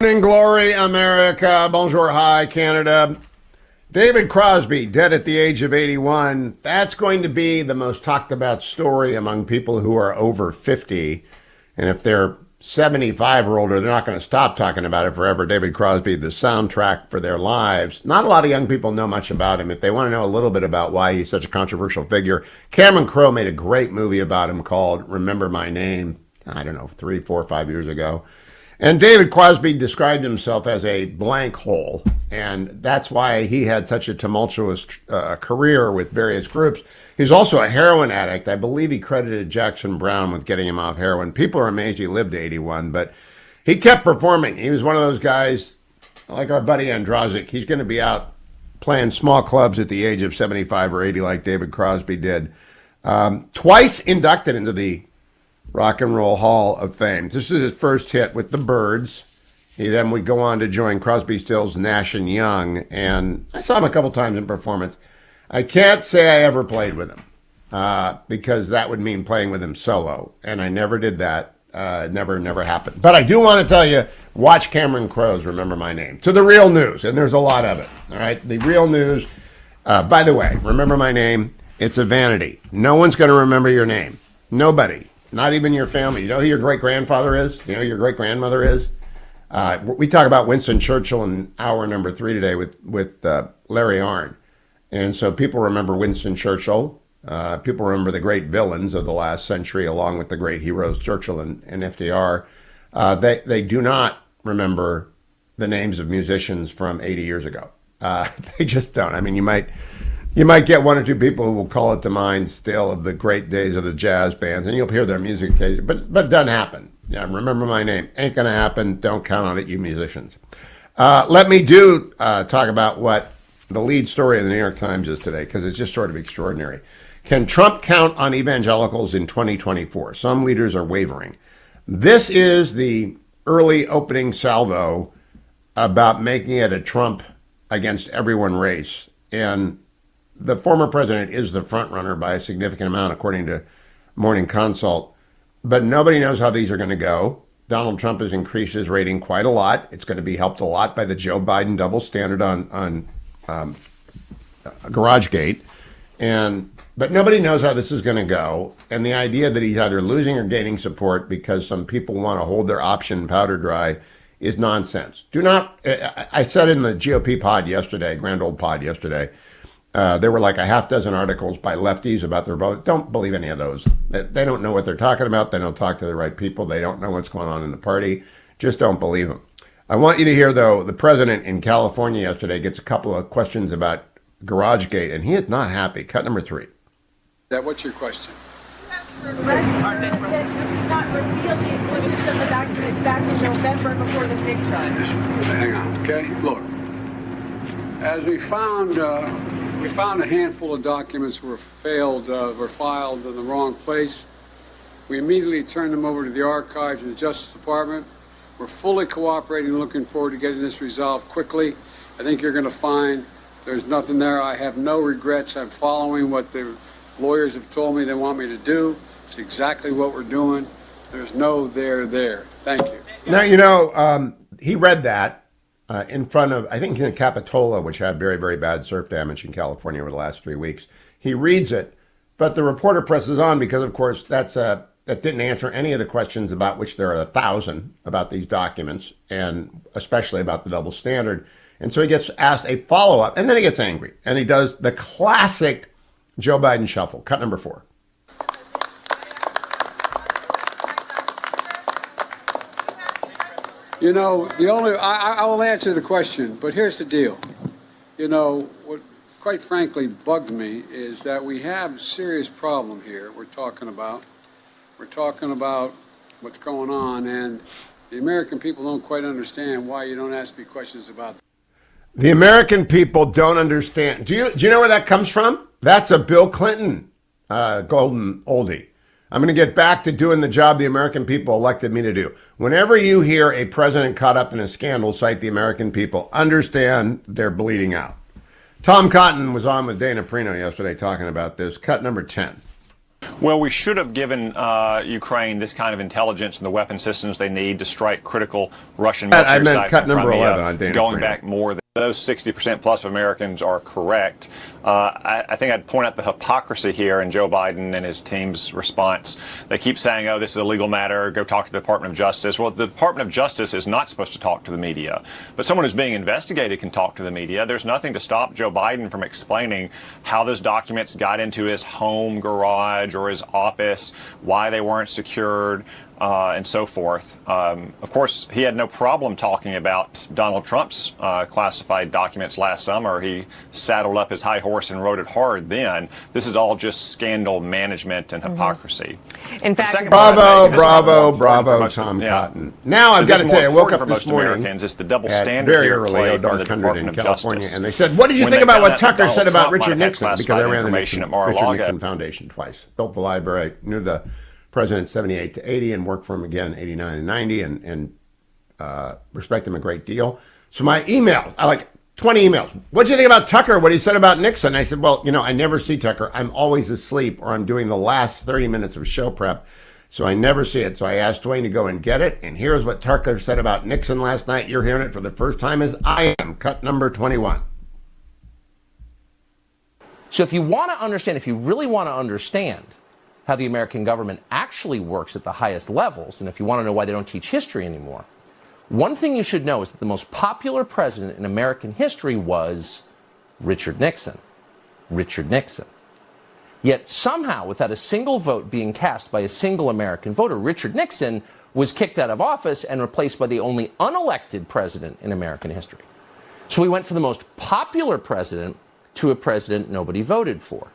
In glory, America. Bonjour, hi, Canada. David Crosby, dead at the age of 81. That's going to be the most talked about story among people who are over 50. And if they're 75 or older, they're not going to stop talking about it forever. David Crosby, the soundtrack for their lives. Not a lot of young people know much about him. If they want to know a little bit about why he's such a controversial figure, Cameron Crowe made a great movie about him called Remember My Name, I don't know, 3, 4, 5 years ago. And David Crosby described himself as a blank hole, and that's why he had such a tumultuous career with various groups. He's also a heroin addict. I believe he credited Jackson Browne with getting him off heroin. People are amazed he lived to 81, but he kept performing. He was one of those guys, like our buddy Andrazik. He's going to be out playing small clubs at the age of 75 or 80 like David Crosby did. Twice inducted into the Rock and Roll Hall of Fame. This is his first hit with the Byrds. He then would go on to join Crosby, Stills, Nash and Young, and I saw him a couple times in performance. I can't say I ever played with him because that would mean playing with him solo, and I never did that. Never happened. But I do want to tell you, watch Cameron Crowe's Remember My Name. To the real news, and there's a lot of it. All right, the real news. By the way, Remember My Name. It's a vanity. No one's going to remember your name. Nobody. Not even your family. You know who your great-grandfather is? You know who your great-grandmother is? We talk about Winston Churchill in hour number 3 today with Larry Arnn. And so people remember Winston Churchill. People remember the great villains of the last century along with the great heroes, Churchill and FDR. They do not remember the names of musicians from 80 years ago. They just don't. I mean, you might get one or two people who will call it to mind still of the great days of the jazz bands, and you'll hear their music occasionally, but it doesn't happen. Yeah, Remember My Name. Ain't going to happen. Don't count on it, you musicians. Let me talk about what the lead story of the New York Times is today, because it's just sort of extraordinary. Can Trump count on evangelicals in 2024? Some leaders are wavering. This is the early opening salvo about making it a Trump against everyone race. And the former president is the front runner by a significant amount, according to Morning Consult. But nobody knows how these are going to go. Donald Trump has increased his rating quite a lot. It's going to be helped a lot by the Joe Biden double standard on GarageGate. But nobody knows how this is going to go. And the idea that he's either losing or gaining support because some people want to hold their option powder dry is nonsense. I said in the GOP pod yesterday, grand old pod yesterday, there were like a half dozen articles by lefties about the Republicans. Don't believe any of those. They don't know what they're talking about. They don't talk to the right people. They don't know what's going on in the party. Just don't believe them. I want you to hear, though, the president in California yesterday gets a couple of questions about GarageGate, and he is not happy. Cut number 3. What's your question? Not reveal the existence of the documents back in November before the big trial. Hang on, okay? Look, as we found a handful of documents were filed in the wrong place. We immediately turned them over to the archives and the Justice Department. We're fully cooperating, looking forward to getting this resolved quickly. I think you're going to find there's nothing there. I have no regrets. I'm following what the lawyers have told me they want me to do. It's exactly what we're doing. There's no there. Thank you. Now, he read that in front of, I think, in Capitola, which had very, very bad surf damage in California over the last 3 weeks. He reads it, but the reporter presses on because, of course, that didn't answer any of the questions about which there are 1,000 about these documents, and especially about the double standard. And so he gets asked a follow-up, and then he gets angry, and he does the classic Joe Biden shuffle. Cut number 4. You know, I will answer the question, but here's the deal. You know, what quite frankly bugs me is that we have a serious problem here we're talking about what's going on, and the American people don't quite understand why you don't ask me questions about that. The American people don't understand. Do you know where that comes from? That's a Bill Clinton golden oldie. I'm going to get back to doing the job the American people elected me to do. Whenever you hear a president caught up in a scandal cite the American people, understand they're bleeding out. Tom Cotton was on with Dana Perino yesterday talking about this. Cut number 10. Well, we should have given Ukraine this kind of intelligence and the weapon systems they need to strike critical Russian military I meant sites cut in number Crimea, 11 on Dana going Prano. back more than those 60% plus of Americans are correct. I think I'd point out the hypocrisy here in Joe Biden and his team's response. They keep saying, oh, this is a legal matter, go talk to the Department of Justice. Well, the Department of Justice is not supposed to talk to the media, but someone who's being investigated can talk to the media. There's nothing to stop Joe Biden from explaining how those documents got into his home garage or his office, why they weren't secured, and so forth. Of course, he had no problem talking about Donald Trump's classified documents last summer. He saddled up his high horse and rode it hard then. This is all just scandal management and hypocrisy. In fact, Bravo, Tom Cotton. Now I've got to tell you, I woke up this morning Americans, it's the double at standard very here early, played from dark the hundred Department in of California, Justice. and they said, "What did you When think they about found what out Tucker Donald said about Trump might Richard have had Nixon?" Because I classified ran the information at Richard Mar-a-Lago. Nixon Foundation twice, built the library, knew the president 78 to 80, and worked for him again 89 and 90, and respect him a great deal. So my email, I like 20 emails. What do you think about Tucker? What he said about Nixon? I said, well, I never see Tucker. I'm always asleep, or I'm doing the last 30 minutes of show prep, so I never see it. So I asked Dwayne to go and get it, and here's what Tucker said about Nixon last night. You're hearing it for the first time as I am. Cut number 21. So if you want to understand, if you really want to understand how the American government actually works at the highest levels, and if you want to know why they don't teach history anymore, one thing you should know is that the most popular president in American history was Richard Nixon. Richard Nixon. Yet somehow, without a single vote being cast by a single American voter, Richard Nixon was kicked out of office and replaced by the only unelected president in American history. So we went from the most popular president to a president nobody voted for.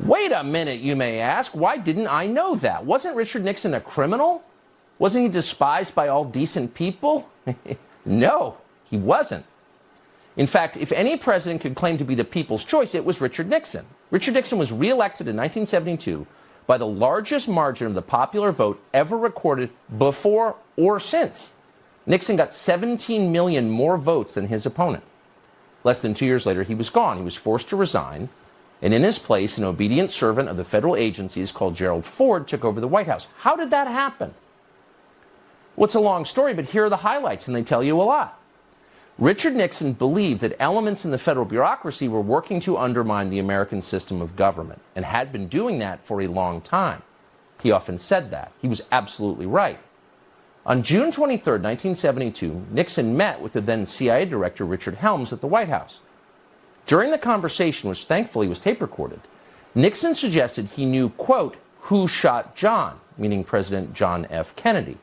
Wait a minute, you may ask. Why didn't I know that? Wasn't Richard Nixon a criminal? Wasn't he despised by all decent people? No, he wasn't. In fact, if any president could claim to be the people's choice, it was Richard Nixon. Richard Nixon was reelected in 1972 by the largest margin of the popular vote ever recorded before or since. Nixon got 17 million more votes than his opponent. Less than 2 years later, he was gone. He was forced to resign. And in his place, an obedient servant of the federal agencies called Gerald Ford took over the White House. How did that happen? Well, it's a long story, but here are the highlights, and they tell you a lot. Richard Nixon believed that elements in the federal bureaucracy were working to undermine the American system of government, and had been doing that for a long time. He often said that. He was absolutely right. On June 23, 1972, Nixon met with the then CIA director Richard Helms at the White House. During the conversation, which thankfully was tape recorded, Nixon suggested he knew, quote, who shot John, meaning President John F. Kennedy.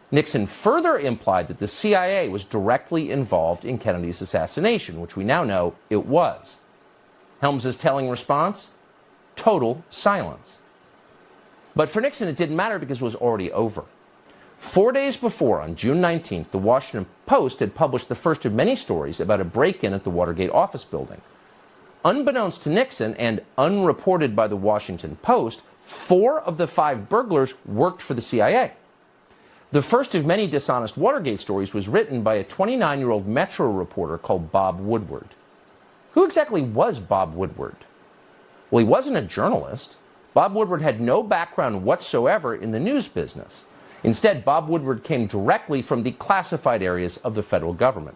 Nixon further implied that the CIA was directly involved in Kennedy's assassination, which we now know it was. Helms's telling response? Total silence. But for Nixon, it didn't matter because it was already over. 4 days before, on June 19th, the Washington Post had published the first of many stories about a break-in at the Watergate office building. Unbeknownst to Nixon and unreported by the Washington Post, 4 of the 5 burglars worked for the CIA. The first of many dishonest Watergate stories was written by a 29-year-old Metro reporter called Bob Woodward. Who exactly was Bob Woodward? Well, he wasn't a journalist. Bob Woodward had no background whatsoever in the news business. Instead, Bob Woodward came directly from the classified areas of the federal government.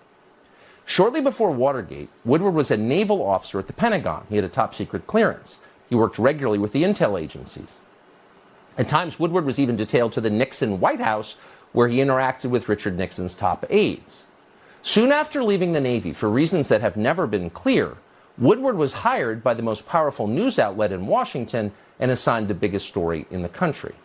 Shortly before Watergate, Woodward was a naval officer at the Pentagon. He had a top-secret clearance. He worked regularly with the intel agencies. At times, Woodward was even detailed to the Nixon White House, where he interacted with Richard Nixon's top aides. Soon after leaving the Navy, for reasons that have never been clear, Woodward was hired by the most powerful news outlet in Washington and assigned the biggest story in the country.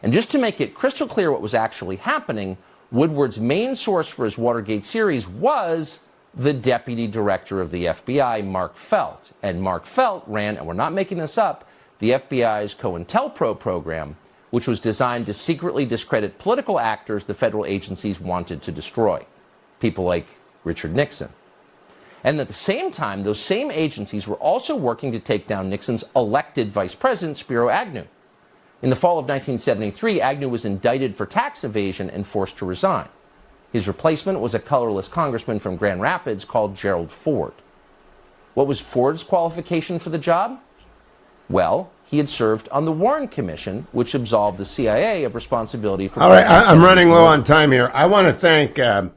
And just to make it crystal clear what was actually happening, Woodward's main source for his Watergate series was the deputy director of the FBI, Mark Felt. And Mark Felt ran, and we're not making this up, the FBI's COINTELPRO program, which was designed to secretly discredit political actors the federal agencies wanted to destroy, people like Richard Nixon. And at the same time, those same agencies were also working to take down Nixon's elected vice president, Spiro Agnew. In the fall of 1973, Agnew was indicted for tax evasion and forced to resign. His replacement was a colorless congressman from Grand Rapids called Gerald Ford. What was Ford's qualification for the job? Well, he had served on the Warren Commission, which absolved the CIA of responsibility for... All right, I'm running low on time here. I want to thank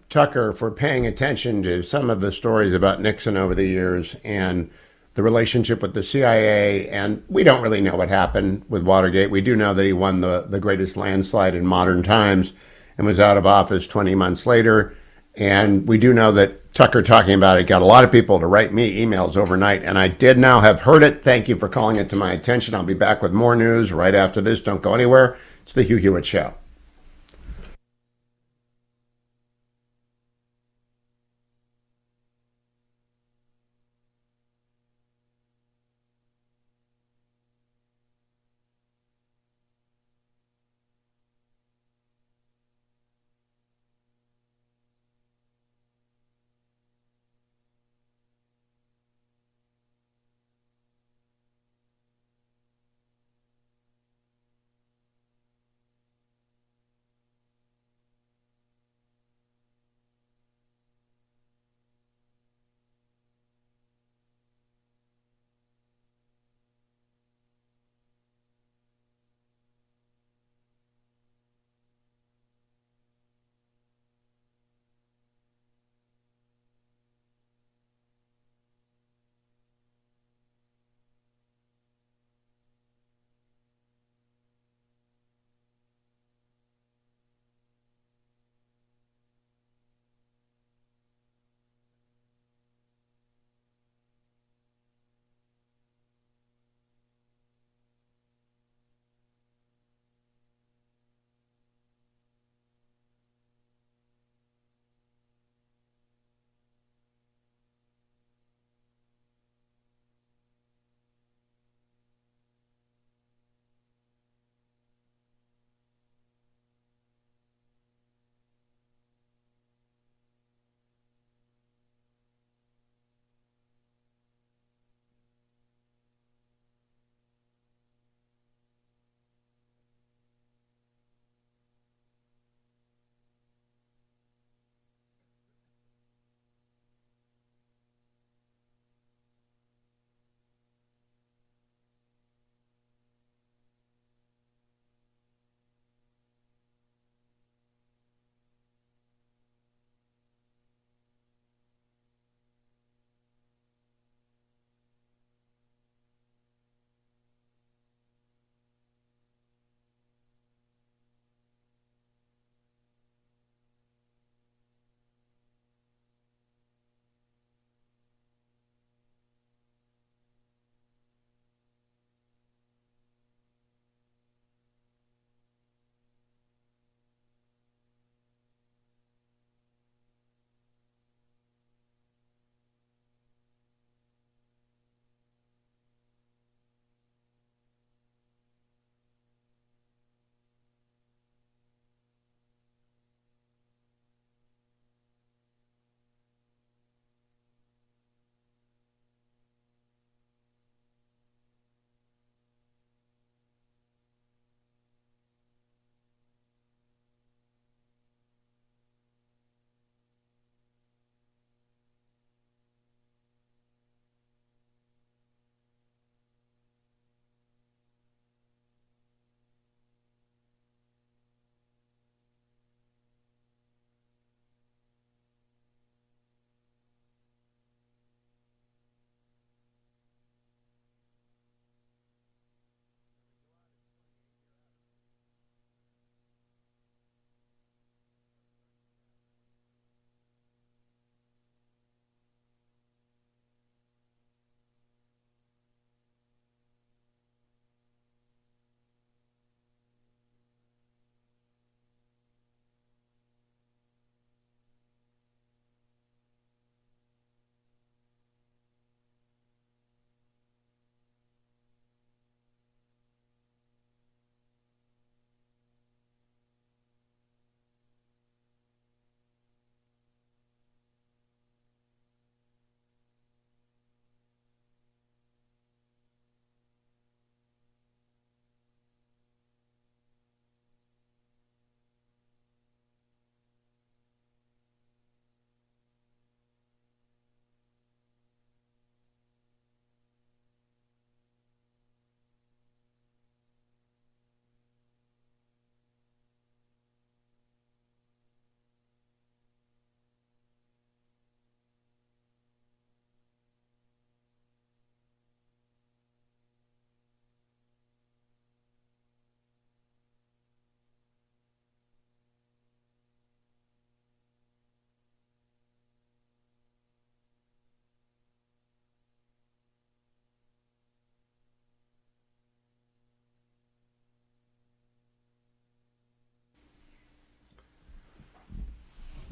Tucker for paying attention to some of the stories about Nixon over the years and the relationship with the CIA. And we don't really know what happened with Watergate. We do know that he won the greatest landslide in modern times and was out of office 20 months later. And we do know that Tucker talking about it got a lot of people to write me emails overnight, and I did now have heard it. Thank you for calling it to my attention. I'll be back with more news right after this. Don't go anywhere. It's the Hugh Hewitt Show.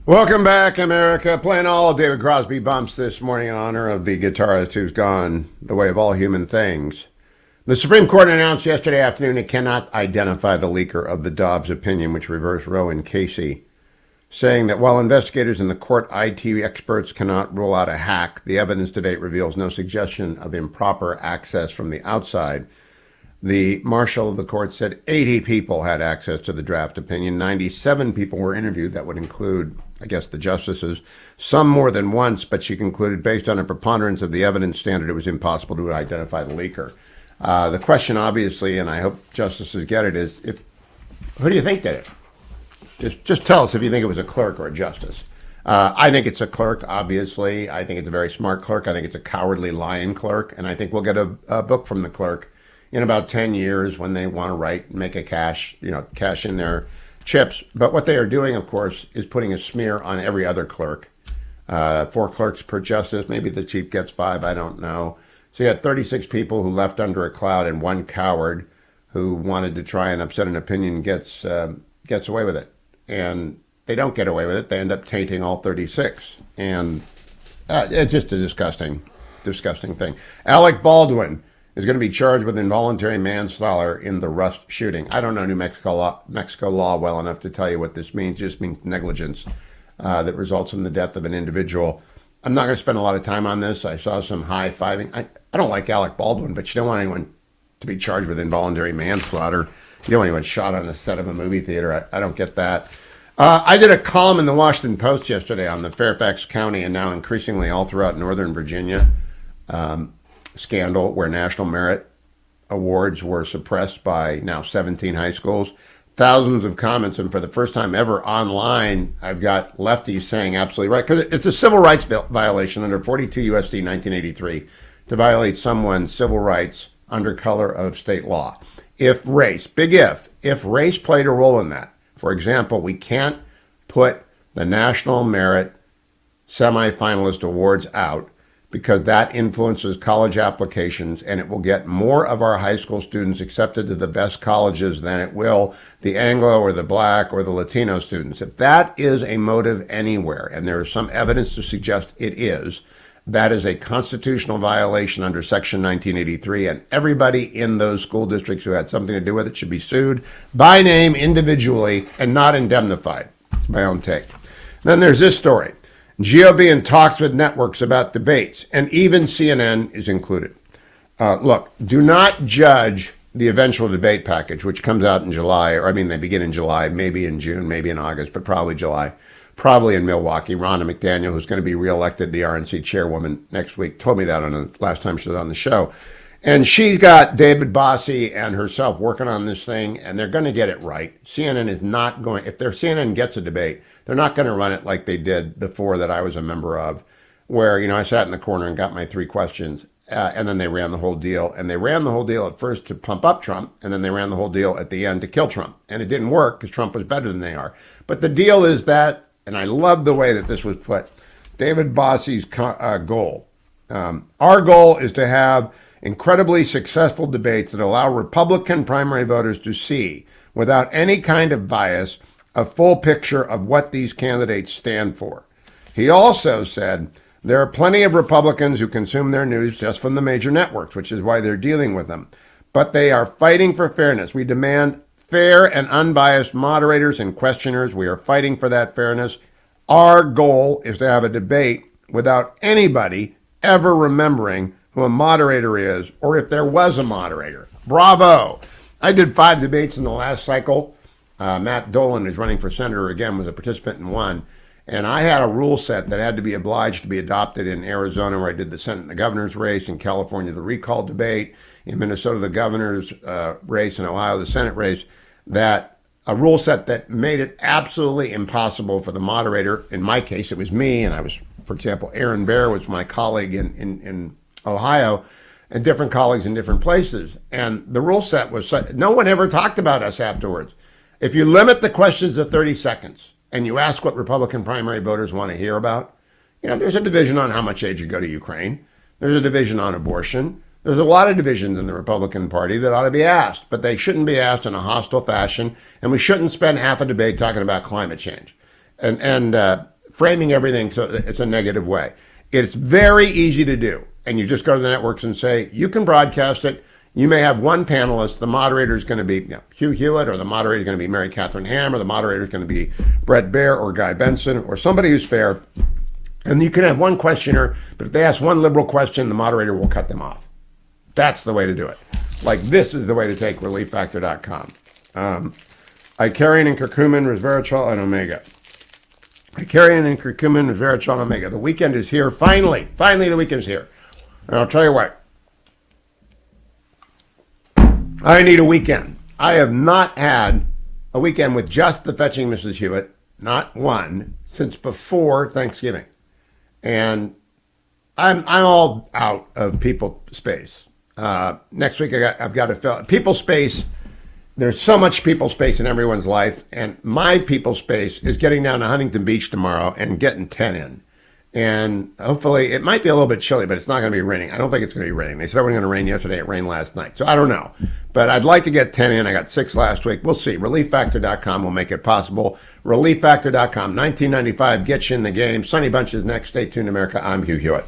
Welcome back, America. Playing all of David Crosby bumps this morning in honor of the guitarist who's gone the way of all human things. The Supreme Court announced yesterday afternoon it cannot identify the leaker of the Dobbs opinion, which reversed Roe and Casey, saying that while investigators and the court IT experts cannot rule out a hack, the evidence to date reveals no suggestion of improper access from the outside. The marshal of the court said 80 people had access to the draft opinion. 97 people were interviewed. That would include, I guess, the justices, some more than once, but she concluded based on a preponderance of the evidence standard, it was impossible to identify the leaker. The question, obviously, and I hope justices get it, is who do you think did it? Just tell us if you think it was a clerk or a justice. I think it's a clerk, obviously. I think it's a very smart clerk. I think it's a cowardly lying clerk. And I think we'll get a book from the clerk in about 10 years when they want to write and make a cash in their chips. But what they are doing, of course, is putting a smear on every other clerk. 4 clerks per justice. Maybe the chief gets 5. I don't know. So you had 36 people who left under a cloud, and one coward who wanted to try and upset an opinion gets away with it. And they don't get away with it. They end up tainting all 36. And it's just a disgusting thing. Alec Baldwin is going to be charged with involuntary manslaughter in the Rust shooting. I don't know New Mexico law well enough to tell you what this means. It just means negligence that results in the death of an individual. I'm not going to spend a lot of time on this. I saw some high-fiving. I don't like Alec Baldwin, but you don't want anyone to be charged with involuntary manslaughter. You don't want anyone shot on the set of a movie theater. I don't get that. I did a column in the Washington Post yesterday on the Fairfax County and now increasingly all throughout Northern Virginia scandal where national merit awards were suppressed by now 17 high schools. Thousands of comments, and for the first time ever online, I've got lefties saying absolutely right, because it's a civil rights violation under 42 U.S.C. 1983 to violate someone's civil rights under color of state law. If race played a role in that, for example, we can't put the national merit semifinalist awards out because that influences college applications, and it will get more of our high school students accepted to the best colleges than it will the Anglo or the Black or the Latino students. If that is a motive anywhere, and there is some evidence to suggest it is, that is a constitutional violation under Section 1983, and everybody in those school districts who had something to do with it should be sued by name individually and not indemnified. It's my own take. Then there's this story. GOP in talks with networks about debates, and even CNN is included. Look, do not judge the eventual debate package, which comes out in July, they begin in July, maybe in June, maybe in August, but probably July, probably in Milwaukee. Ronna McDaniel, who's going to be reelected the RNC chairwoman next week, told me that on the last time she was on the show. And she's got David Bossie and herself working on this thing, and they're going to get it right. CNN is not going, if CNN gets a debate, they're not going to run it like they did the 4 that I was a member of, where, I sat in the corner and got my 3 questions, and then they ran the whole deal. And they ran the whole deal at first to pump up Trump, and then they ran the whole deal at the end to kill Trump. And it didn't work because Trump was better than they are. But the deal is that, and I love the way that this was put, David Bossie's goal. Our goal is to have incredibly successful debates that allow Republican primary voters to see, without any kind of bias, a full picture of what these candidates stand for. He also said there are plenty of Republicans who consume their news just from the major networks, which is why they're dealing with them. But they are fighting for fairness. We demand fair and unbiased moderators and questioners. We are fighting for that fairness. Our goal is to have a debate without anybody ever remembering who a moderator is, or if there was a moderator. Bravo. I did 5 debates in the last cycle. Matt Dolan, who's running for senator again, was a participant in one. And I had a rule set that had to be obliged to be adopted in Arizona, where I did the Senate and the governor's race, in California, the recall debate, in Minnesota, the governor's race, in Ohio, the Senate race, that a rule set that made it absolutely impossible for the moderator. In my case, it was me, and I was, for example, Aaron Bear was my colleague in Ohio, and different colleagues in different places. And the rule set was no one ever talked about us afterwards. If you limit the questions to 30 seconds and you ask what Republican primary voters want to hear about, there's a division on how much aid you go to Ukraine. There's a division on abortion. There's a lot of divisions in the Republican Party that ought to be asked, but they shouldn't be asked in a hostile fashion, and we shouldn't spend half a debate talking about climate change. And framing everything so it's a negative way. It's very easy to do. And you just go to the networks and say, you can broadcast it. You may have one panelist. The moderator is going to be Hugh Hewitt, or the moderator is going to be Mary Catherine Ham, or the moderator is going to be Brett Baer or Guy Benson, or somebody who's fair. And you can have one questioner, but if they ask one liberal question, the moderator will cut them off. That's the way to do it. Like, this is the way to take relieffactor.com. Icarian and curcumin, resveratrol, and omega. Icarian and curcumin, resveratrol, and omega. The weekend is here. Finally, the weekend's here. And I'll tell you what. I need a weekend. I have not had a weekend with just the Fetching Mrs. Hewitt, not one, since before Thanksgiving. And I'm all out of people space. Next week I've got to fill people space. There's so much people space in everyone's life, and my people space is getting down to Huntington Beach tomorrow and getting 10 in. And hopefully, it might be a little bit chilly, but it's not going to be raining. I don't think it's going to be raining. They said it was going to rain yesterday. It rained last night. So I don't know. But I'd like to get 10 in. I got 6 last week. We'll see. ReliefFactor.com will make it possible. ReliefFactor.com. $19.95 gets you in the game. Sonny Bunch is next. Stay tuned, America. I'm Hugh Hewitt.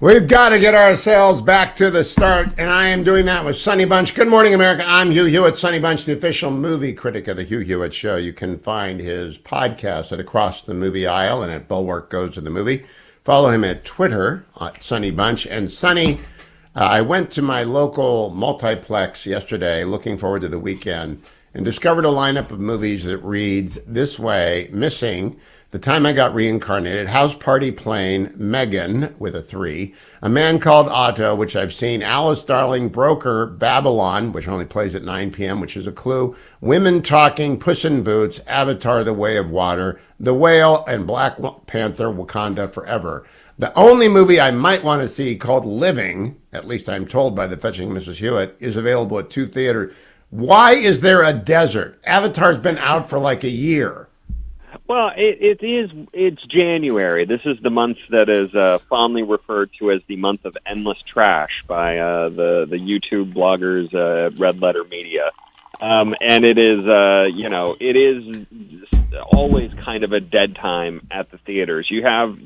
We've got to get ourselves back to the start, and I am doing that with Sonny Bunch. Good morning, America. I'm Hugh Hewitt, Sonny Bunch, the official movie critic of the Hugh Hewitt Show. You can find his podcast at Across the Movie Aisle and at Bulwark Goes to the Movie. Follow him at Twitter, at Sonny Bunch. And Sonny, I went to my local multiplex yesterday, looking forward to the weekend, and discovered a lineup of movies that reads this way: Missing, The Time I Got Reincarnated, House Party Plane, Megan, with a 3, A Man Called Otto, which I've seen, Alice Darling, Broker, Babylon, which only plays at 9 p.m., which is a clue, Women Talking, Puss in Boots, Avatar, The Way of Water, The Whale, and Black Panther, Wakanda Forever. The only movie I might want to see, called Living, at least I'm told by the fetching Mrs. Hewitt, is available at 2 theaters. Why is there a desert? Avatar's been out for like a year. Well, it's January. This is the month that is fondly referred to as the month of endless trash by the YouTube bloggers Red Letter Media. And it is, it is always kind of a dead time at the theaters. You have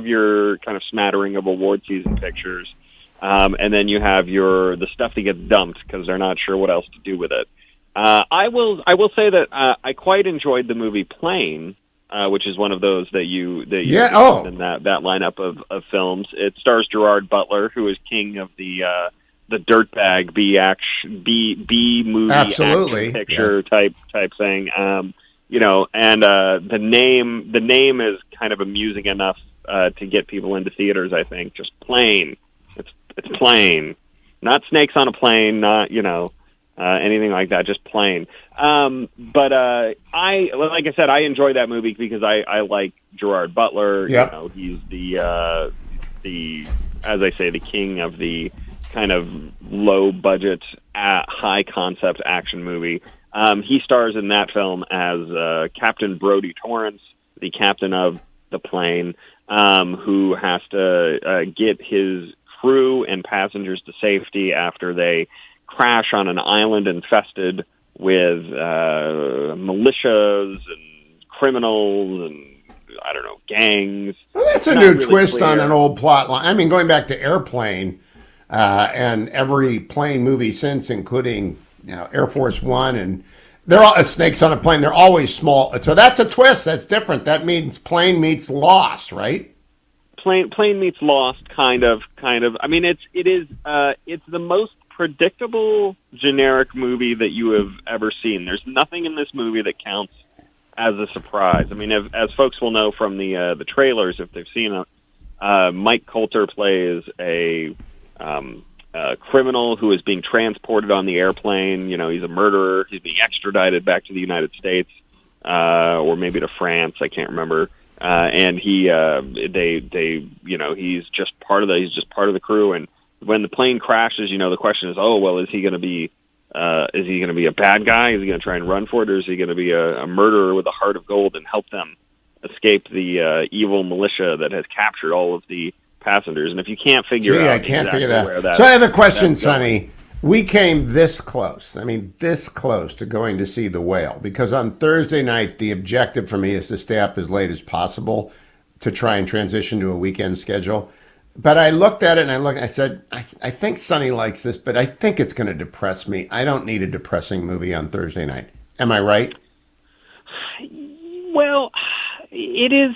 your kind of smattering of award season pictures, and then you have the stuff that gets dumped because they're not sure what else to do with it. I will say that I quite enjoyed the movie Plane, which is one of those that you in that lineup of films. It stars Gerard Butler, who is king of the dirtbag B movie action picture type thing. The name is kind of amusing enough to get people into theaters. I think just Plane. It's Plane, not snakes on a plane, not anything like that, just Plane. Like I said, I enjoy that movie because I like Gerard Butler. Yep. He's the as I say, the king of the kind of low budget, high concept action movie. He stars in that film as Captain Brody Torrance, the captain of the plane, who has to get his crew and passengers to safety after they crash on an island infested with militias and criminals and, I don't know, gangs. Well, that's a new twist on an old plot line. I mean, going back to Airplane and every plane movie since, including Air Force One, and they're all snakes on a plane. They're always small. So that's a twist. That's different. That means Plane meets Lost, right? Plane meets Lost, kind of. I mean, it's the most predictable generic movie that you have ever seen. There's nothing in this movie that counts as a surprise. I mean, as folks will know from the trailers, if they've seen it, Mike Coulter plays a criminal who is being transported on the airplane. He's a murderer. He's being extradited back to the United States, or maybe to France. I can't remember. And he's just part of the crew. And when the plane crashes, the question is, oh, well, is he going to be a bad guy? Is he going to try and run for it, or is he going to be a murderer with a heart of gold and help them escape the evil militia that has captured all of the passengers? And if you can't figure out, I can't figure that. So I have a question, Sonny. We came this close. I mean, this close to going to see The Whale, because on Thursday night, the objective for me is to stay up as late as possible to try and transition to a weekend schedule. But I looked at it and I said, I think Sonny likes this, but I think it's going to depress me. I don't need a depressing movie on Thursday night. Am I right? Well, it is.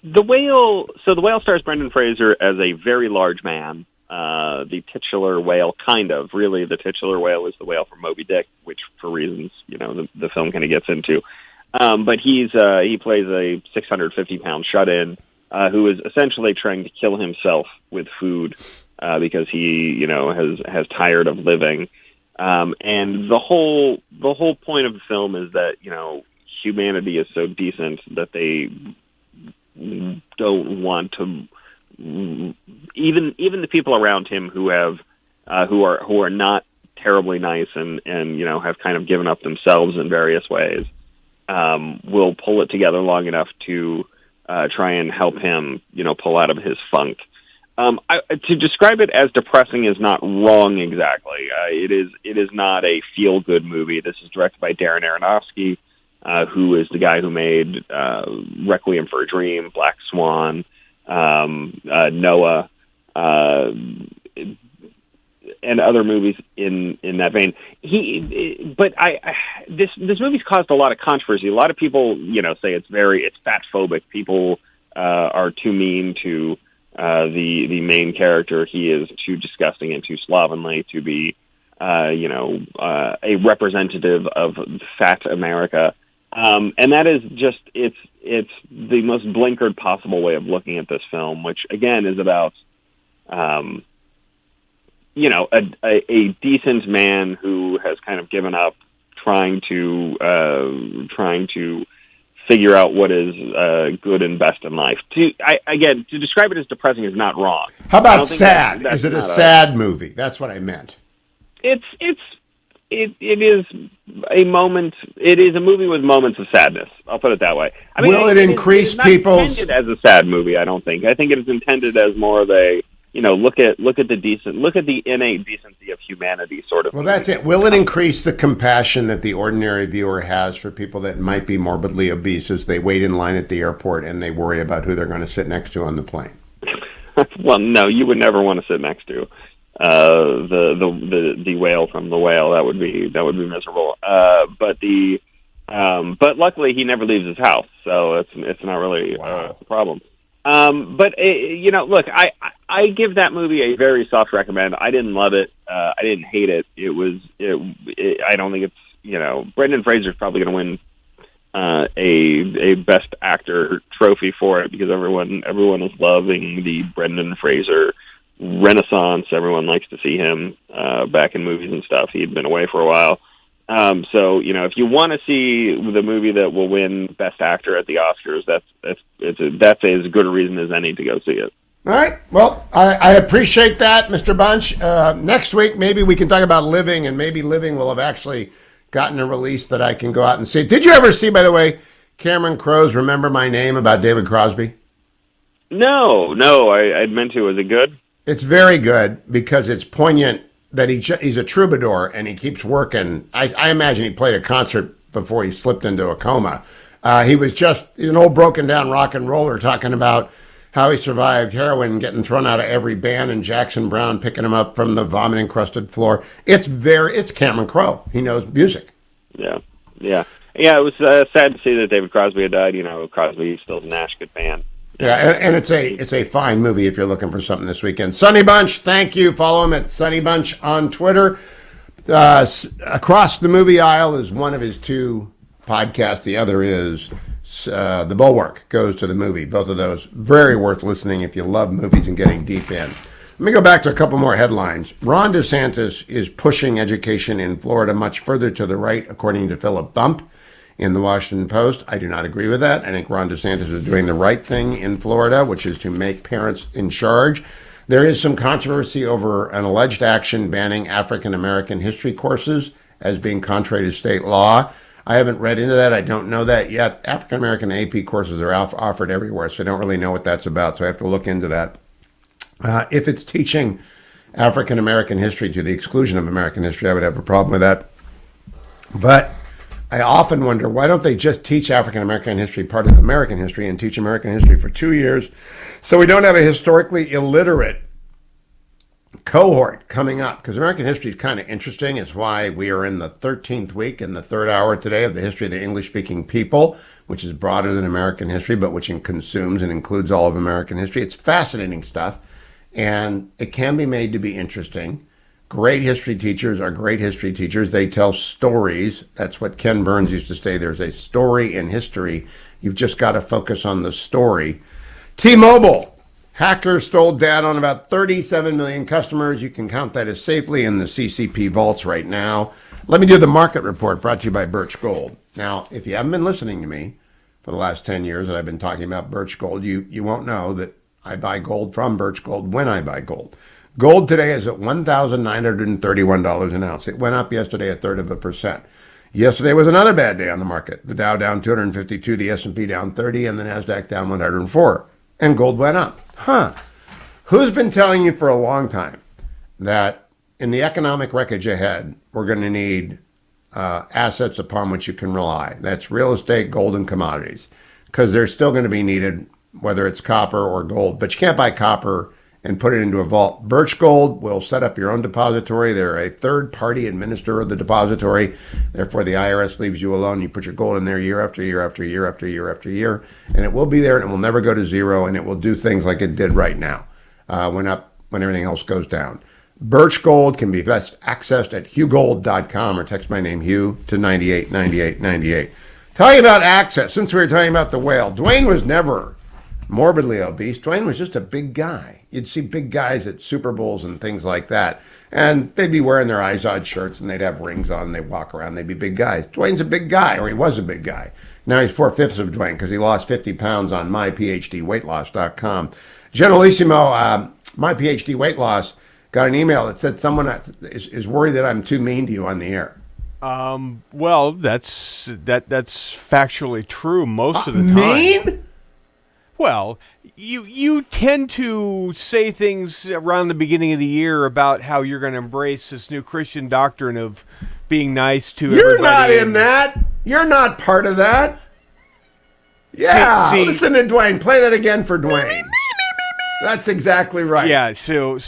The Whale. So The Whale stars Brendan Fraser as a very large man. The titular whale, kind of. Really, the titular whale is the whale from Moby Dick, which, for reasons the film kind of gets into. But he plays a 650-pound shut-in who is essentially trying to kill himself with food because he has tired of living. And the whole point of the film is that humanity is so decent that they don't want to. Even the people around him who are not terribly nice and have kind of given up themselves in various ways will pull it together long enough to try and help him pull out of his funk. To describe it as depressing is not wrong exactly. It is not a feel good movie. This is directed by Darren Aronofsky, who is the guy who made Requiem for a Dream, Black Swan, Noah, and other movies in that vein. This movie's caused a lot of controversy. A lot of people, say it's fat phobic. People are too mean to the main character. He is too disgusting and too slovenly to be, a representative of fat America. And that is just it's the most blinkered possible way of looking at this film, which again is about a decent man who has kind of given up trying to figure out what is good and best in life. To describe it as depressing is not wrong. How about sad? Is it a sad movie? That's what I meant. It is a moment. It is a movie with moments of sadness. I'll put it that way. I mean, will it increase people's? It's not intended as a sad movie. I don't think. I think it is intended as more of a look at the innate decency of humanity sort of. Well, that's it. Will it increase the compassion that the ordinary viewer has for people that might be morbidly obese as they wait in line at the airport and they worry about who they're going to sit next to on the plane? Well, no, you would never want to sit next to the whale from The Whale. That would be miserable. But luckily he never leaves his house, so it's not really a problem. Look, I give that movie a very soft recommend. I didn't love it. I didn't hate it. I don't think it's, Brendan Fraser's probably going to win a Best Actor trophy for it because everyone is loving the Brendan Fraser renaissance. Everyone likes to see him back in movies and stuff. He'd been away for a while. So if you want to see the movie that will win Best Actor at the Oscars, that's as good a reason as any to go see it. All right. Well, I appreciate that, Mr. Bunch. Next week, maybe we can talk about Living, and maybe Living will have actually gotten a release that I can go out and see. Did you ever see, by the way, Cameron Crowe's Remember My Name about David Crosby? No, I'd meant to. Was it good? It's very good because it's poignant that he's a troubadour and he keeps working. I imagine he played a concert before he slipped into a coma. He's an old broken down rock and roller talking about how he survived heroin, getting thrown out of every band, and Jackson Browne picking him up from the vomit encrusted floor. It's Cameron Crowe. He knows music. Yeah. It was sad to see that David Crosby had died. Crosby still a Nash good fan. Yeah, and it's a fine movie if you're looking for something this weekend. Sonny Bunch, thank you. Follow him at Sonny Bunch on Twitter. Across the Movie Aisle is one of his two podcasts. The other is The Bulwark Goes to the Movie. Both of those very worth listening if you love movies and getting deep in. Let me go back to a couple more headlines. Ron DeSantis is pushing education in Florida much further to the right, according to Philip Bump in the Washington Post. I do not agree with that. I think Ron DeSantis is doing the right thing in Florida, which is to make parents in charge. There is some controversy over an alleged action banning African American history courses as being contrary to state law. I haven't read into that. I don't know that yet. African American AP courses are offered everywhere, so I don't really know what that's about, so I have to look into that. If it's teaching African American history to the exclusion of American history, I would have a problem with that. But I often wonder, why don't they just teach African American history part of American history and teach American history for 2 years so we don't have a historically illiterate cohort coming up? Because American history is kind of interesting. It's why we are in the 13th week in the third hour today of the history of the English-speaking people, which is broader than American history, but which consumes and includes all of American history. It's fascinating stuff, and it can be made to be interesting. Great history teachers are great history teachers. They tell stories. That's what Ken Burns used to say. There's a story in history. You've just got to focus on the story. T-Mobile. Hackers stole data on about 37 million customers. You can count that as safely in the CCP vaults right now. Let me do the market report brought to you by Birch Gold. Now, if you haven't been listening to me for the last 10 years that I've been talking about Birch Gold, you won't know that I buy gold from Birch Gold when I buy gold. Gold today is at $1,931 an ounce. It went up yesterday 0.33%. Yesterday was another bad day on the market. The Dow down 252, the S&P down 30, and the NASDAQ down 104. And gold went up. Who's been telling you for a long time that in the economic wreckage ahead, we're going to need assets upon which you can rely? That's real estate, gold, and commodities. Because they're still going to be needed, whether it's copper or gold. But you can't buy copper and put it into a vault. Birch Gold will set up your own depository. They're a third-party administrator of the depository. Therefore, the IRS leaves you alone. You put your gold in there year after year after year after year after year, and it will be there, and it will never go to zero, and it will do things like it did right now when everything else goes down. Birch Gold can be best accessed at hughgold.com or text my name, Hugh, to 989898. Tell you about access, since we were talking about the whale. Dwayne was never morbidly obese. Dwayne was just a big guy. You'd see big guys at Super Bowls and things like that. And they'd be wearing their Izod shirts and they'd have rings on and they'd walk around. They'd be big guys. Dwayne's a big guy, or he was a big guy. Now he's 4/5 of Dwayne because he lost 50 pounds on myphdweightloss.com. Generalissimo, My PhD Weight Loss, got an email that said someone is worried that I'm too mean to you on the air. Well, that's factually true most of the time. Mean? Well, you tend to say things around the beginning of the year about how you're going to embrace this new Christian doctrine of being nice to everybody. You're not in that. You're not part of that. Yeah. See, listen to Dwayne. Play that again for Dwayne. That's exactly right. Yeah, so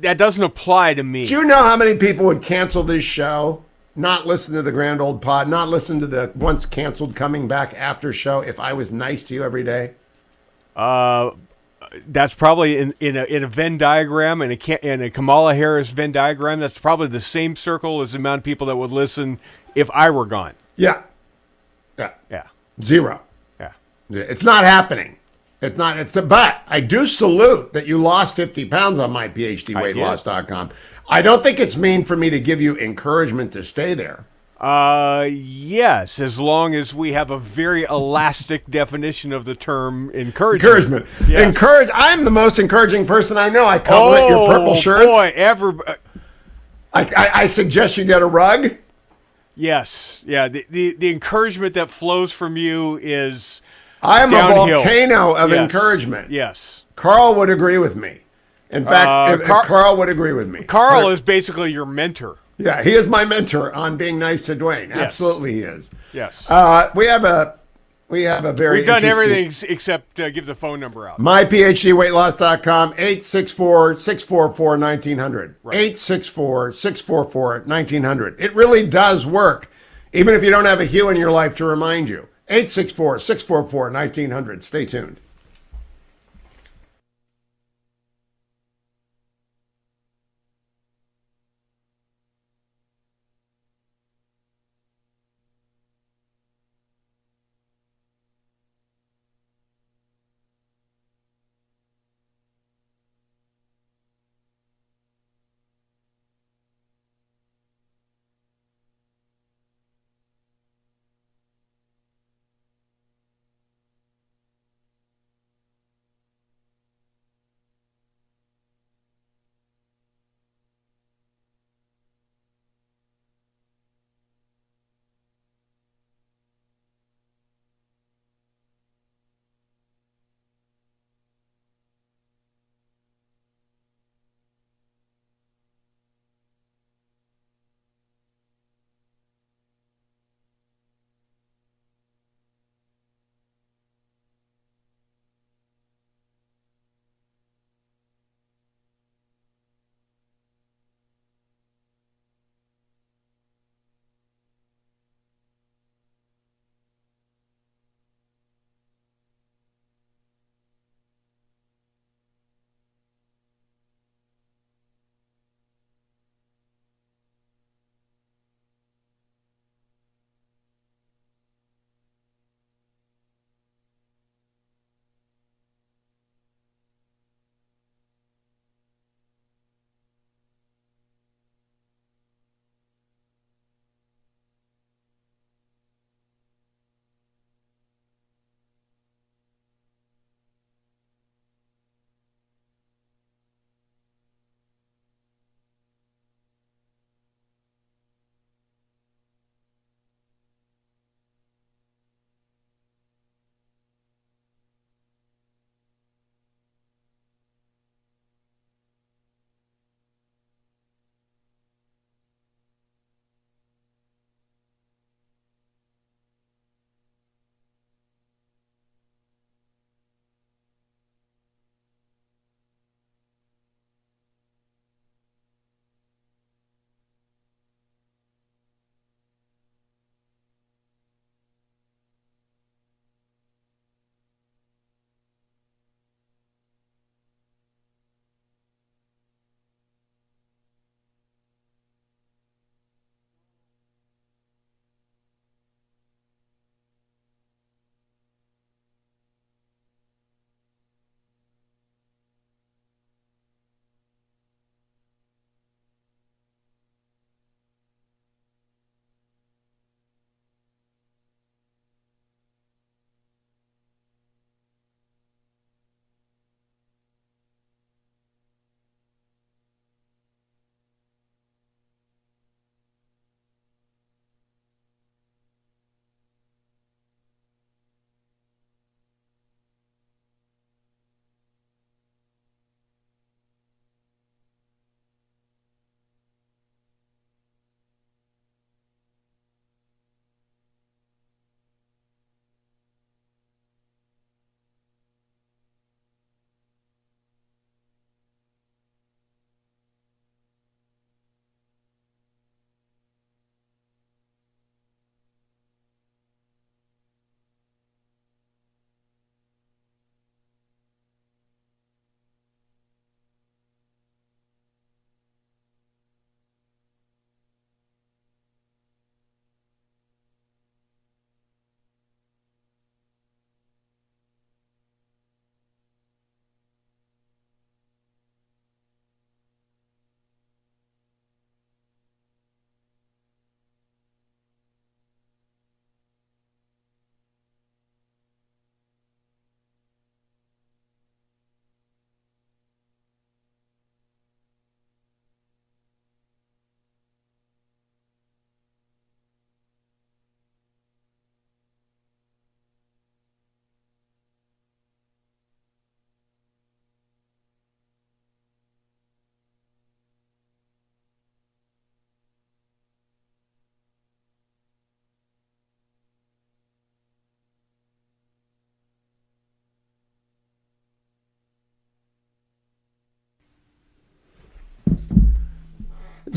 that doesn't apply to me. Do you know how many people would cancel this show, not listen to the Grand Old Pod, not listen to the once canceled Coming Back After show if I was nice to you every day? That's probably in a Venn diagram, in a Kamala Harris Venn diagram, that's probably the same circle as the amount of people that would listen if I were gone. Yeah. Yeah. Zero. Yeah. It's not happening. But I do salute that you lost 50 pounds on myphdweightloss.com. I don't think it's mean for me to give you encouragement to stay there. Yes, as long as we have a very elastic definition of the term encouragement. Yes. I'm the most encouraging person I know. I compliment your purple shirts. Boy, I suggest you get a rug. Yes. Yeah, the encouragement that flows from you is I am downhill. a volcano of encouragement. Yes. Carl would agree with me. In fact, Carl would agree with me. Carl is basically your mentor. Yeah, he is my mentor on being nice to Dwayne. Yes. Absolutely he is. Yes. We have a very We've done everything except give the phone number out. myphdweightloss.com, 864-644-1900. Right. 864-644-1900. It really does work, even if you don't have a Hugh in your life to remind you. 864-644-1900. Stay tuned.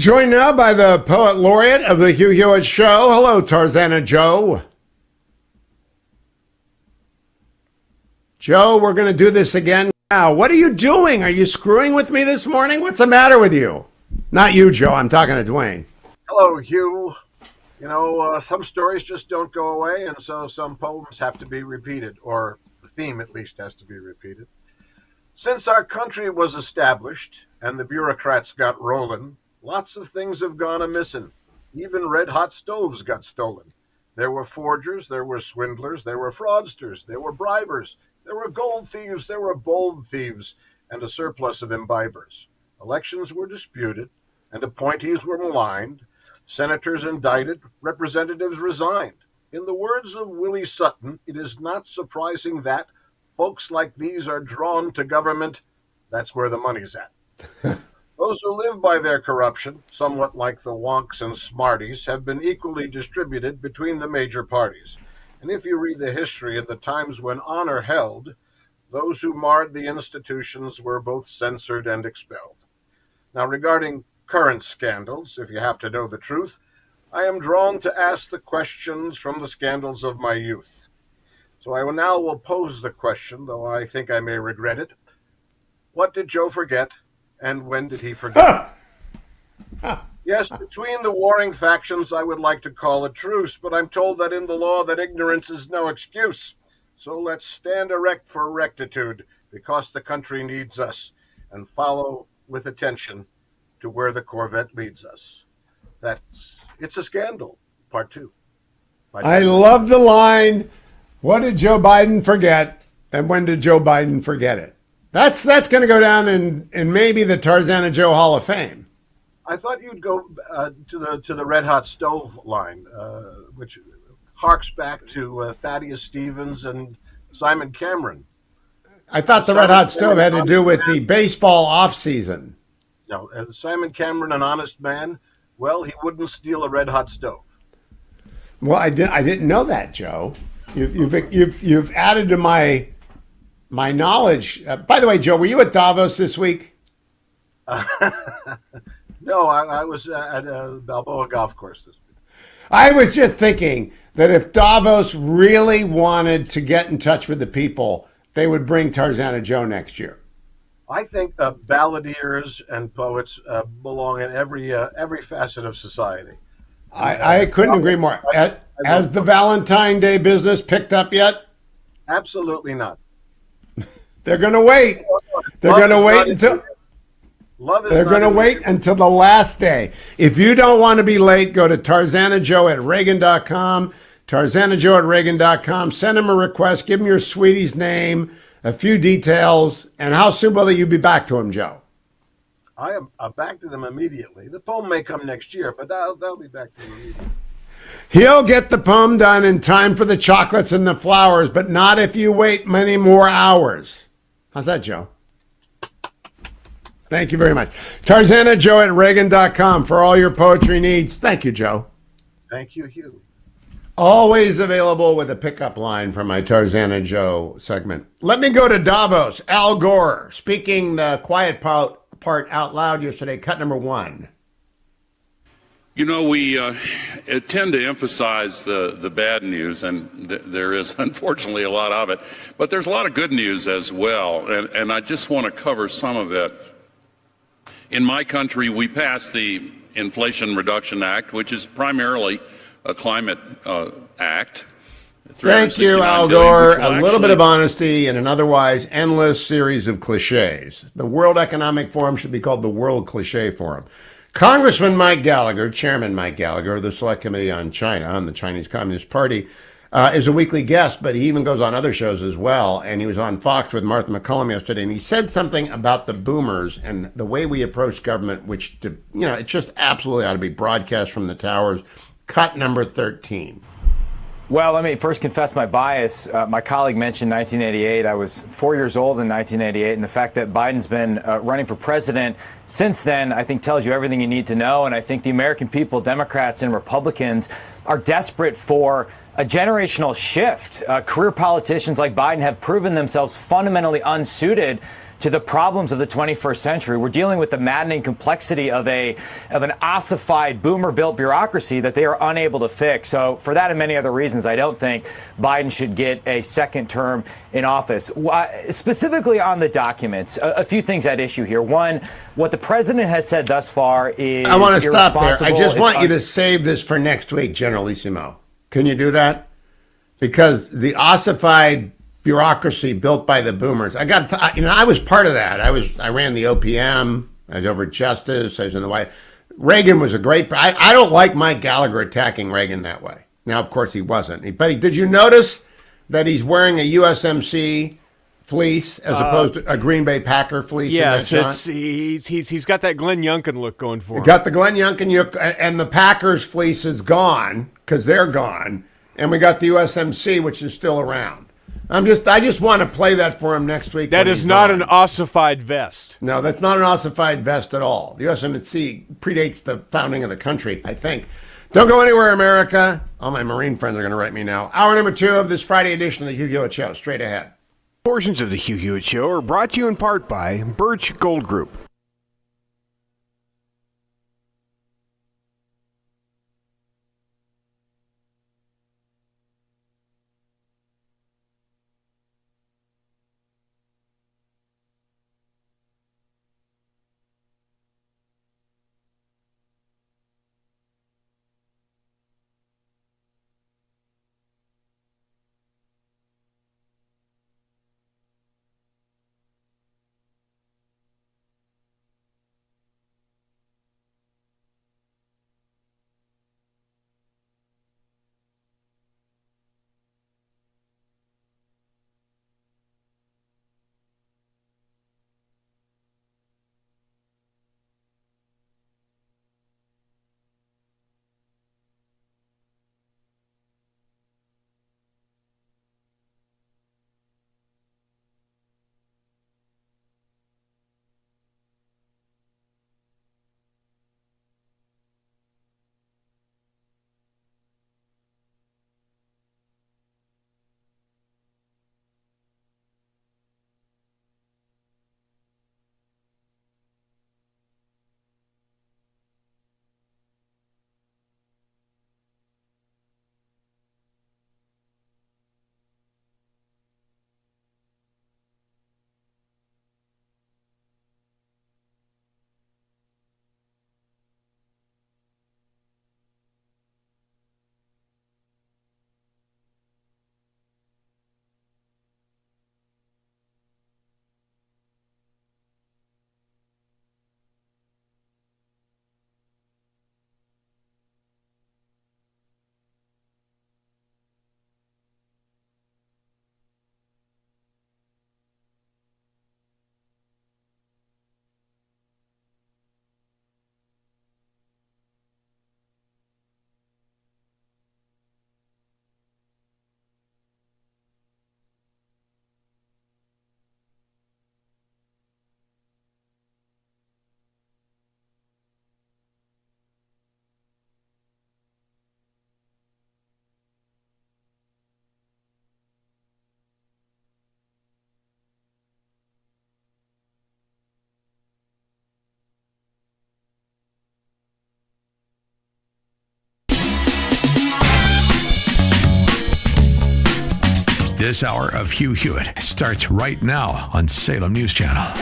Joined now by the poet laureate of the Hugh Hewitt Show. Hello, Tarzana Joe. Joe, we're going to do this again now. What are you doing? Are you screwing with me this morning? What's the matter with you? Not you, Joe. I'm talking to Dwayne. Hello, Hugh. You know, some stories just don't go away, and so some poems have to be repeated, or the theme at least has to be repeated. Since our country was established and the bureaucrats got rolling, lots of things have gone a-missin'. Even red-hot stoves got stolen. There were forgers, there were swindlers, there were fraudsters, there were bribers, there were gold thieves, there were bold thieves, and a surplus of imbibers. Elections were disputed, and appointees were maligned. Senators indicted, representatives resigned. In the words of Willie Sutton, it is not surprising that folks like these are drawn to government. That's where the money's at. Those who live by their corruption, somewhat like the wonks and smarties, have been equally distributed between the major parties. And if you read the history of the times when honor held, those who marred the institutions were both censored and expelled. Now, regarding current scandals, if you have to know the truth, I am drawn to ask the questions from the scandals of my youth. So I will pose the question, though I think I may regret it. What did Joe forget, and when did he forget? Yes, between the warring factions, I would like to call a truce, but I'm told that in the law that ignorance is no excuse. So let's stand erect for rectitude, because the country needs us, and follow with attention to where the Corvette leads us. It's a Scandal, part 2. I love the line, what did Joe Biden forget, and when did Joe Biden forget it? That's going to go down in maybe the Tarzana Joe Hall of Fame. I thought you'd go to the red hot stove line, which harks back to Thaddeus Stevens and Simon Cameron. I thought the red hot stove had to do with the baseball offseason. No, Simon Cameron, an honest man, well, he wouldn't steal a red hot stove. Well, I didn't know that, Joe. You've added to my knowledge. By the way, Joe, were you at Davos this week? No, I was at Balboa Golf Course this week. I was just thinking that if Davos really wanted to get in touch with the people, they would bring Tarzana Joe next year. I think balladeers and poets belong in every facet of society. I couldn't agree more. Has the Valentine Day business picked up yet? Absolutely not. They're going to wait. They're going to wait until... They're going to wait until the last day. If you don't want to be late, go to tarzanajoe@reagan.com, tarzanajoe@reagan.com. Send him a request. Give him your sweetie's name, a few details, and how soon will you be back to him, Joe? I am back to them immediately. The poem may come next year, but they'll be back to them immediately. He'll get the poem done in time for the chocolates and the flowers, but not if you wait many more hours. How's that, Joe? Thank you very much. TarzanaJoe@Reagan.com for all your poetry needs. Thank you, Joe. Thank you, Hugh. Always available with a pickup line for my Tarzana Joe segment. Let me go to Davos. Al Gore speaking the quiet part out loud yesterday, cut number 1. You know, we tend to emphasize the bad news, and there is unfortunately a lot of it. But there's a lot of good news as well, and I just want to cover some of it. In my country, we passed the Inflation Reduction Act, which is primarily a climate act. Thank you, Al Gore. A little bit of honesty in an otherwise endless series of cliches. The World Economic Forum should be called the World Cliche Forum. Congressman Mike Gallagher, Chairman Mike Gallagher of the Select Committee on China, on the Chinese Communist Party, is a weekly guest, but he even goes on other shows as well. And he was on Fox with Martha McCullum yesterday, and he said something about the boomers and the way we approach government, which, it just absolutely ought to be broadcast from the towers. Cut number 13. Well, let me first confess my bias. My colleague mentioned 1988. I was 4 years old in 1988, and the fact that Biden's been running for president since then, I think, tells you everything you need to know. And I think the American people, Democrats and Republicans, are desperate for a generational shift. Career politicians like Biden have proven themselves fundamentally unsuited to the problems of the 21st century. We're dealing with the maddening complexity of an ossified, boomer-built bureaucracy that they are unable to fix. So for that and many other reasons, I don't think Biden should get a second term in office. Specifically on the documents, a few things at issue here. One, what the president has said thus far is I want to stop there. I just want you to to save this for next week, Generalissimo. Can you do that? Because the ossified bureaucracy built by the boomers. I was part of that. I ran the OPM. I was over at Justice. I was in the White. Reagan was a great. I don't like Mike Gallagher attacking Reagan that way. Now, of course, he wasn't. Did you notice that he's wearing a USMC fleece as opposed to a Green Bay Packer fleece? Yes, he's got that Glenn Youngkin look going for him. Got the Glenn Youngkin, and the Packers fleece is gone because they're gone, and we got the USMC, which is still around. I just want to play that for him next week. That is not an ossified vest. No, that's not an ossified vest at all. The USMC predates the founding of the country, I think. Don't go anywhere, America. All my Marine friends are going to write me now. Hour number 2 of this Friday edition of the Hugh Hewitt Show. Straight ahead. Portions of the Hugh Hewitt Show are brought to you in part by Birch Gold Group. This hour of Hugh Hewitt starts right now on Salem News Channel.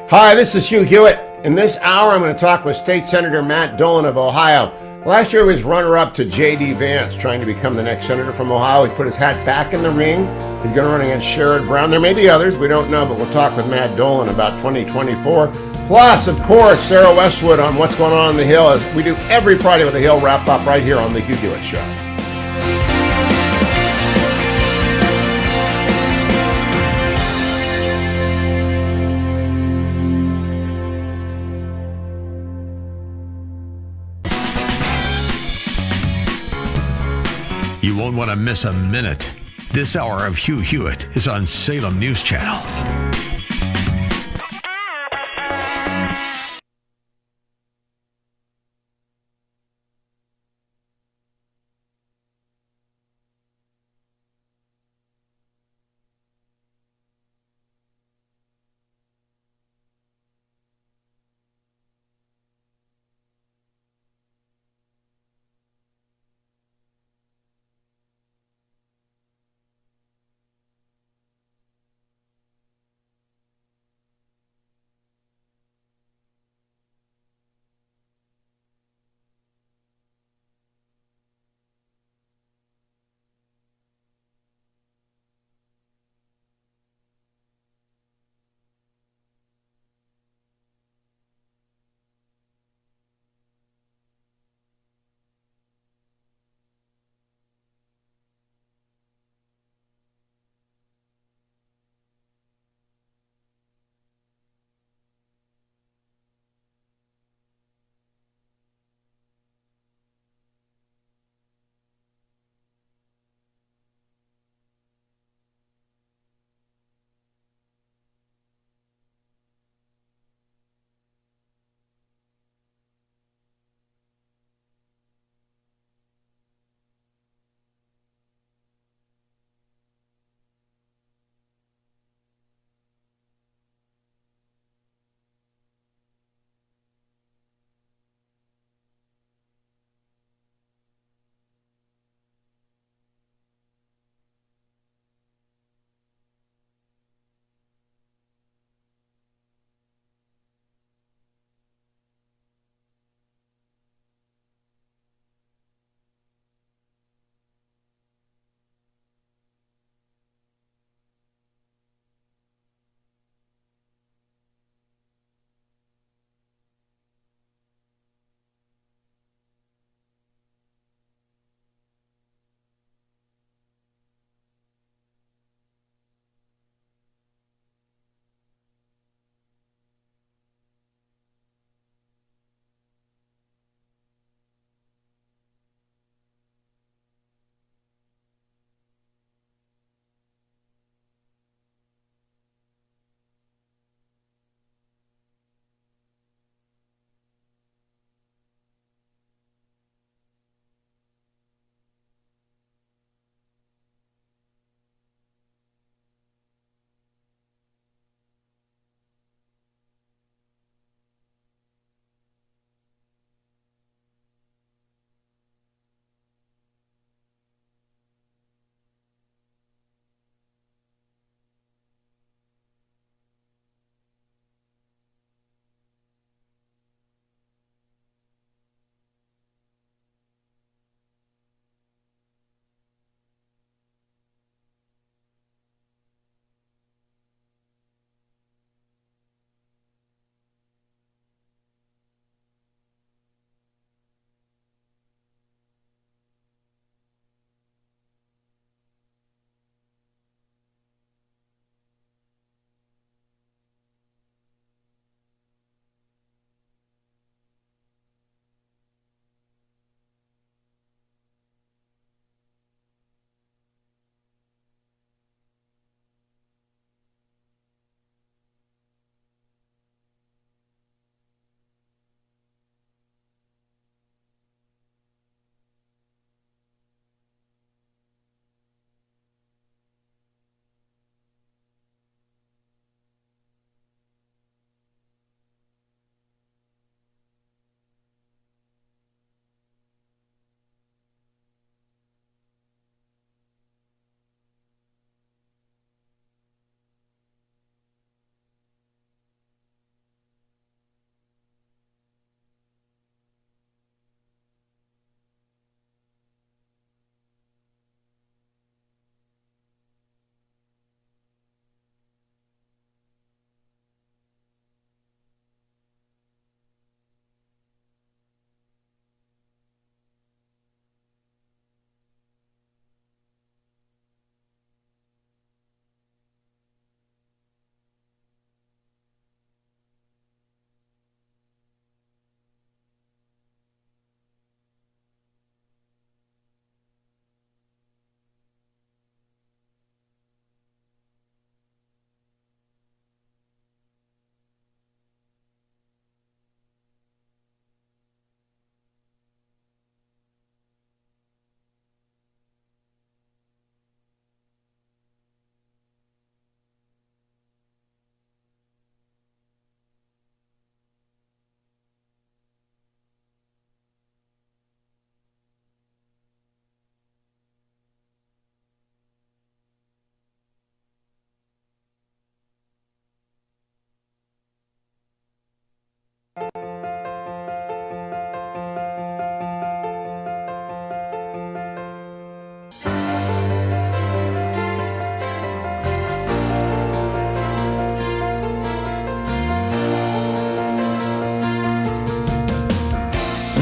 Hi, this is Hugh Hewitt. In this hour, I'm going to talk with State Senator Matt Dolan of Ohio. Last year, he was runner-up to J.D. Vance, trying to become the next senator from Ohio. He put his hat back in the ring. He's going to run against Sherrod Brown. There may be others. We don't know, but we'll talk with Matt Dolan about 2024. Plus, of course, Sarah Westwood on what's going on the Hill, as we do every Friday with the Hill wrap-up right here on the Hugh Hewitt Show. You won't want to miss a minute. This hour of Hugh Hewitt is on Salem News Channel.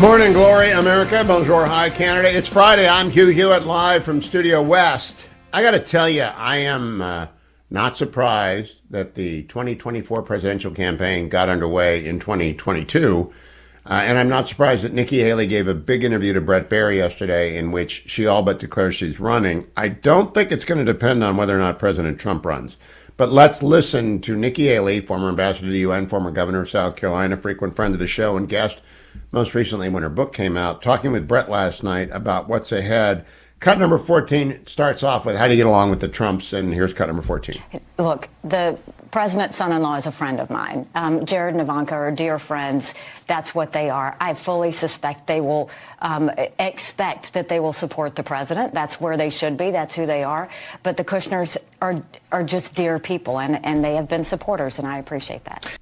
Morning, Glory, America. Bonjour, hi, Canada. It's Friday. I'm Hugh Hewitt, live from Studio West. I got to tell you, I am not surprised that the 2024 presidential campaign got underway in 2022. And I'm not surprised that Nikki Haley gave a big interview to Bret Baier yesterday in which she all but declares she's running. I don't think it's going to depend on whether or not President Trump runs. But let's listen to Nikki Haley, former ambassador to the UN, former governor of South Carolina, frequent friend of the show and guest, most recently when her book came out, talking with Bret last night about what's ahead. Cut number 14 starts off with how do you get along with the Trumps, and here's cut number 14. Look, the president's son-in-law is a friend of mine. Jared and Ivanka are dear friends. That's what they are. I fully suspect they will expect that they will support the president. That's where they should be. That's who they are. But the Kushners are just dear people, and they have been supporters, and I appreciate that.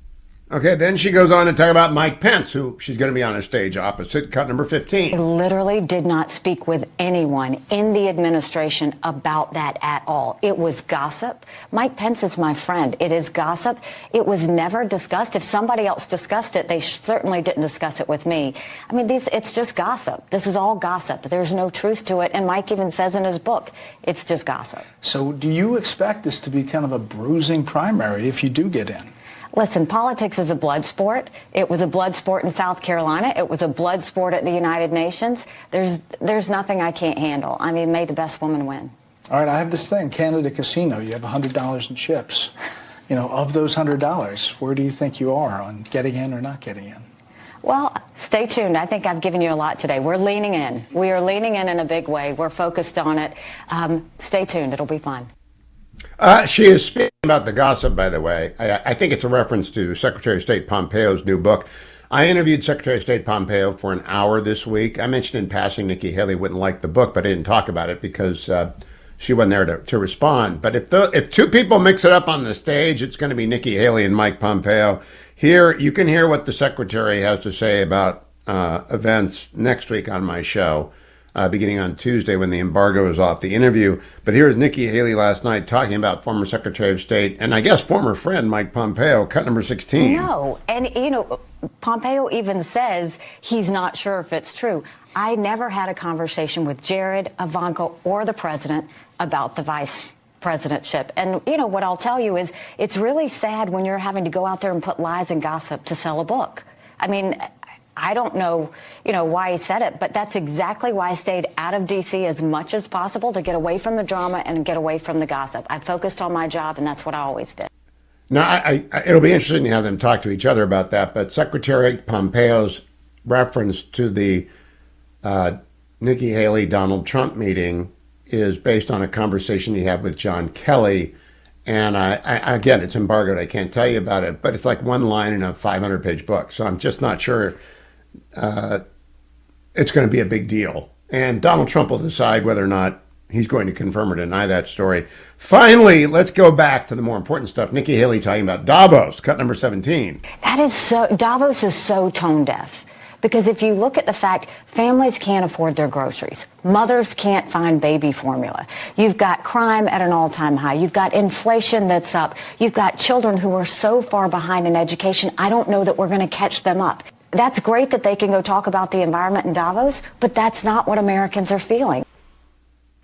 Okay, then she goes on to talk about Mike Pence, who she's going to be on a stage opposite. Cut number 15. I literally did not speak with anyone in the administration about that at all. It was gossip. Mike Pence is my friend. It is gossip. It was never discussed. If somebody else discussed it, they certainly didn't discuss it with me. I mean, it's just gossip. This is all gossip. There's no truth to it. And Mike even says in his book, it's just gossip. So do you expect this to be kind of a bruising primary if you do get in? Listen, politics is a blood sport. It was a blood sport in South Carolina. It was a blood sport at the United Nations. There's nothing I can't handle. I mean, may the best woman win. All right, I have this thing, Canada Casino. You have $100 in chips. You know, of those $100, where do you think you are on getting in or not getting in? Well, stay tuned. I think I've given you a lot today. We're leaning in. We are leaning in a big way. We're focused on it. Stay tuned. It'll be fun. She is speaking about the gossip, by the way. I think it's a reference to Secretary of State Pompeo's new book. I interviewed Secretary of State Pompeo for an hour this week. I mentioned in passing Nikki Haley wouldn't like the book, but I didn't talk about it because she wasn't there to respond. But if two people mix it up on the stage, it's going to be Nikki Haley and Mike Pompeo. Here, you can hear what the Secretary has to say about events next week on my show. Beginning on Tuesday when the embargo is off the interview. But here's Nikki Haley last night talking about former Secretary of State and I guess former friend Mike Pompeo, cut number 16. No, and Pompeo even says he's not sure if it's true. I never had a conversation with Jared, Ivanka, or the president about the vice presidentship. And, what I'll tell you is it's really sad when you're having to go out there and put lies and gossip to sell a book. I mean, I don't know, why he said it, but that's exactly why I stayed out of D.C. as much as possible to get away from the drama and get away from the gossip. I focused on my job, and that's what I always did. Now, it'll be interesting to have them talk to each other about that, but Secretary Pompeo's reference to the Nikki Haley-Donald Trump meeting is based on a conversation he had with John Kelly. And again, it's embargoed. I can't tell you about it, but it's like one line in a 500-page book. So I'm just not sure it's going to be a big deal. And Donald Trump will decide whether or not he's going to confirm or deny that story. Finally, let's go back to the more important stuff. Nikki Haley talking about Davos, cut number 17. Davos is so tone deaf. Because if you look at the fact, families can't afford their groceries. Mothers can't find baby formula. You've got crime at an all-time high. You've got inflation that's up. You've got children who are so far behind in education, I don't know that we're going to catch them up. That's great that they can go talk about the environment in Davos, but that's not what Americans are feeling.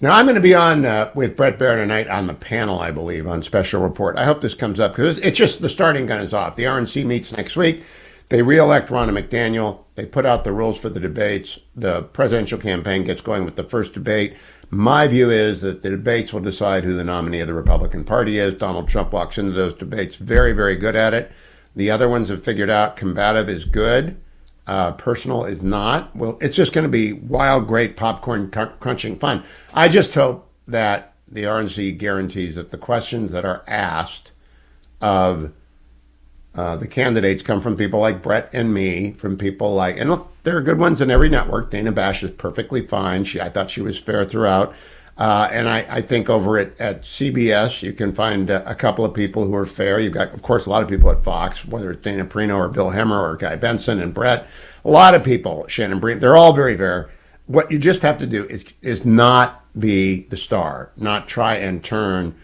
Now, I'm going to be on with Bret Baier tonight on the panel, I believe, on Special Report. I hope this comes up because it's just the starting gun is off. The RNC meets next week. They re-elect Ronna McDaniel. They put out the rules for the debates. The presidential campaign gets going with the first debate. My view is that the debates will decide who the nominee of the Republican Party is. Donald Trump walks into those debates very, very good at it. The other ones have figured out combative is good. Personal is not. Well, it's just going to be wild, great popcorn crunching fun. I just hope that the RNC guarantees that the questions that are asked of the candidates come from people like Bret and me, from people like, and look, there are good ones in every network. Dana Bash is perfectly fine. I thought she was fair throughout. And I think over at CBS, you can find a couple of people who are fair. You've got, of course, a lot of people at Fox, whether it's Dana Perino or Bill Hemmer or Guy Benson and Bret. A lot of people, Shannon Bream, they're all very fair. What you just have to do is not be the star, not try and turn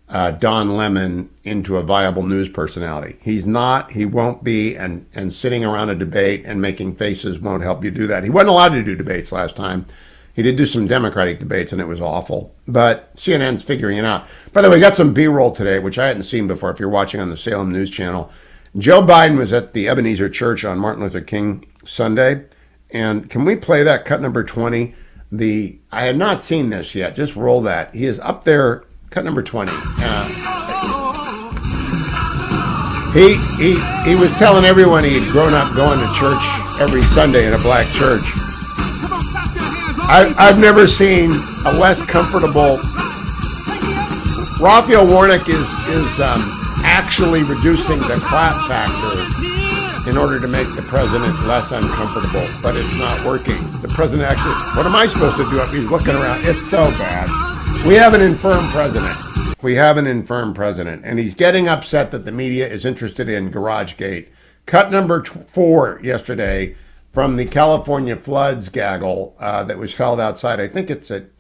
Don Lemon into a viable news personality. He's not, he won't be, and sitting around a debate and making faces won't help you do that. He wasn't allowed to do debates last time. He did do some Democratic debates, and it was awful. But CNN's figuring it out. By the way, we got some B-roll today, which I hadn't seen before if you're watching on the Salem News Channel. Joe Biden was at the Ebenezer Church on Martin Luther King Sunday. And can we play that cut number 20? I had not seen this yet. Just roll that. He is up there, cut number 20. He was telling everyone he'd grown up going to church every Sunday in a black church. I've never seen a less comfortable. Raphael Warnock is actually reducing the clap factor in order to make the president less uncomfortable, but it's not working. The president actually, what am I supposed to do if he's looking around? It's so bad. We have an infirm president. And he's getting upset that the media is interested in GarageGate. Cut number 4 yesterday from the California floods gaggle that was held outside. I think it's at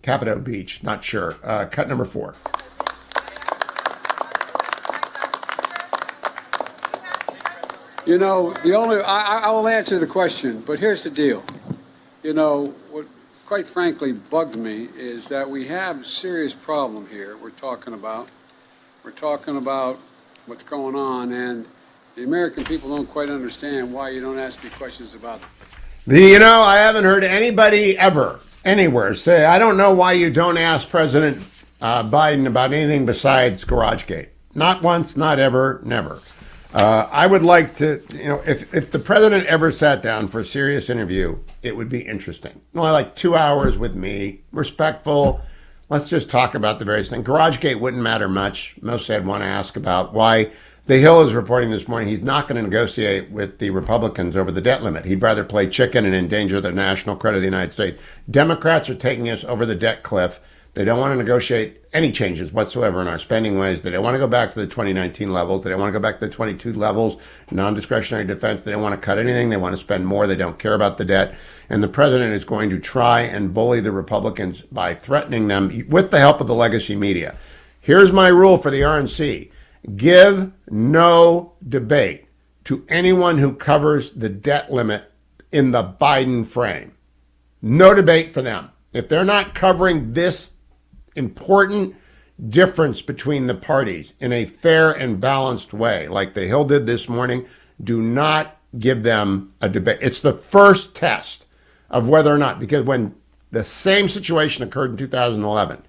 Capito Beach, not sure. Cut number 4. You know, I will answer the question, but here's the deal. You know, what quite frankly bugs me is that we have a serious problem here we're talking about what's going on, and the American people don't quite understand why you don't ask me questions about it. I haven't heard anybody ever, anywhere, say, I don't know why you don't ask President Biden about anything besides GarageGate. Not once, not ever, never. I would like to, if the president ever sat down for a serious interview, it would be interesting. Only like 2 hours with me, respectful. Let's just talk about the various things. GarageGate wouldn't matter much. Mostly I'd want to ask about why The Hill is reporting this morning he's not going to negotiate with the Republicans over the debt limit. He'd rather play chicken and endanger the national credit of the United States. Democrats are taking us over the debt cliff. They don't want to negotiate any changes whatsoever in our spending ways. They don't want to go back to the 2019 levels. They don't want to go back to the 22 levels, non-discretionary defense. They don't want to cut anything. They want to spend more. They don't care about the debt. And the president is going to try and bully the Republicans by threatening them with the help of the legacy media. Here's my rule for the RNC. Give no debate to anyone who covers the debt limit in the Biden frame. No debate for them. If they're not covering this important difference between the parties in a fair and balanced way, like the Hill did this morning, do not give them a debate. It's the first test of whether or not, because when the same situation occurred in 2011,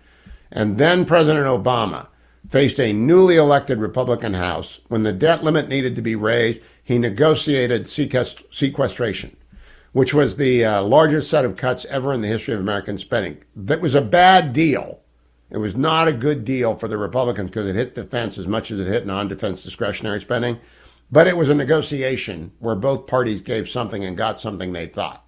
and then President Obama faced a newly elected Republican House, when the debt limit needed to be raised, he negotiated sequestration, which was the largest set of cuts ever in the history of American spending. That was a bad deal. It was not a good deal for the Republicans because it hit defense as much as it hit non-defense discretionary spending. But it was a negotiation where both parties gave something and got something they thought.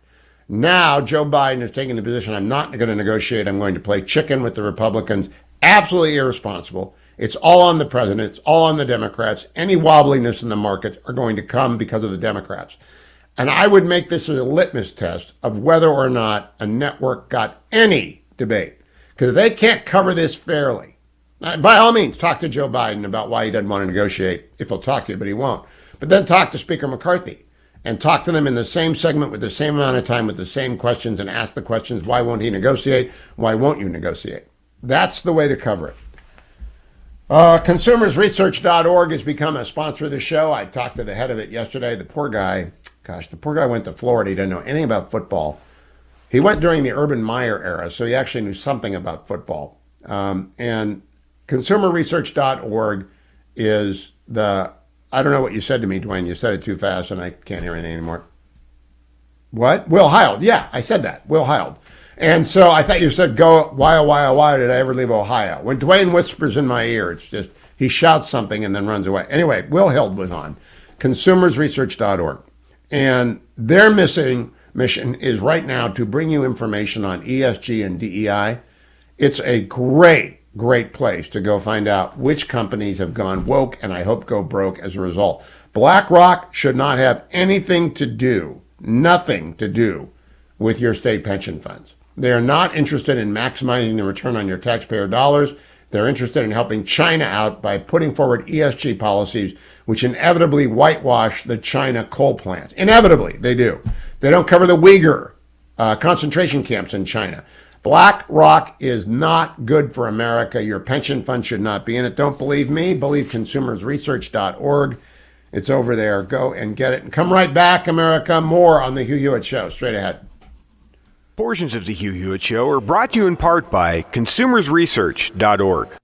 Now, Joe Biden is taking the position, I'm not going to negotiate. I'm going to play chicken with the Republicans. Absolutely irresponsible. It's all on the president. It's all on the Democrats. Any wobbliness in the markets are going to come because of the Democrats. And I would make this as a litmus test of whether or not a network got any debate. Because if they can't cover this fairly, by all means, talk to Joe Biden about why he doesn't want to negotiate, if he'll talk to you, but he won't. But then talk to Speaker McCarthy and talk to them in the same segment with the same amount of time with the same questions and ask the questions, why won't he negotiate? Why won't you negotiate? That's the way to cover it. Consumersresearch.org has become a sponsor of the show. I talked to the head of it yesterday. The poor guy went to Florida. He didn't know anything about football. He went during the Urban Meyer era, so he actually knew something about football. And consumerresearch.org is I don't know what you said to me, Dwayne. You said it too fast, and I can't hear anything anymore. What? Will Heald. Yeah, I said that. Will Heald. And so I thought you said, why did I ever leave Ohio? When Dwayne whispers in my ear, it's just, he shouts something and then runs away. Anyway, Will Heald was on consumersresearch.org. And their mission is right now to bring you information on ESG and DEI. It's a great place to go find out which companies have gone woke and I hope go broke as a result. BlackRock should not have nothing to do with your state pension funds. They are not interested in maximizing the return on your taxpayer dollars. They're interested in helping China out by putting forward ESG policies which inevitably whitewash the China coal plants. Inevitably, they do. They don't cover the Uyghur concentration camps in China. BlackRock is not good for America. Your pension fund should not be in it. Don't believe me? Believe consumersresearch.org. It's over there. Go and get it. And come right back, America. More on the Hugh Hewitt Show. Straight ahead. Portions of the Hugh Hewitt Show are brought to you in part by consumersresearch.org.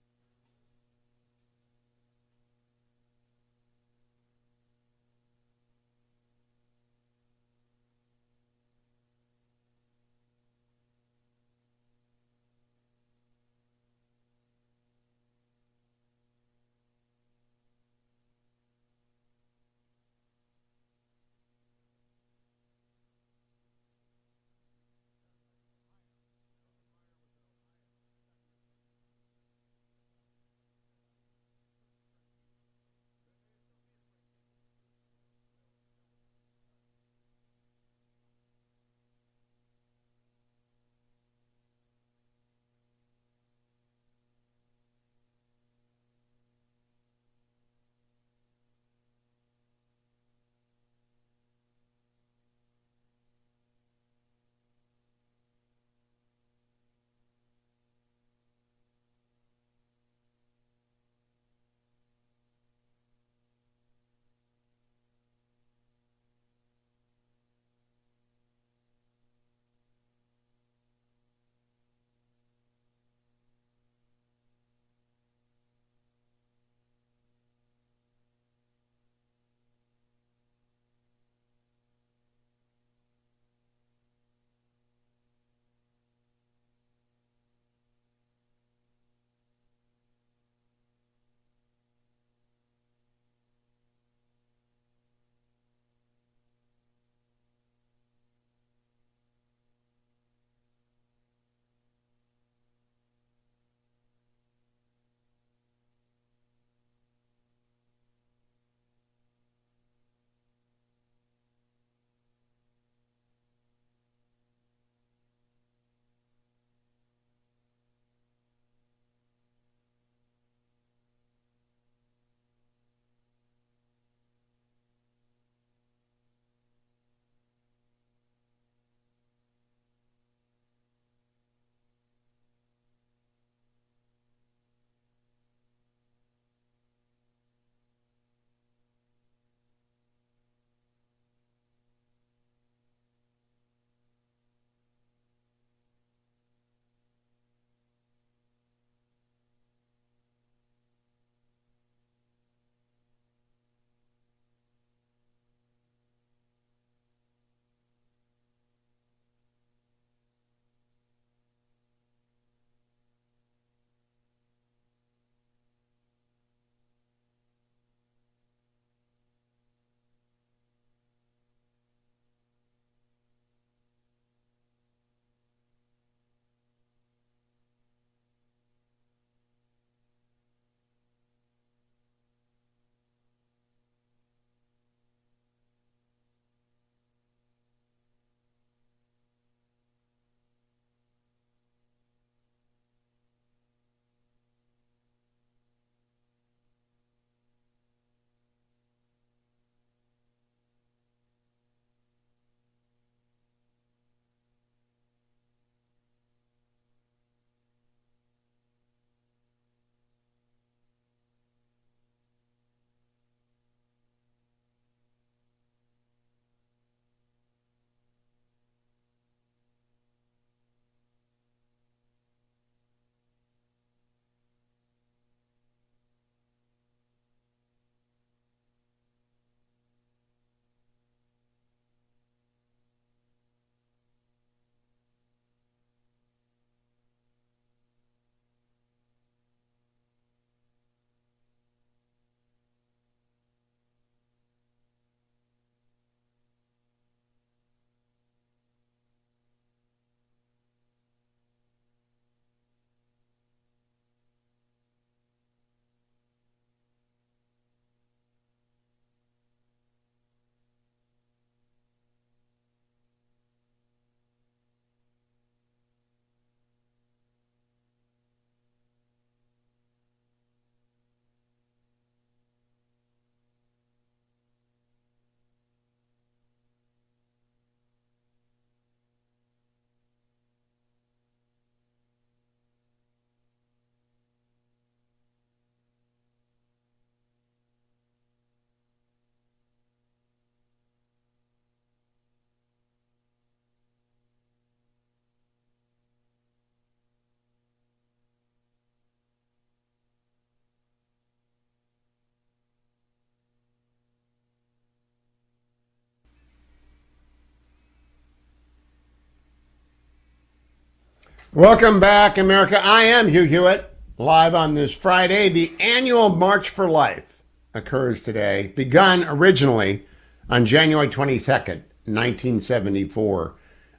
Welcome back, America. I am Hugh Hewitt, live on this Friday. The annual March for Life occurs today, begun originally on January 22nd, 1974.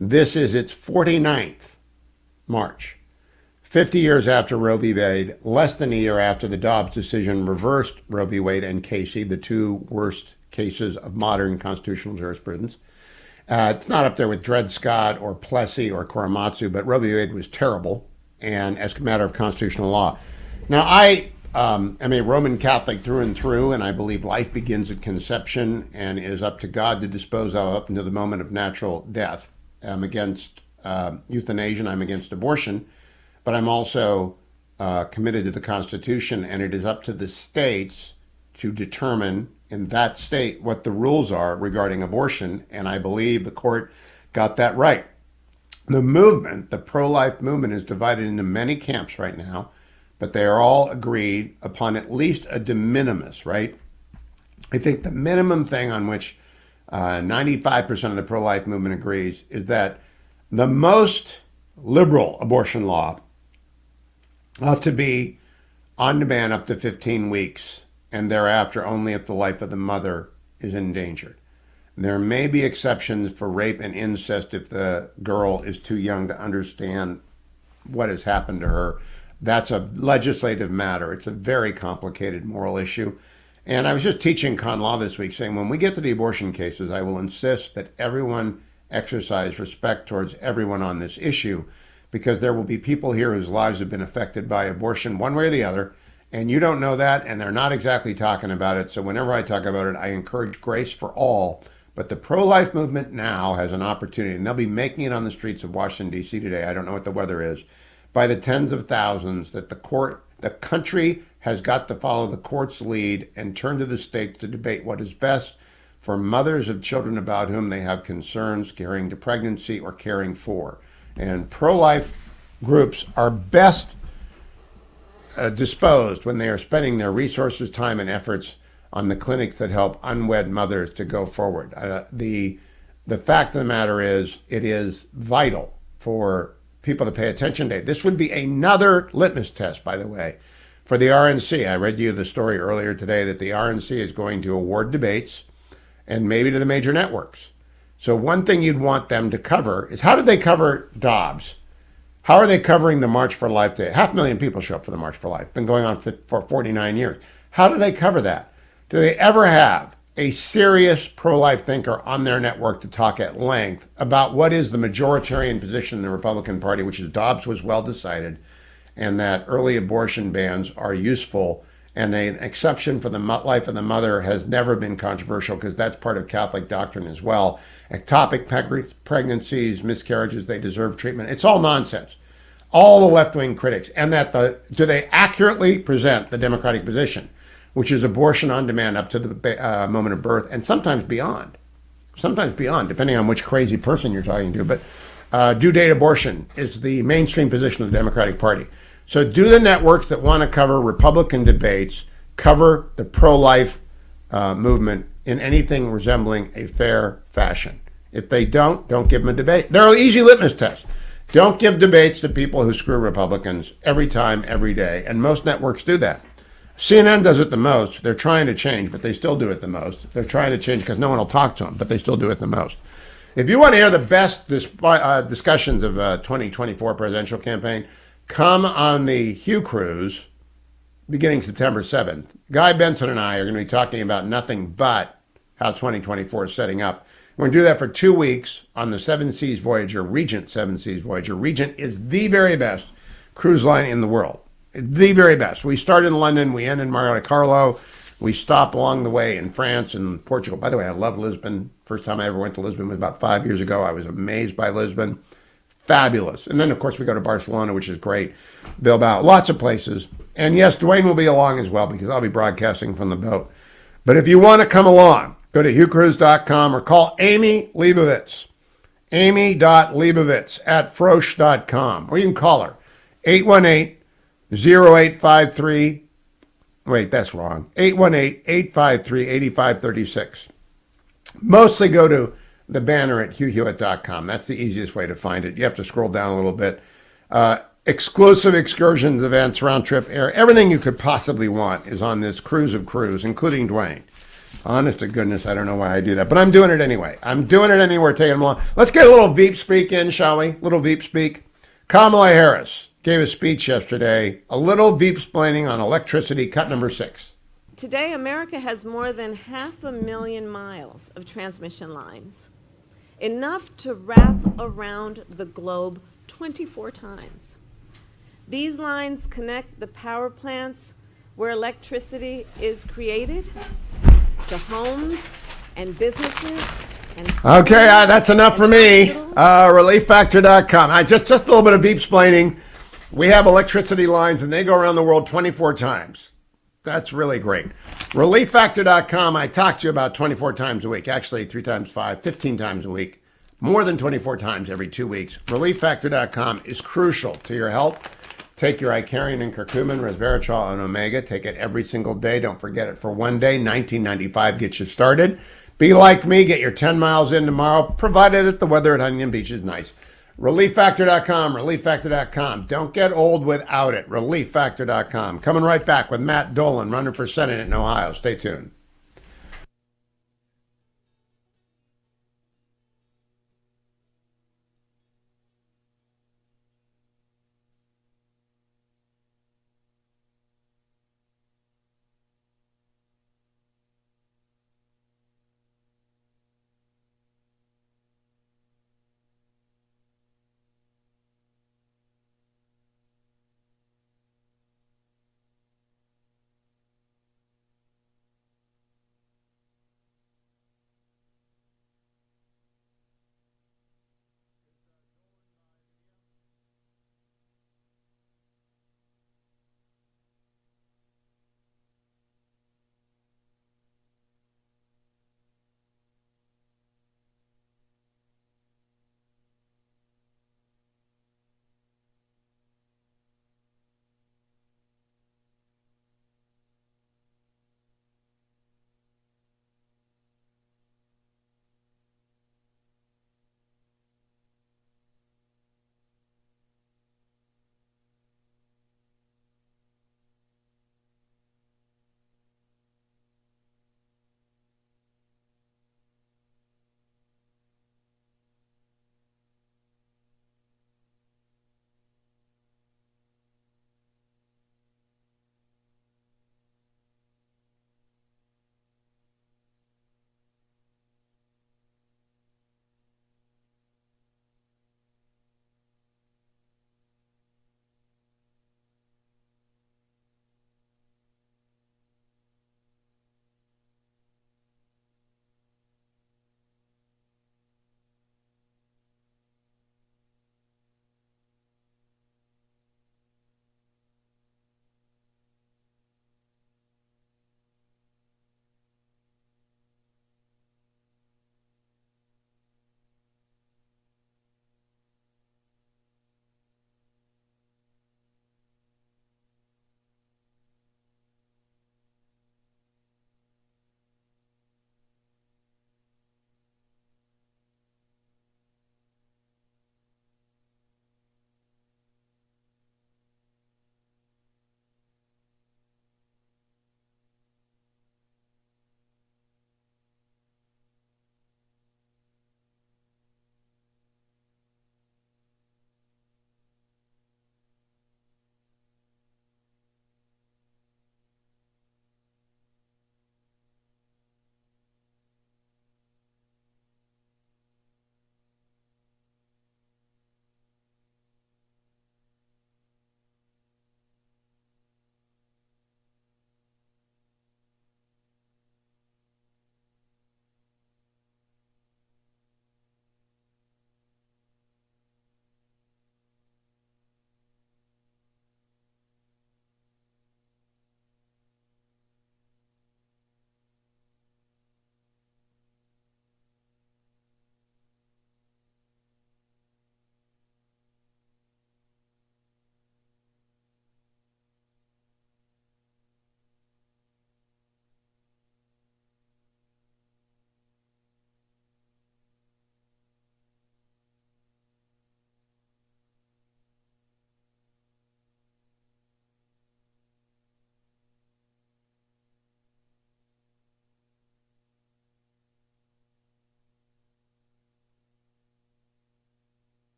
This is its 49th March. 50 years after Roe v. Wade, less than a year after the Dobbs decision reversed Roe v. Wade and Casey, the two worst cases of modern constitutional jurisprudence. It's not up there with Dred Scott or Plessy or Korematsu, but Roe v. Wade was terrible, and as a matter of constitutional law. Now, I am a Roman Catholic through and through, and I believe life begins at conception and is up to God to dispose of up until the moment of natural death. I'm against euthanasia, and I'm against abortion, but I'm also committed to the Constitution, and it is up to the states to determine in that state what the rules are regarding abortion, and I believe the court got that right. The movement, the pro-life movement, is divided into many camps right now, but they are all agreed upon at least a de minimis, right? I think the minimum thing on which 95% of the pro-life movement agrees is that the most liberal abortion law ought to be on demand up to 15 weeks, and thereafter only if the life of the mother is endangered. There may be exceptions for rape and incest if the girl is too young to understand what has happened to her. That's a legislative matter. It's a very complicated moral issue. And I was just teaching con law this week saying when we get to the abortion cases, I will insist that everyone exercise respect towards everyone on this issue, because there will be people here whose lives have been affected by abortion one way or the other, and you don't know that, and they're not exactly talking about it. So whenever I talk about it, I encourage grace for all. But the pro-life movement now has an opportunity, and they'll be making it on the streets of Washington, D.C. today. I don't know what the weather is, by the tens of thousands, that the country has got to follow the court's lead and turn to the states to debate what is best for mothers of children about whom they have concerns carrying to pregnancy or caring for. And pro-life groups are best disposed when they are spending their resources, time, and efforts on the clinics that help unwed mothers to go forward. The fact of the matter is, it is vital for people to pay attention to. This would be another litmus test, by the way, for the RNC. I read you the story earlier today that the RNC is going to award debates and maybe to the major networks. So one thing you'd want them to cover is, how did they cover Dobbs? How are they covering the March for Life Day? 500,000 people show up for the March for Life. Been going on for 49 years. How do they cover that? Do they ever have a serious pro-life thinker on their network to talk at length about what is the majoritarian position in the Republican Party, which is Dobbs was well decided, and that early abortion bans are useful, and an exception for the life of the mother has never been controversial because that's part of Catholic doctrine as well. Ectopic pregnancies, miscarriages, they deserve treatment. It's all nonsense. All the left-wing critics. And that do they accurately present the Democratic position, which is abortion on demand up to the moment of birth, and sometimes beyond. Sometimes beyond, depending on which crazy person you're talking to. But due date abortion is the mainstream position of the Democratic Party. So do the networks that want to cover Republican debates cover the pro-life movement in anything resembling a fair fashion? If they don't give them a debate. They're an easy litmus test. Don't give debates to people who screw Republicans every time, every day. And most networks do that. CNN does it the most. They're trying to change, but they still do it the most. They're trying to change because no one will talk to them, but they still do it the most. If you want to hear the best discussions of 2024 presidential campaign, come on the Hugh Cruise beginning September 7th. Guy Benson and I are going to be talking about nothing but how 2024 is setting up. We're going to do that for 2 weeks on the Seven Seas Voyager, Regent Seven Seas Voyager. Regent is the very best cruise line in the world. The very best. We start in London, we end in Monte Carlo. We stop along the way in France and Portugal. By the way, I love Lisbon. First time I ever went to Lisbon was about 5 years ago. I was amazed by Lisbon. Fabulous. And then, of course, we go to Barcelona, which is great. Bilbao, lots of places. And yes, Dwayne will be along as well because I'll be broadcasting from the boat. But if you want to come along, go to hughcruise.com or call Amy Leibovitz, amy.leibovitz@frosh.com, or you can call her, 818-0853. Wait, that's wrong. 818-853-8536. Mostly go to the banner at hughhewitt.com. That's the easiest way to find it. You have to scroll down a little bit. Exclusive excursions, events, round-trip air. Everything you could possibly want is on this cruise of cruise, including Dwayne. Honest to goodness, I don't know why I do that, but I'm doing it anyway. I'm doing it anyway. We're taking them along. Let's get a little Veep speak in, shall we? Little Veep speak. Kamala Harris gave a speech yesterday, a little Veep splaining on electricity, cut number 6. Today, America has more than 500,000 miles of transmission lines, enough to wrap around the globe 24 times. These lines connect the power plants where electricity is created to homes and businesses. And okay, that's enough for me. Relieffactor.com. Just a little bit of Veep splaining. We have electricity lines, and they go around the world 24 times. That's really great. Relieffactor.com, I talk to you about 24 times a week. Actually, 3 times 5, 15 times a week. More than 24 times every 2 weeks. Relieffactor.com is crucial to your health. Take your Icarian and curcumin, resveratrol, and omega. Take it every single day. Don't forget it for one day. $19.95 gets you started. Be like me. Get your 10 miles in tomorrow, provided that the weather at Huntington Beach is nice. Relieffactor.com, relieffactor.com. Don't get old without it. Relieffactor.com. Coming right back with Matt Dolan, running for Senate in Ohio. Stay tuned.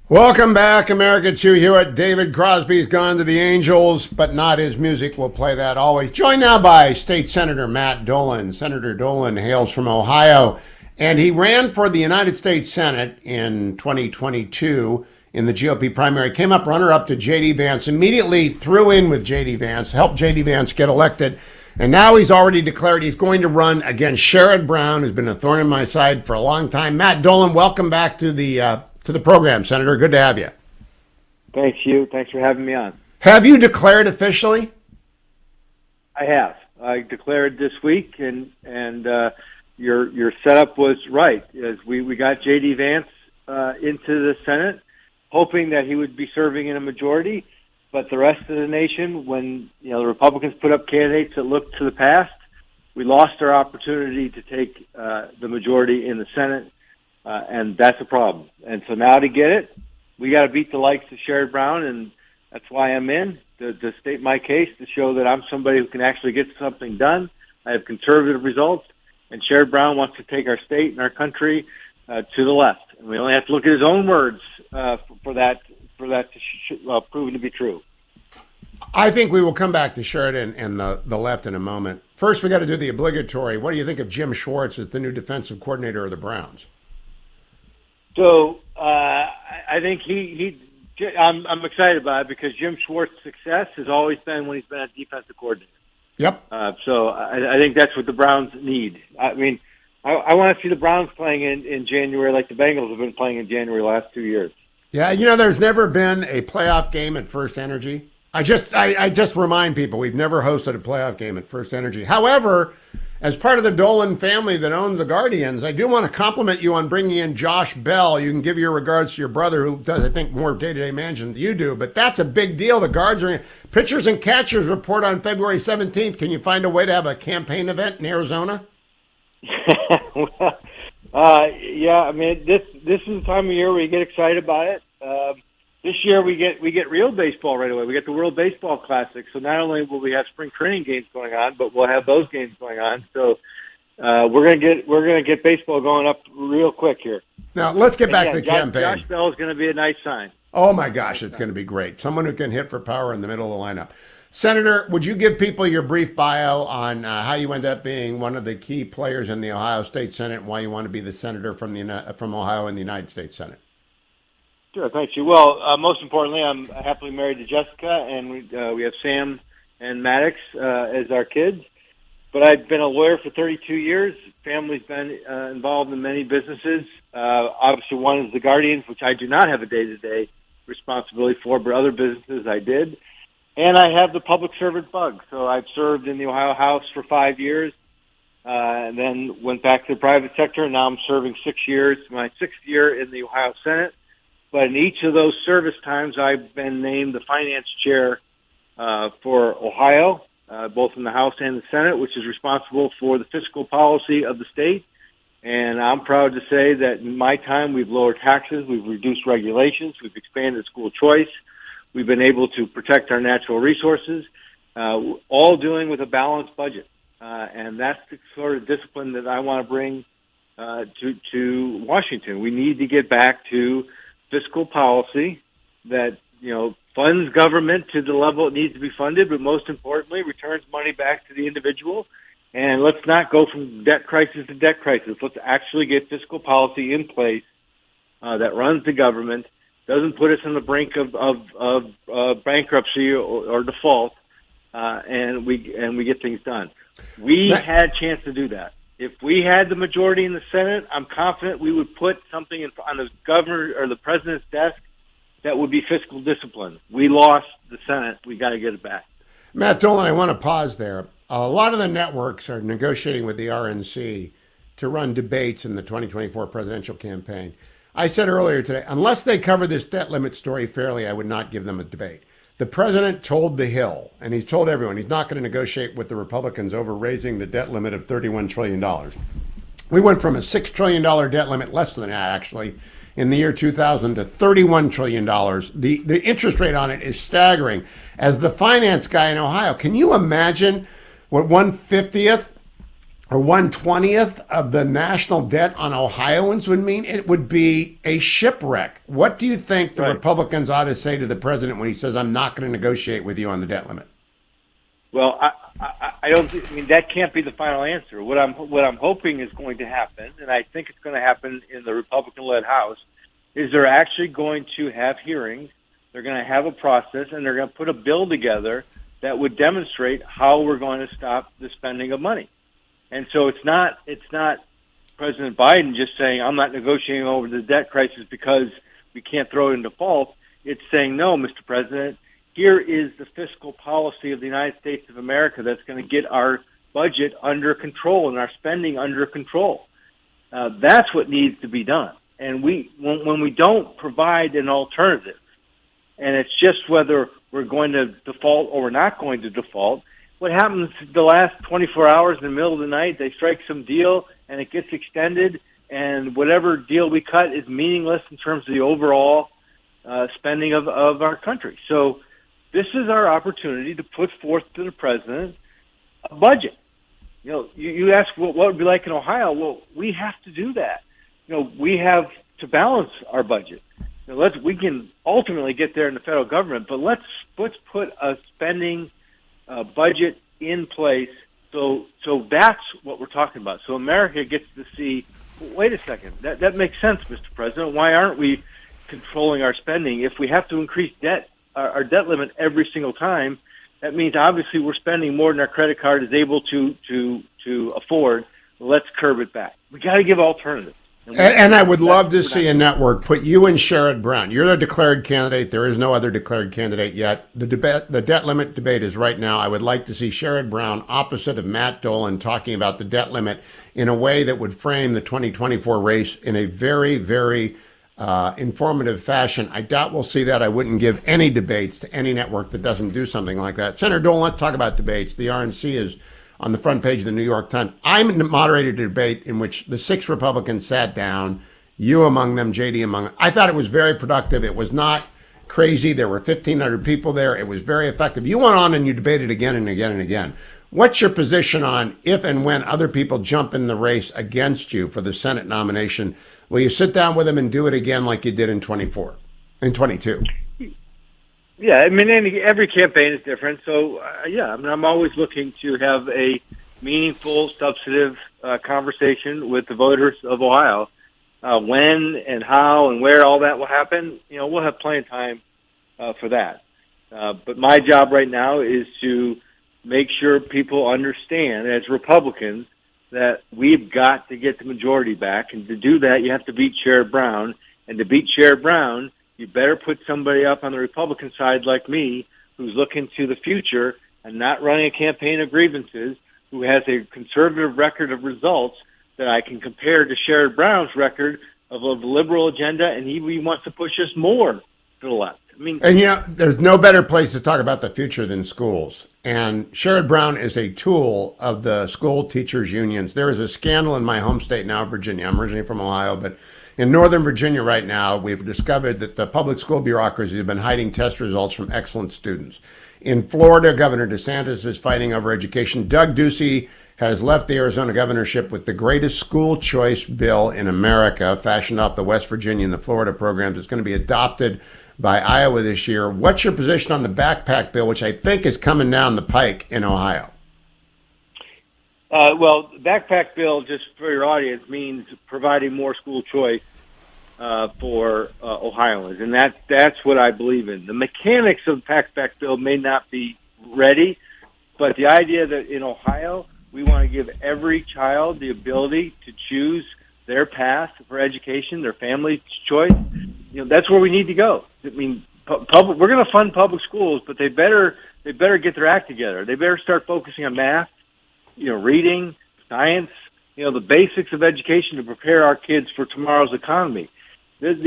Welcome back, America. It's Hugh Hewitt. David Crosby's gone to the Angels, but not his music. We'll play that always. Joined now by State Senator Matt Dolan. Senator Dolan hails from Ohio, and he ran for the United States Senate in 2022 in the GOP primary. Came up runner-up to J.D. Vance, immediately threw in with J.D. Vance, helped J.D. Vance get elected, and now he's already declared he's going to run against Sherrod Brown, who's been a thorn in my side for a long time. Matt Dolan, welcome back to the program, Senator. Good to have you. Thanks, Hugh. Thanks for having me on. Have you declared officially? I have. I declared this week, and your setup was right. As we got J.D. Vance into the Senate, hoping that he would be serving in a majority, but the rest of the nation, when the Republicans put up candidates that looked to the past, we lost our opportunity to take the majority in the Senate. And that's a problem. And so now to get it, we got to beat the likes of Sherrod Brown, and that's why I'm in, to state my case, to show that I'm somebody who can actually get something done. I have conservative results, and Sherrod Brown wants to take our state and our country to the left. And we only have to look at his own words for that to prove to be true. I think we will come back to Sherrod and the left in a moment. First, we got to do the obligatory. What do you think of Jim Schwartz as the new defensive coordinator of the Browns? So I think I'm excited about it because Jim Schwartz's success has always been when he's been a defensive coordinator. Yep. So I think that's what the Browns need. I mean, I want to see the Browns playing in January like the Bengals have been playing in January the last 2 years. Yeah, there's never been a playoff game at First Energy. I just remind people we've never hosted a playoff game at First Energy. However, as part of the Dolan family that owns the Guardians, I do want to compliment you on bringing in Josh Bell. You can give your regards to your brother, who does, I think, more day-to-day management than you do, but that's a big deal. The Guards are in. Pitchers and catchers report on February 17th. Can you find a way to have a campaign event in Arizona? Yeah, I mean, this is the time of year where you get excited about it. This year we get real baseball right away. We get the World Baseball Classic. So not only will we have spring training games going on, but we'll have those games going on. So we're gonna get baseball going up real quick here. Now let's get back to the campaign. Josh Bell is going to be a nice sign. Oh my gosh, it's going to be great. Someone who can hit for power in the middle of the lineup. Senator, would you give people your brief bio on how you end up being one of the key players in the Ohio State Senate and why you want to be the senator from Ohio in the United States Senate? Sure, thank you. Well, most importantly, I'm happily married to Jessica, and we have Sam and Maddox as our kids. But I've been a lawyer for 32 years. Family's been involved in many businesses. Obviously, one is the Guardians, which I do not have a day-to-day responsibility for, but other businesses I did. And I have the public servant bug. So I've served in the Ohio House for 5 years, and then went back to the private sector, and now I'm serving 6 years, my 6th year in the Ohio Senate. But in each of those service times, I've been named the finance chair for Ohio, both in the House and the Senate, which is responsible for the fiscal policy of the state. And I'm proud to say that in my time, we've lowered taxes, we've reduced regulations, we've expanded school choice, we've been able to protect our natural resources, all doing with a balanced budget. And that's the sort of discipline that I want to bring to Washington. We need to get back to fiscal policy that, funds government to the level it needs to be funded, but most importantly, returns money back to the individual. And let's not go from debt crisis to debt crisis. Let's actually get fiscal policy in place that runs the government, doesn't put us on the brink of bankruptcy or default, and we get things done. We had a chance to do that. If we had the majority in the Senate, I'm confident we would put something on the governor or the president's desk that would be fiscal discipline. We lost the Senate. We got to get it back. Matt Dolan, I want to pause there. A lot of the networks are negotiating with the RNC to run debates in the 2024 presidential campaign. I said earlier today, unless they cover this debt limit story fairly, I would not give them a debate. The president told The Hill, and he's told everyone, he's not going to negotiate with the Republicans over raising the debt limit of $31 trillion. We went from a $6 trillion debt limit, less than that actually, in the year 2000 to $31 trillion. The interest rate on it is staggering. As the finance guy in Ohio, can you imagine what 1/50th or 1/20th of the national debt on Ohioans would mean it would be a shipwreck. What do you think the Republicans ought to say to the president when he says, I'm not going to negotiate with you on the debt limit? Well, I don't think, I mean, that can't be the final answer. What I'm hoping is going to happen, and I think it's going to happen in the Republican-led House, is they're actually going to have hearings, they're going to have a process, and they're going to put a bill together that would demonstrate how we're going to stop the spending of money. And so it's not President Biden just saying, I'm not negotiating over the debt crisis because we can't throw it in default. It's saying, no, Mr. President, here is the fiscal policy of the United States of America that's going to get our budget under control and our spending under control. That's what needs to be done. And when we don't provide an alternative, and it's just whether we're going to default or we're not going to default, what happens the last 24 hours in the middle of the night, they strike some deal and it gets extended, and whatever deal we cut is meaningless in terms of the overall spending of our country. So this is our opportunity to put forth to the president a budget. You know, you ask what would be like in Ohio. Well, we have to do that. You know, we have to balance our budget. You know, we can ultimately get there in the federal government, but let's put a spending budget in place. So that's what we're talking about. So America gets to see, wait a second, that makes sense, Mr. President. Why aren't we controlling our spending? If we have to increase our debt limit every single time, that means obviously we're spending more than our credit card is able to afford. Let's curb it back. We got to give alternatives. And I would love to see a network put you and Sherrod Brown. You're the declared candidate. There is no other declared candidate yet. The debt limit debate is right now. I would like to see Sherrod Brown opposite of Matt Dolan talking about the debt limit in a way that would frame the 2024 race in a very, very informative fashion. I doubt we'll see that. I wouldn't give any debates to any network that doesn't do something like that. Senator Dolan, let's talk about debates. The RNC is on the front page of the New York Times. I moderated a debate in which the 6 Republicans sat down, you among them, JD among them. I thought it was very productive. It was not crazy. There were 1,500 people there. It was very effective. You went on and you debated again and again and again. What's your position on if and when other people jump in the race against you for the Senate nomination? Will you sit down with them and do it again like you did in 22? Yeah, I mean, every campaign is different. So, I mean, I'm always looking to have a meaningful, substantive conversation with the voters of Ohio. When and how and where all that will happen, you know, we'll have plenty of time for that. But my job right now is to make sure people understand, as Republicans, that we've got to get the majority back. And to do that, you have to beat Sherrod Brown. And to beat Sherrod Brown, you better put somebody up on the Republican side like me, who's looking to the future and not running a campaign of grievances, who has a conservative record of results that I can compare to Sherrod Brown's record of a liberal agenda, and he wants to push us more to the left. I mean, and you know, there's no better place to talk about the future than schools. And Sherrod Brown is a tool of the school teachers unions. There is a scandal in my home state now, Virginia. I'm originally from Ohio, but in Northern Virginia right now, we've discovered that the public school bureaucracy have been hiding test results from excellent students. In Florida, Governor DeSantis is fighting over education. Doug Ducey has left the Arizona governorship with the greatest school choice bill in America, fashioned off the West Virginia and the Florida programs. It's going to be adopted by Iowa this year. What's your position on the backpack bill, which I think is coming down the pike in Ohio? Well, backpack bill, just for your audience, means providing more school choice for Ohioans, and that's what I believe in. The mechanics of the backpack bill may not be ready, but the idea that in Ohio we want to give every child the ability to choose their path for education, their family's choice, you know, that's where we need to go. I mean, we're going to fund public schools, but they better get their act together. They better start focusing on math, you know, reading, science, you know, the basics of education to prepare our kids for tomorrow's economy. This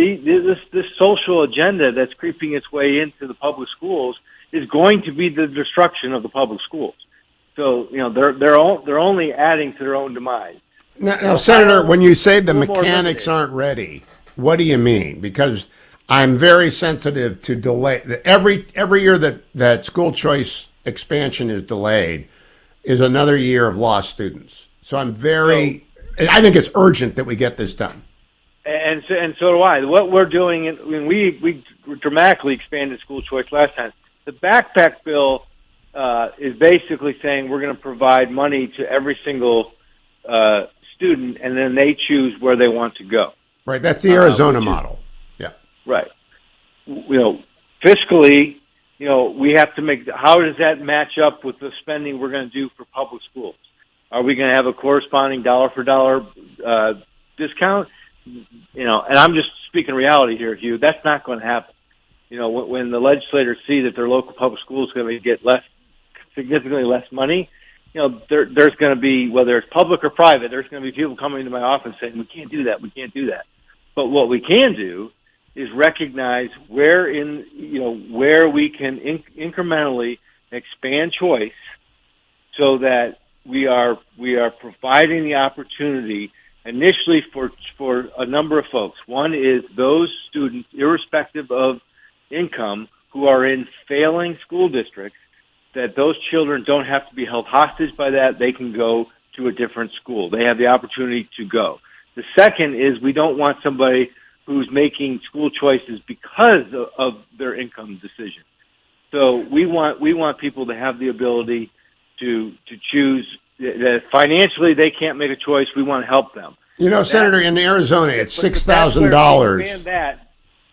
social agenda that's creeping its way into the public schools is going to be the destruction of the public schools. So, you know, they're only adding to their own demise. Now, Senator, when you say the mechanics aren't ready, what do you mean? Because I'm very sensitive to delay. Every year that school choice expansion is delayed is another year of lost students. So I think it's urgent that we get this done. And so do I. What we're doing, we dramatically expanded school choice last time. The backpack bill is basically saying we're going to provide money to every single student, and then they choose where they want to go. Right. That's the Arizona model. Yeah. Right. Fiscally, we have to make. How does that match up with the spending we're going to do for public schools? Are we going to have a corresponding dollar for dollar discount? And I'm just speaking reality here, Hugh. That's not going to happen. When the legislators see that their local public school is going to get significantly less money, there's going to be, whether it's public or private, there's going to be people coming into my office saying, we can't do that. But what we can do is recognize where we can incrementally expand choice so that we are providing the opportunity initially for a number of folks. One is those students, irrespective of income, who are in failing school districts, that those children don't have to be held hostage by that. They can go to a different school. They have the opportunity to go. The second is we don't want somebody who's making school choices because of their income decision. So we want people to have the ability to choose. That financially they can't make a choice. We want to help them. Senator, in Arizona, it's $6,000.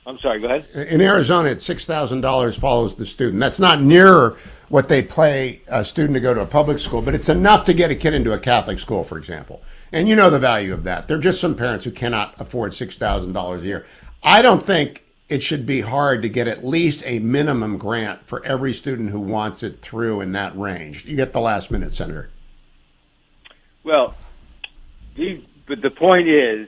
I'm sorry, go ahead. In Arizona, it's $6,000 follows the student. That's not near what they pay a student to go to a public school, but it's enough to get a kid into a Catholic school, for example. And you know the value of that. There are just some parents who cannot afford $6,000 a year. I don't think it should be hard to get at least a minimum grant for every student who wants it through in that range. You get the last minute, Senator. Well, but the point is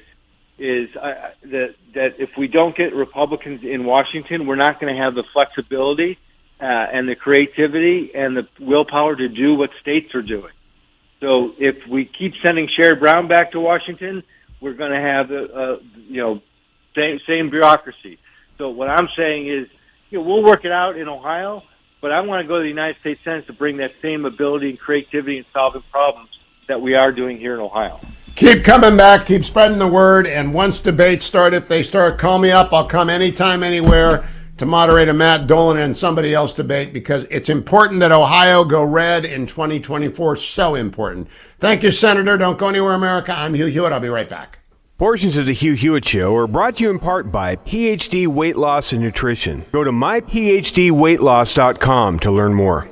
that if we don't get Republicans in Washington, we're not going to have the flexibility and the creativity and the willpower to do what states are doing. So if we keep sending Sherrod Brown back to Washington, we're going to have same bureaucracy. So what I'm saying is, we'll work it out in Ohio, but I want to go to the United States Senate to bring that same ability and creativity in solving problems that we are doing here in Ohio. Keep coming back, keep spreading the word, and once debates start, if they start, call me up. I'll come anytime, anywhere to moderate a Matt Dolan and somebody else debate, because it's important that Ohio go red in 2024. So important. Thank you, Senator. Don't go anywhere, America. I'm Hugh Hewitt. I'll be right back. Portions of the Hugh Hewitt Show are brought to you in part by PhD Weight Loss and Nutrition. Go to myphdweightloss.com to learn more.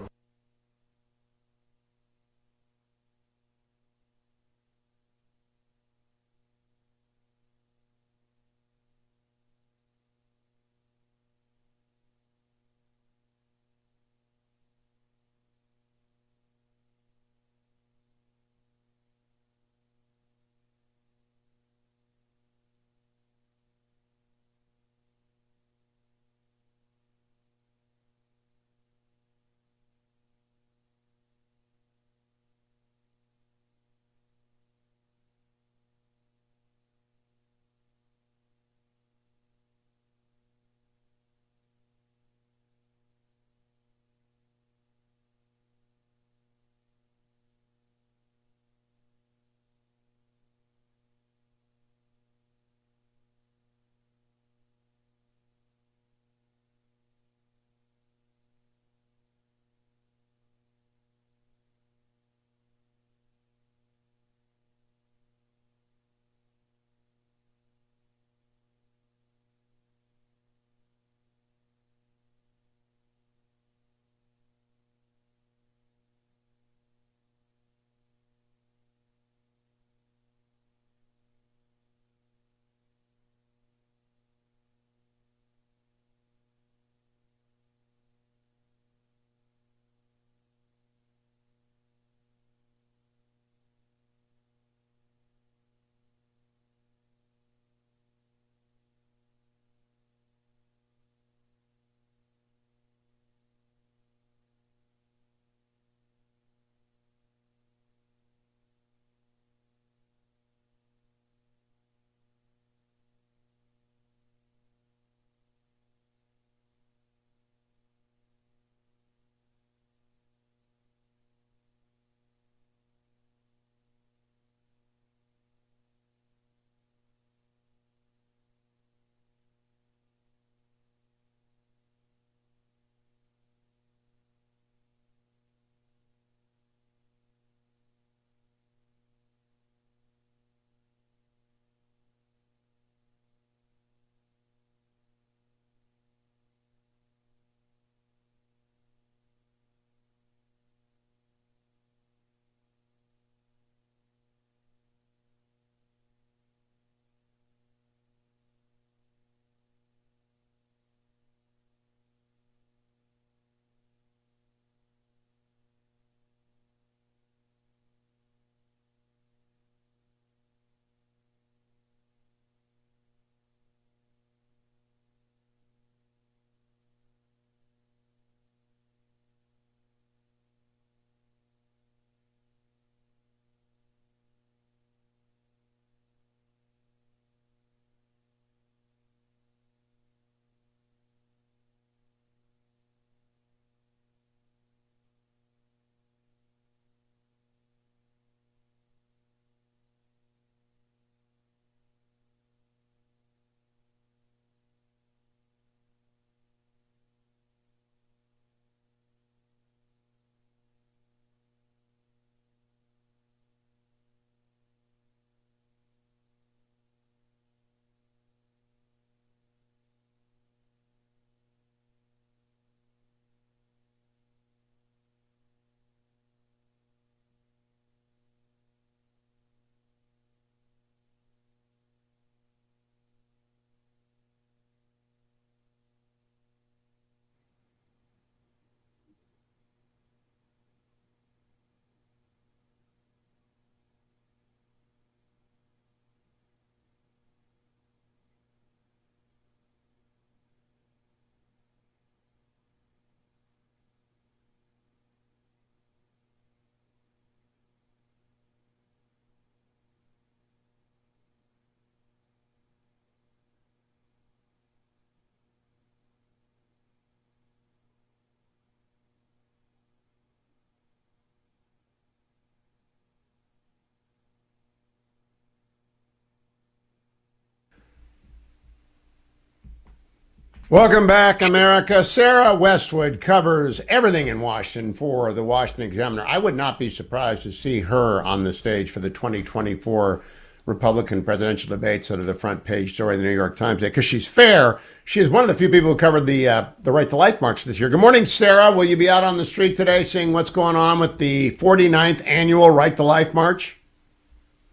Welcome back, America. Sarah Westwood covers everything in Washington for the Washington Examiner. I would not be surprised to see her on the stage for the 2024 Republican presidential debates out of the front page story of the New York Times today, because she's fair. She is one of the few people who covered the Right to Life March this year. Good morning, Sarah. Will you be out on the street today seeing what's going on with the 49th annual Right to Life March?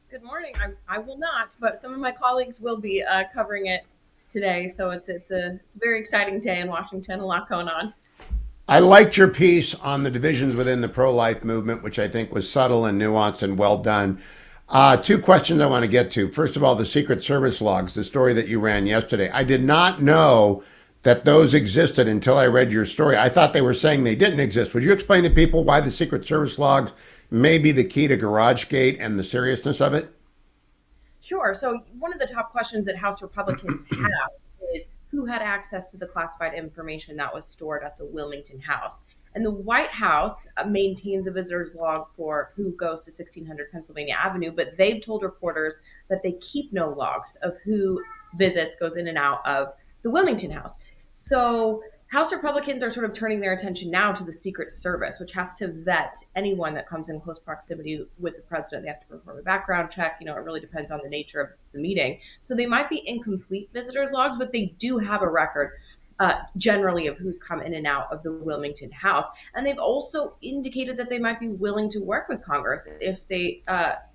Good morning. I will not, but some of my colleagues will be covering it today. So it's a very exciting day in Washington. A lot going on. I liked your piece on the divisions within the pro-life movement, which I think was subtle and nuanced and well done. Two questions I want to get to. First of all, the Secret Service logs, the story that you ran yesterday. I did not know that those existed until I read your story. I thought they were saying they didn't exist. Would you explain to people why the Secret Service logs may be the key to GarageGate and the seriousness of it? Sure. So one of the top questions that House Republicans have is who had access to the classified information that was stored at the Wilmington House. And the White House maintains a visitor's log for who goes to 1600 Pennsylvania Avenue, but they've told reporters that they keep no logs of who visits, goes in and out of the Wilmington House. So House Republicans are sort of turning their attention now to the Secret Service, which has to vet anyone that comes in close proximity with the president. They have to perform a background check. You know, it really depends on the nature of the meeting. So they might be incomplete visitors logs, but they do have a record generally of who's come in and out of the Wilmington House. And they've also indicated that they might be willing to work with Congress if they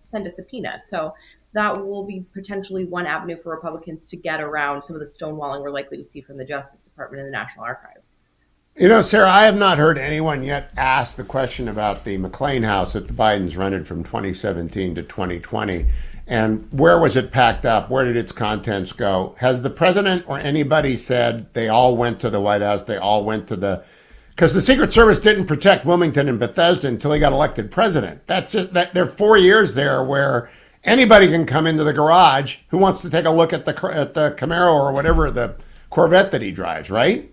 send a subpoena. So that will be potentially one avenue for Republicans to get around some of the stonewalling we're likely to see from the Justice Department and the National Archives. You know, Sarah, I have not heard anyone yet ask the question about the McLean House that the Bidens rented from 2017 to 2020. And where was it packed up? Where did its contents go? Has the president or anybody said they all went to the White House? They all went to the... Because the Secret Service didn't protect Wilmington and Bethesda until he got elected president. That's it. There are 4 years there where anybody can come into the garage who wants to take a look at the Camaro or whatever, the Corvette that he drives, right?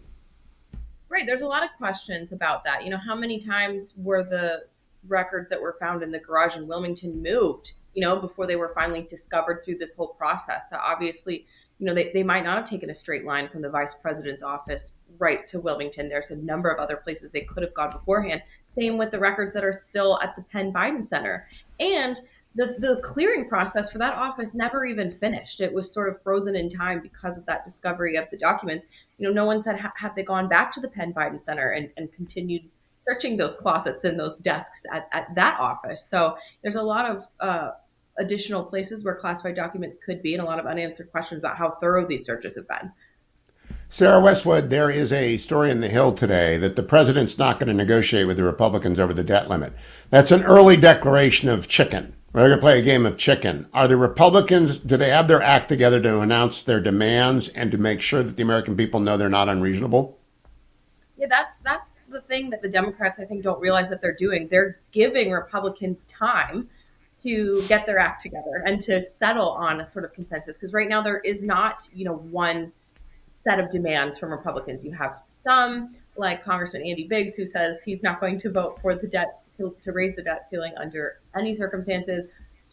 Right. There's a lot of questions about that. You know, how many times were the records that were found in the garage in Wilmington moved, you know, before they were finally discovered through this whole process? Obviously, you know, they might not have taken a straight line from the vice president's office right to Wilmington. There's a number of other places they could have gone beforehand. Same with the records that are still at the Penn Biden Center. And the clearing process for that office never even finished. It was sort of frozen in time because of that discovery of the documents. You know, no one said, have they gone back to the Penn Biden Center and continued searching those closets and those desks at that office. So there's a lot of additional places where classified documents could be and a lot of unanswered questions about how thorough these searches have been. Sarah Westwood, there is a story in the Hill today that the president's not going to negotiate with the Republicans over the debt limit. That's an early declaration of chicken. They're going to play a game of chicken. Are the Republicans, do they have their act together to announce their demands and to make sure that the American people know they're not unreasonable? Yeah, that's the thing that the Democrats, I think, don't realize that they're doing. They're giving Republicans time to get their act together and to settle on a sort of consensus. Because right now there is not, you know, one set of demands from Republicans. You have some, like Congressman Andy Biggs, who says he's not going to vote for the debt to raise the debt ceiling under any circumstances.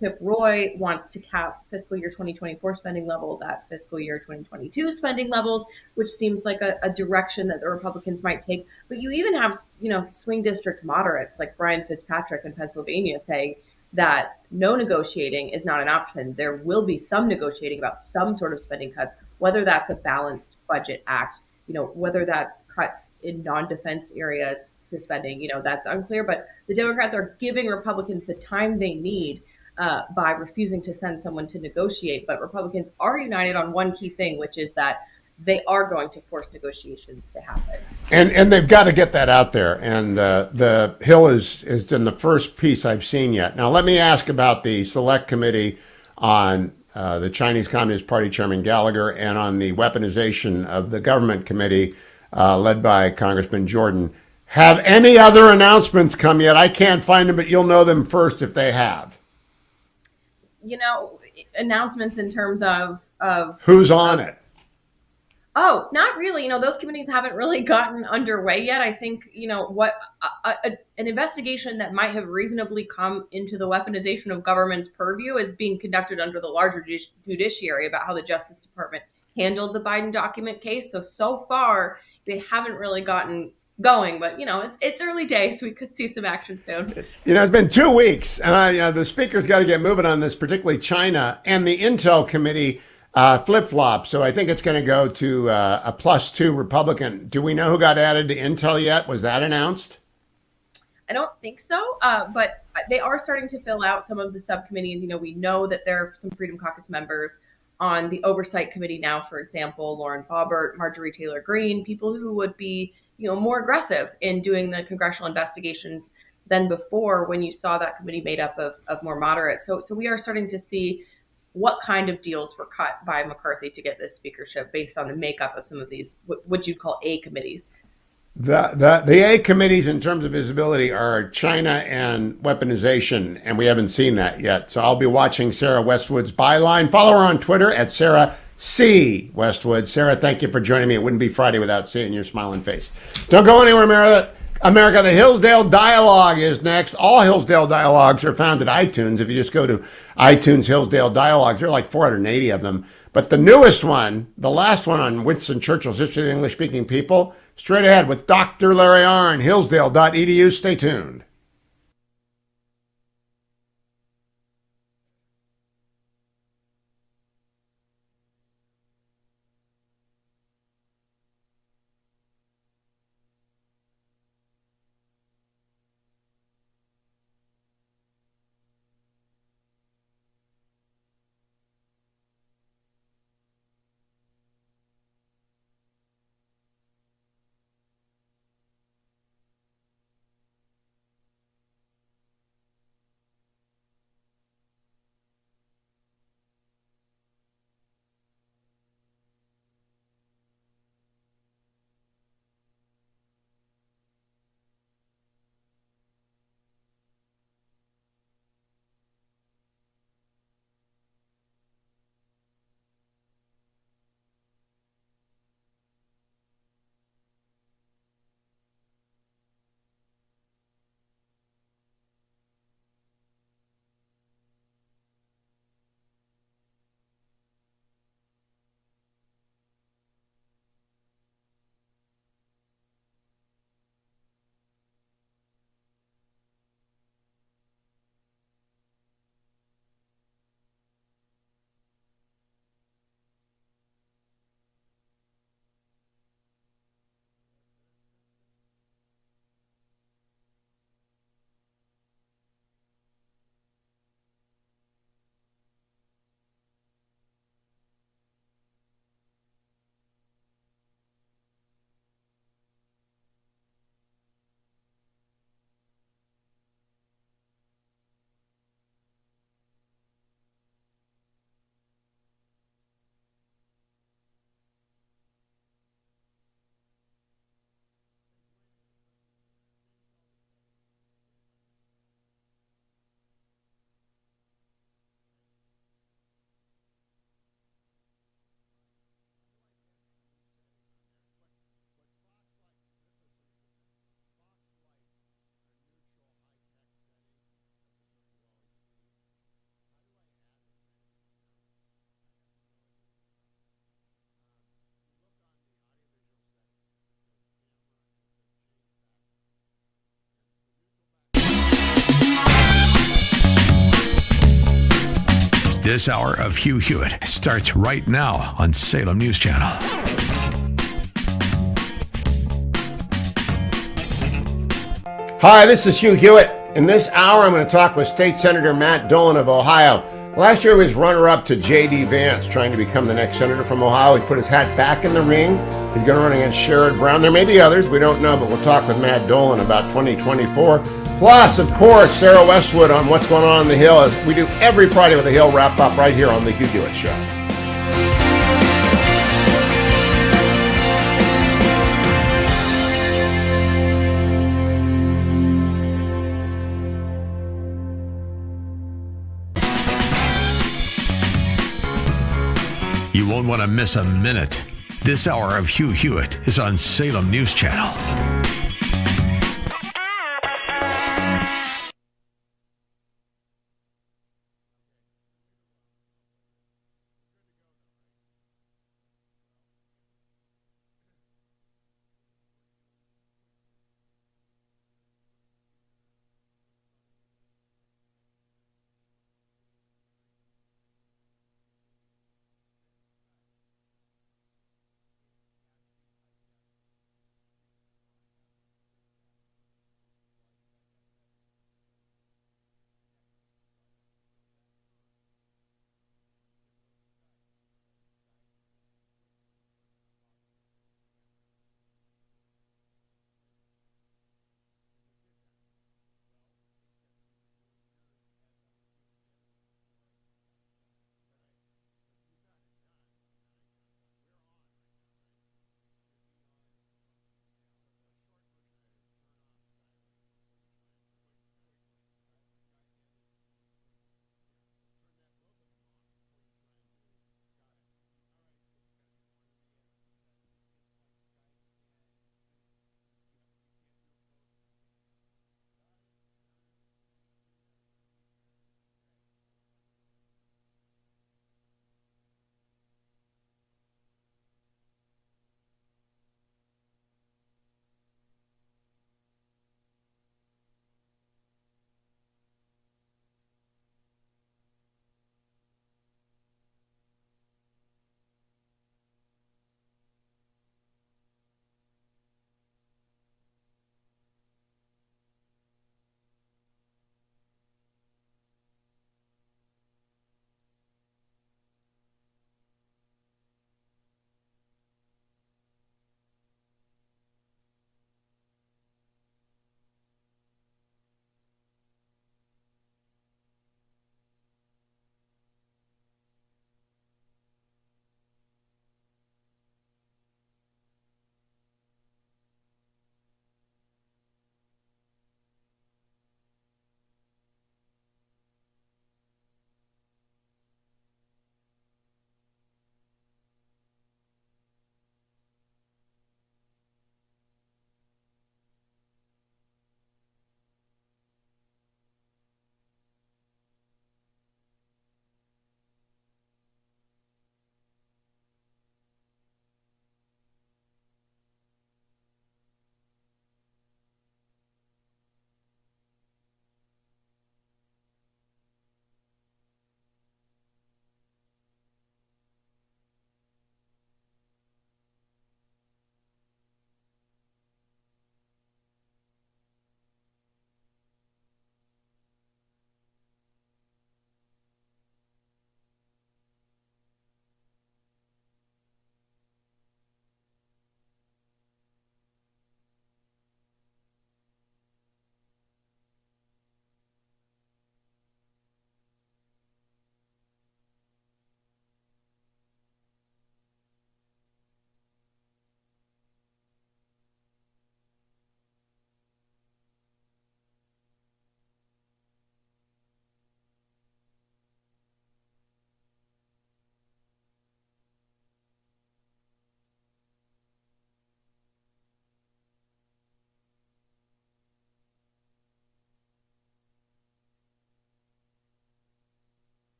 Chip Roy wants to cap fiscal year 2024 spending levels at fiscal year 2022 spending levels, which seems like a direction that the Republicans might take. But you even have, you know, swing district moderates like Brian Fitzpatrick in Pennsylvania saying that no negotiating is not an option. There will be some negotiating about some sort of spending cuts, whether that's a balanced budget act, you know, whether that's cuts in non-defense areas to spending, you know, that's unclear. But the Democrats are giving Republicans the time they need by refusing to send someone to negotiate. But Republicans are united on one key thing, which is that they are going to force negotiations to happen. And they've got to get that out there. And the Hill is in the first piece I've seen yet. Now, let me ask about the Select Committee on the Chinese Communist Party Chairman Gallagher and on the weaponization of the government committee led by Congressman Jordan. Have any other announcements come yet? I can't find them, but you'll know them first if they have. You know, announcements in terms of who's on it? Oh, not really. You know, those committees haven't really gotten underway yet. I think, you know, what an investigation that might have reasonably come into the weaponization of government's purview is being conducted under the larger judiciary about how the Justice Department handled the Biden document case. So far, they haven't really gotten going, but it's early days. We could see some action soon. It's been 2 weeks, and the speaker's got to get moving on this, particularly China and the Intel committee flip-flop. So I think it's going to go to a +2 Republican. Do we know who got added to Intel yet? Was that announced? I don't think so, but they are starting to fill out some of the subcommittees. We know that there are some Freedom Caucus members on the Oversight Committee now, for example, Lauren Boebert, Marjorie Taylor Greene, people who would be more aggressive in doing the congressional investigations than before when you saw that committee made up of more moderates. So we are starting to see what kind of deals were cut by McCarthy to get this speakership based on the makeup of some of these, what you'd call A committees. The A committees in terms of visibility are China and weaponization, and we haven't seen that yet. So I'll be watching Sarah Westwood's byline. Follow her on Twitter at Sarah C. Westwood. Sarah, thank you for joining me. It wouldn't be Friday without seeing your smiling face. Don't go anywhere, America. The Hillsdale Dialogue is next. All Hillsdale Dialogues are found at iTunes. If you just go to iTunes Hillsdale Dialogues, there are like 480 of them. But the newest one, the last one on Winston Churchill's History of the English-Speaking People, straight ahead with Dr. Larry Arnn, hillsdale.edu. Stay tuned. This hour of Hugh Hewitt starts right now on Salem News Channel. Hi, this is Hugh Hewitt. In this hour, I'm going to talk with State Senator Matt Dolan of Ohio. Last year, he was runner-up to J.D. Vance, trying to become the next senator from Ohio. He put his hat back in the ring. He's going to run against Sherrod Brown. There may be others. We don't know, but we'll talk with Matt Dolan about 2024. Plus, of course, Sarah Westwood on what's going on the Hill, as we do every Friday with the Hill wrap-up right here on the Hugh Hewitt Show. You won't want to miss a minute. This hour of Hugh Hewitt is on Salem News Channel.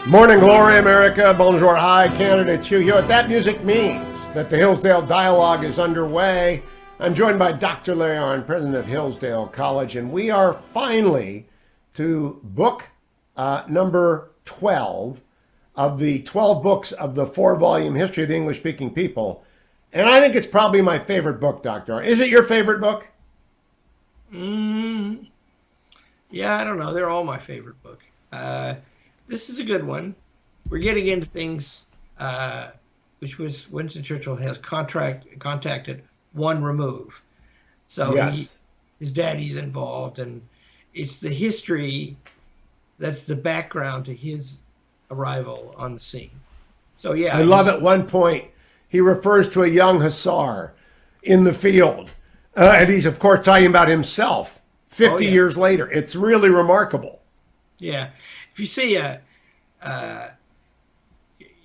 Morning glory, America. Bonjour, hi, Canada. It's Hugh Hewitt. That music means that the Hillsdale Dialogue is underway. I'm joined by Dr. Larry Arnn, president of Hillsdale College, and we are finally to book number 12 of the 12 books of the 4-volume History of the English-Speaking People. And I think it's probably my favorite book, Dr. Arnn. Is it your favorite book? Yeah, I don't know. They're all my favorite book. This is a good one. We're getting into things which was Winston Churchill has contacted one remove. So yes. His daddy's involved, and it's the history that's the background to his arrival on the scene. So yeah. I love at one point he refers to a young hussar in the field. And he's, of course, talking about himself 50 years later. It's really remarkable. Yeah. If you see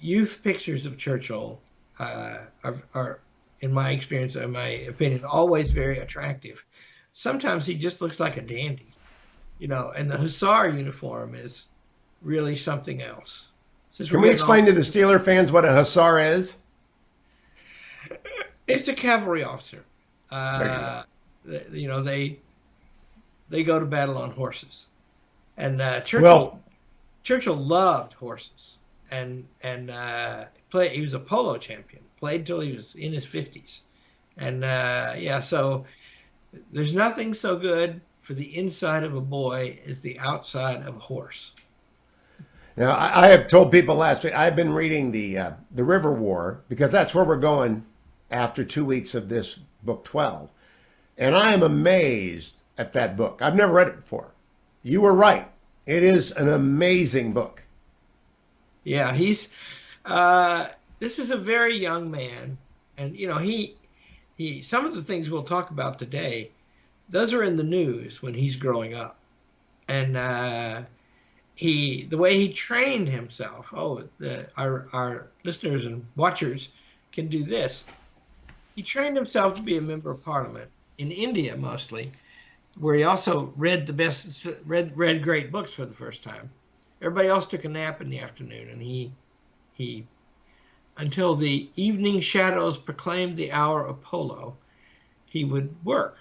youth pictures of Churchill are, in my experience, in my opinion, always very attractive. Sometimes he just looks like a dandy, and the hussar uniform is really something else. Can we explain to the Steeler fans what a hussar is? It's a cavalry officer. They go to battle on horses, and Churchill loved horses, and he was a polo champion. Played till he was in his 50s, and so there's nothing so good for the inside of a boy as the outside of a horse. Now, I have told people last week I've been reading the River War because that's where we're going after 2 weeks of this book 12, and I am amazed at that book. I've never read it before. You were right. It is an amazing book. Yeah, he's this is a very young man, and he some of the things we'll talk about today, those are in the news when he's growing up, and the way he trained himself. Our listeners and watchers can do this. He trained himself to be a member of Parliament in India mostly, where he also read great books for the first time. Everybody else took a nap in the afternoon, and he until the evening shadows proclaimed the hour of polo, he would work.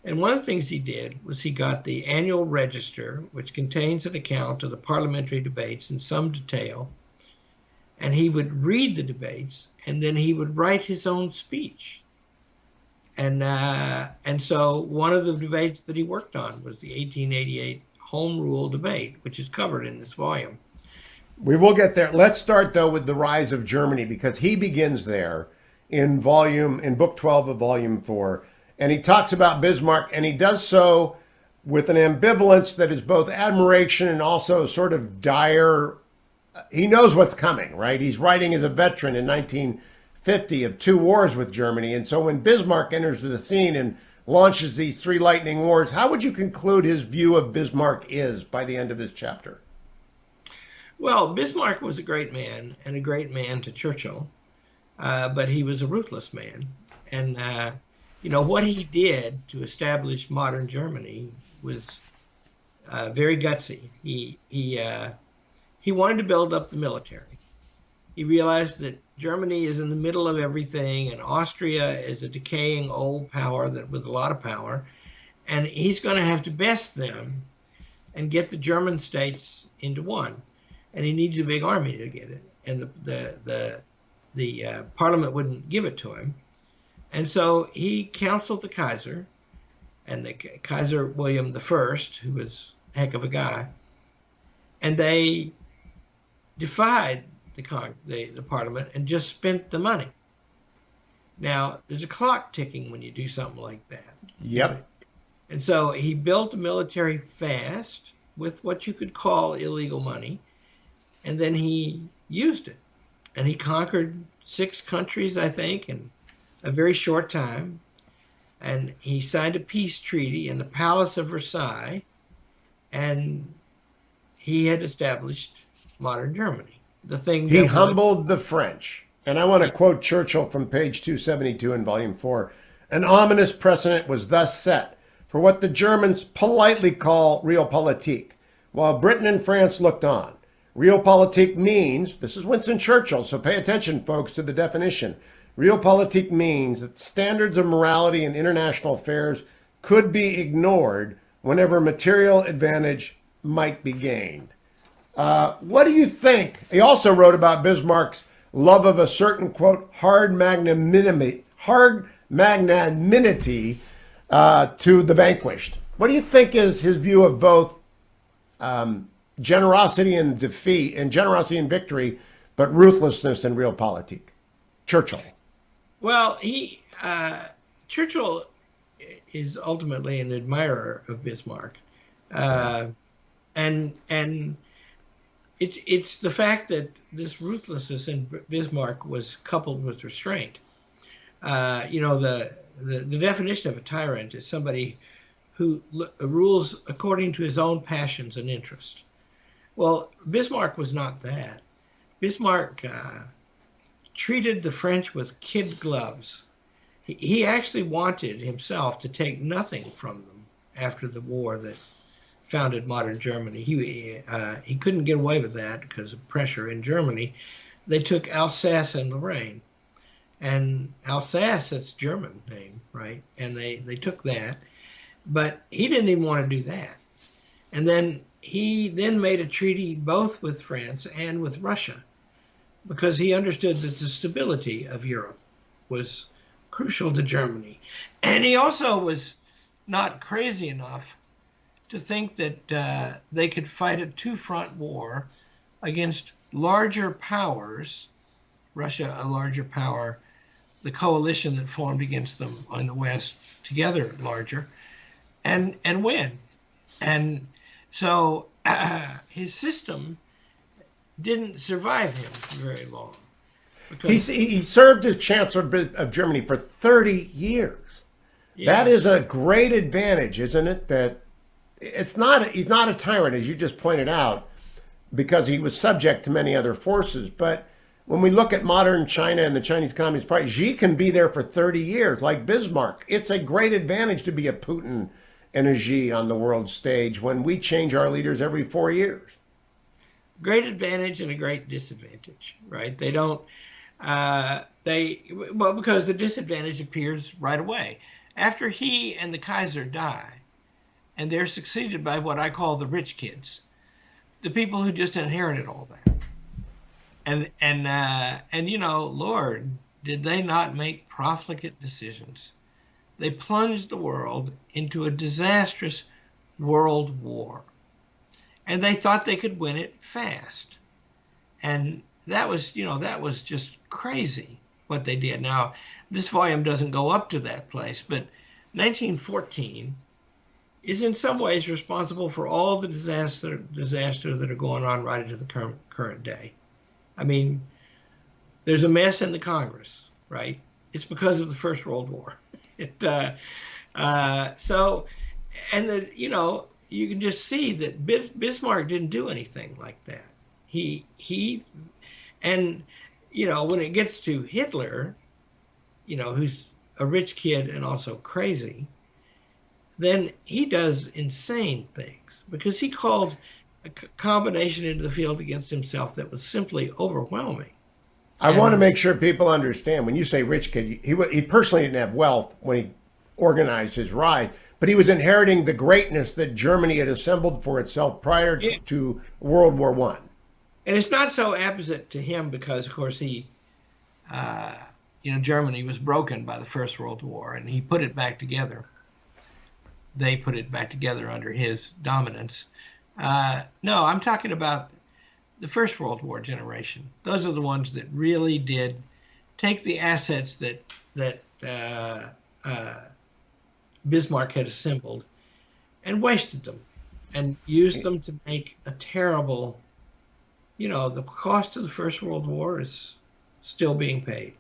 And one of the things he did was he got the annual register, which contains an account of the parliamentary debates in some detail, and he would read the debates, and then he would write his own speech. And so one of the debates that he worked on was the 1888 Home Rule debate, which is covered in this volume. We will get there. Let's start, though, with the rise of Germany, because he begins there in book 12 of volume 4. And he talks about Bismarck, and he does so with an ambivalence that is both admiration and also sort of dire. He knows what's coming, right? He's writing as a veteran in 1950 of 2 wars with Germany. And so when Bismarck enters the scene and launches these 3 lightning wars, how would you conclude his view of Bismarck is by the end of this chapter? Well, Bismarck was a great man, and a great man to Churchill, but he was a ruthless man. And, what he did to establish modern Germany was very gutsy. He wanted to build up the military. He realized that Germany is in the middle of everything, and Austria is a decaying old power with a lot of power, and he's going to have to best them and get the German states into one. And he needs a big army to get it, and the Parliament wouldn't give it to him, and so he counseled the Kaiser, and the Kaiser William I, who was a heck of a guy, and they defied the Parliament and just spent the money. Now, there's a clock ticking when you do something like that. Yep. And so he built a military fast with what you could call illegal money, and then he used it. And he conquered 6 countries, I think, in a very short time. And he signed a peace treaty in the Palace of Versailles, and he had established modern Germany. He humbled the French. And I want to quote Churchill from page 272 in volume 4. An ominous precedent was thus set for what the Germans politely call realpolitik, while Britain and France looked on. Realpolitik means, this is Winston Churchill, so pay attention, folks, to the definition. Realpolitik means that standards of morality in international affairs could be ignored whenever material advantage might be gained. What do you think? He also wrote about Bismarck's love of a certain, quote, hard magnanimity to the vanquished. What do you think is his view of both generosity and defeat and generosity and victory, but ruthlessness and realpolitik? Churchill. Well, Churchill is ultimately an admirer of Bismarck, and it's the fact that this ruthlessness in Bismarck was coupled with restraint. The definition of a tyrant is somebody who rules according to his own passions and interests. Well, Bismarck was not that. Bismarck treated the French with kid gloves. He actually wanted himself to take nothing from them after the war that founded modern Germany. He couldn't get away with that because of pressure in Germany. They took Alsace and Lorraine. And Alsace, that's German name, right? And they took that. But he didn't even want to do that. And then he then made a treaty both with France and with Russia because he understood that the stability of Europe was crucial to Germany. And he also was not crazy enough to think that they could fight a two-front war against larger powers, Russia a larger power, the coalition that formed against them on the West together larger, and win. And so his system didn't survive him for very long. He served as Chancellor of Germany for 30 years. Yeah. That is a great advantage, isn't it? That he's not a tyrant, as you just pointed out, because he was subject to many other forces. But when we look at modern China and the Chinese Communist Party, Xi can be there for 30 years, like Bismarck. It's a great advantage to be a Putin and a Xi on the world stage when we change our leaders every 4 years. Great advantage and a great disadvantage, right? They don't, because the disadvantage appears right away. After he and the Kaiser die, and they're succeeded by what I call the rich kids, the people who just inherited all that. And Lord, did they not make profligate decisions? They plunged the world into a disastrous world war. And they thought they could win it fast. And that was just crazy what they did. Now, this volume doesn't go up to that place, but 1914 is in some ways responsible for all the disaster that are going on right into the current day. I mean, there's a mess in the Congress, right? It's because of the First World War. You can just see that Bismarck didn't do anything like that. When it gets to Hitler, who's a rich kid and also crazy, then he does insane things because he called a combination into the field against himself that was simply overwhelming. I want to make sure people understand when you say rich kid, he personally didn't have wealth when he organized his rise, but he was inheriting the greatness that Germany had assembled for itself prior to World War I. And it's not so apposite to him because, of course, Germany was broken by the First World War, and he put it back together. They put it back together under his dominance. No, I'm talking about the First World War generation. Those are the ones that really did take the assets that Bismarck had assembled and wasted them and used them to make a terrible, the cost of the First World War is still being paid.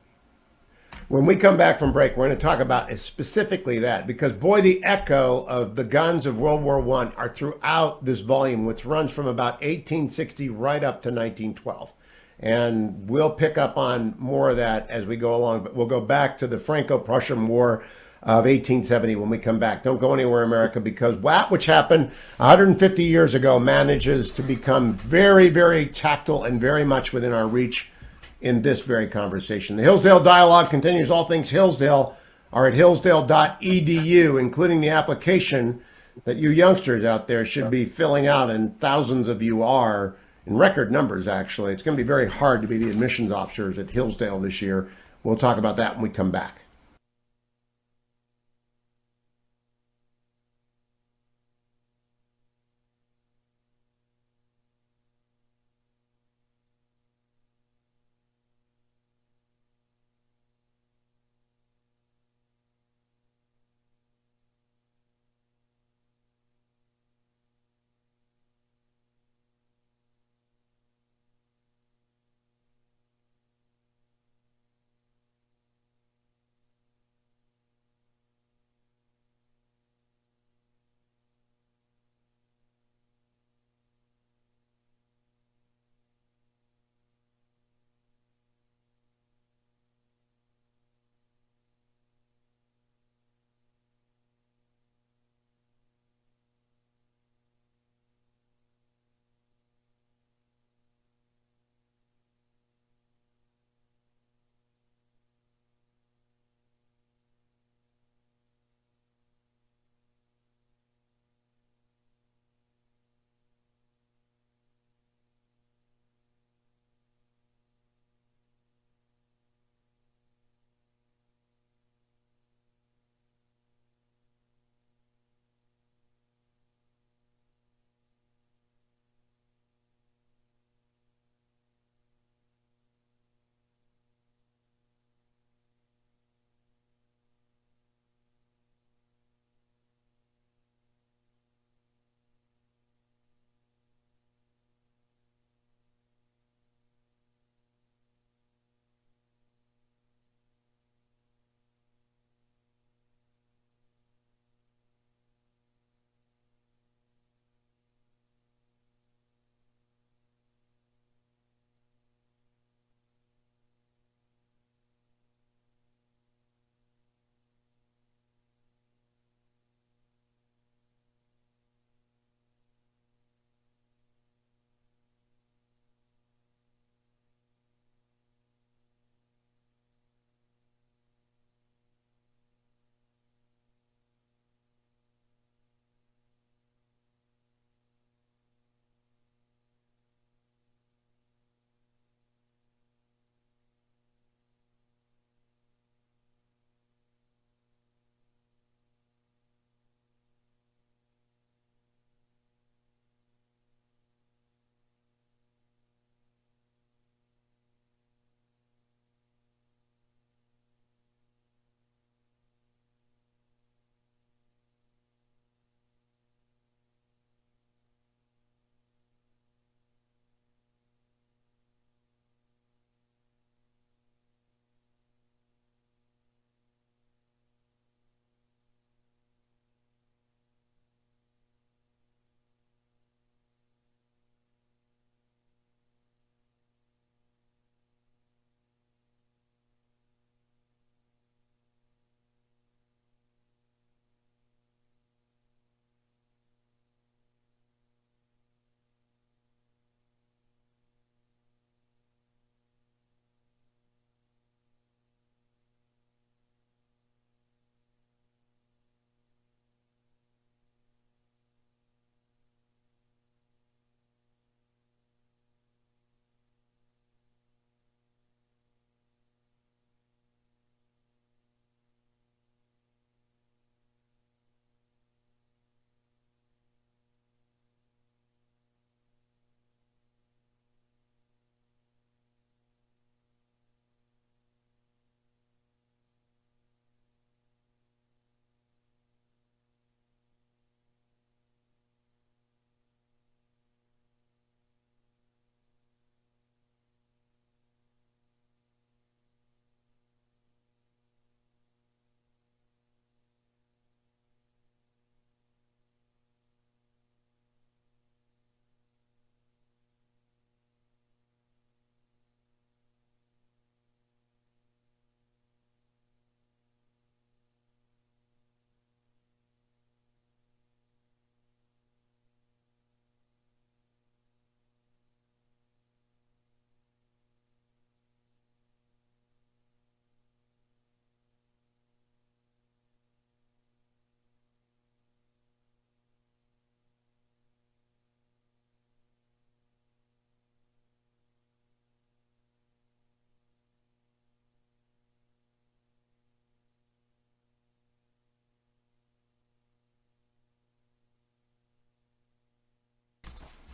When we come back from break, we're going to talk about specifically that, because boy, the echo of the guns of World War I are throughout this volume, which runs from about 1860 right up to 1912. And we'll pick up on more of that as we go along, but we'll go back to the Franco-Prussian War of 1870 when we come back. Don't go anywhere, America, because that which happened 150 years ago manages to become very, very tactile and very much within our reach in this very conversation. The Hillsdale Dialogue continues. All things Hillsdale are at hillsdale.edu, including the application that you youngsters out there should be filling out, and thousands of you are, in record numbers, actually. It's going to be very hard to be the admissions officers at Hillsdale this year. We'll talk about that when we come back.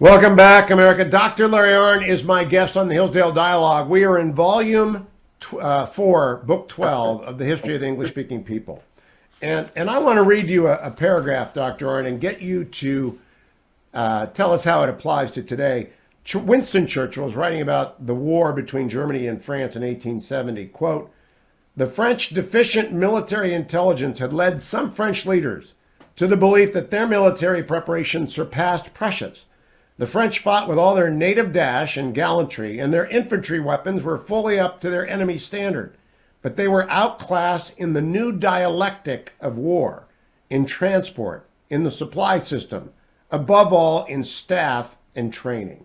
Welcome back, America. Dr. Larry Arnn is my guest on the Hillsdale Dialogue. We are in volume 4, book 12 of the History of the English-Speaking People. And I want to read you a paragraph, Dr. Arnn, and get you to tell us how it applies to today. Winston Churchill was writing about the war between Germany and France in 1870. Quote, "The French deficient military intelligence had led some French leaders to the belief that their military preparation surpassed Prussia's. The French fought with all their native dash and gallantry, and their infantry weapons were fully up to their enemy's standard. But they were outclassed in the new dialectic of war, in transport, in the supply system, above all in staff and training."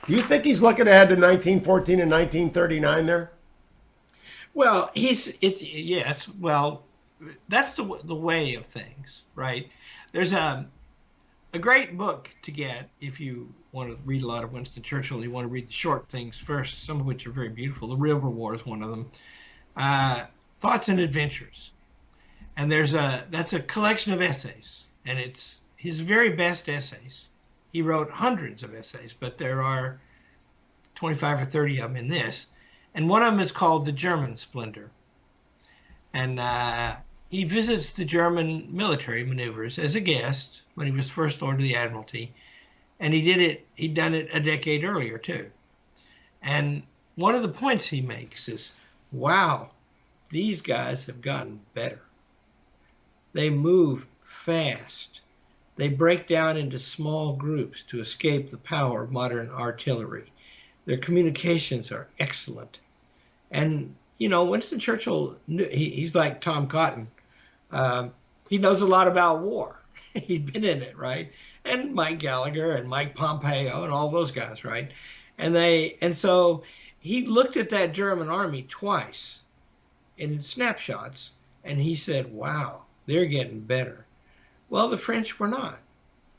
Do you think he's looking ahead to 1914 and 1939 there? Well, yes. Well, that's the way of things, right? There's a great book to get if you want to read a lot of Winston Churchill. You want to read the short things first, some of which are very beautiful. The River War is one of them. Thoughts and Adventures, and that's a collection of essays, and it's his very best essays. He wrote hundreds of essays, but there are 25 or 30 of them in this, and one of them is called The German Splendor, and he visits the German military maneuvers as a guest when he was First Lord of the Admiralty, and he'd done it a decade earlier too. And one of the points he makes is, wow, these guys have gotten better. They move fast. They break down into small groups to escape the power of modern artillery. Their communications are excellent. And, Winston Churchill, he's like Tom Cotton. He knows a lot about war. He'd been in it, right? And Mike Gallagher and Mike Pompeo and all those guys, right? And so he looked at that German army twice in snapshots, and he said, wow, they're getting better. Well, the French were not.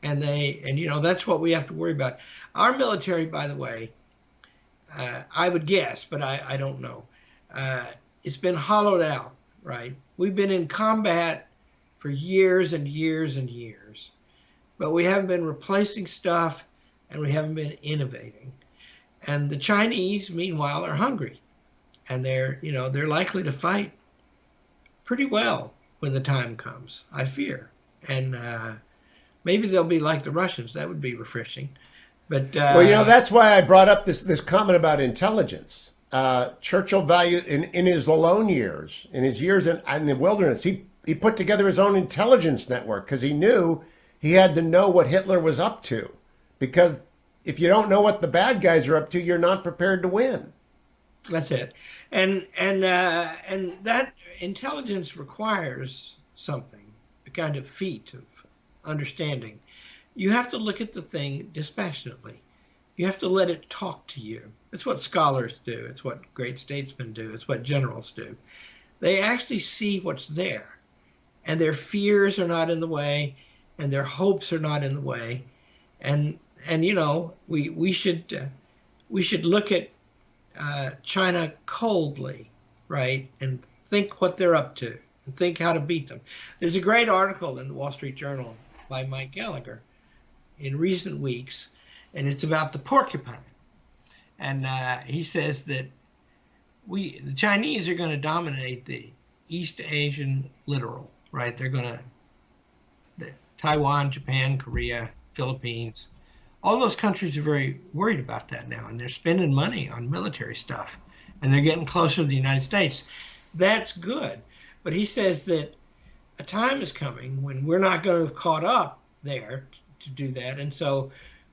And that's what we have to worry about. Our military, by the way, I would guess, but I don't know. It's been hollowed out, right? We've been in combat for years and years and years, but we haven't been replacing stuff, and we haven't been innovating. And the Chinese, meanwhile, are hungry, and they're likely to fight pretty well when the time comes, I fear. And maybe they'll be like the Russians. That would be refreshing. But well, that's why I brought up this comment about intelligence. Churchill valued in his alone years, in his years in the wilderness, he put together his own intelligence network because he knew he had to know what Hitler was up to. Because if you don't know what the bad guys are up to, you're not prepared to win. That's it. And that intelligence requires something, a kind of feat of understanding. You have to look at the thing dispassionately. You have to let it talk to you. It's what scholars do. It's what great statesmen do. It's what generals do. They actually see what's there, and their fears are not in the way, and their hopes are not in the way. And we should look at China coldly, right, and think what they're up to, and think how to beat them. There's a great article in the Wall Street Journal by Mike Gallagher in recent weeks, and it's about the porcupine. And he says that the Chinese are going to dominate the East Asian littoral, right? They're going to Taiwan, Japan, Korea, Philippines. All those countries are very worried about that now, and they're spending money on military stuff, and they're getting closer to the United States. That's good. But he says that a time is coming when we're not going to have caught up there to do that, and so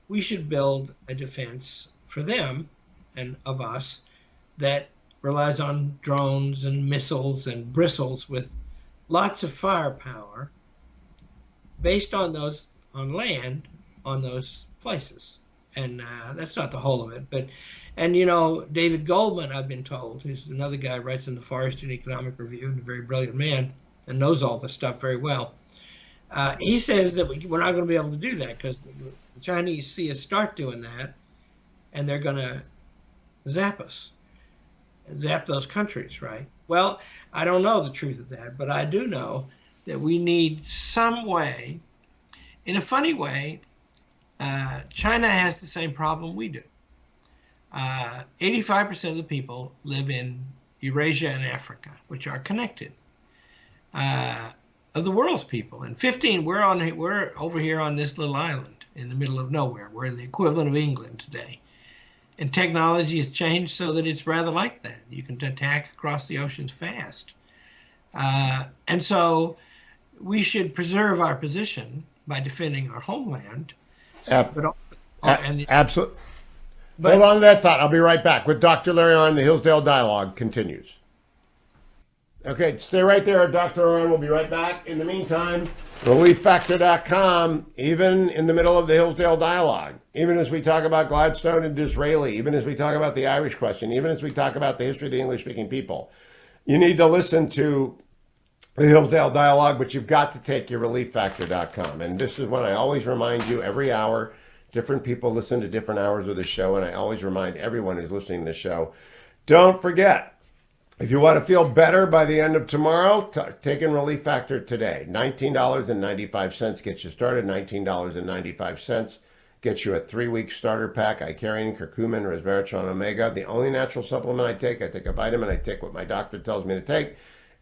we should build a defense for them and of us that relies on drones and missiles and bristles with lots of firepower based on those on land on those places. And that's not the whole of it. But, and David Goldman, I've been told, who's another guy who writes in the Far Eastern Economic Review and a very brilliant man and knows all this stuff very well. He says that we're not going to be able to do that because the Chinese see us start doing that, and they're going to zap us, zap those countries, right? Well, I don't know the truth of that, but I do know that we need some way, in a funny way, China has the same problem we do. 85% of the people live in Eurasia and Africa, which are connected. Of the world's people, and 15, we're over here on this little island in the middle of nowhere. We're the equivalent of England today. And technology has changed so that it's rather like that. You can attack across the oceans fast. And so we should preserve our position by defending our homeland. Absolutely. Hold on to that thought. I'll be right back with Dr. Larry Arnn. The Hillsdale Dialogue continues. Okay, stay right there. Dr. Arnn will be right back. In the meantime, ReliefFactor.com, even in the middle of the Hillsdale Dialogue, even as we talk about Gladstone and Disraeli, even as we talk about the Irish question, even as we talk about the history of the English-speaking people, you need to listen to the Hillsdale Dialogue, but you've got to take your ReliefFactor.com. And this is when I always remind you every hour, different people listen to different hours of the show, and I always remind everyone who's listening to the show, don't forget, if you want to feel better by the end of tomorrow, take in Relief Factor today. $19.95 gets you started. $19.95 gets you a 3-week starter pack. Icarian, curcumin, resveratrol, omega. The only natural supplement I take a vitamin. I take what my doctor tells me to take,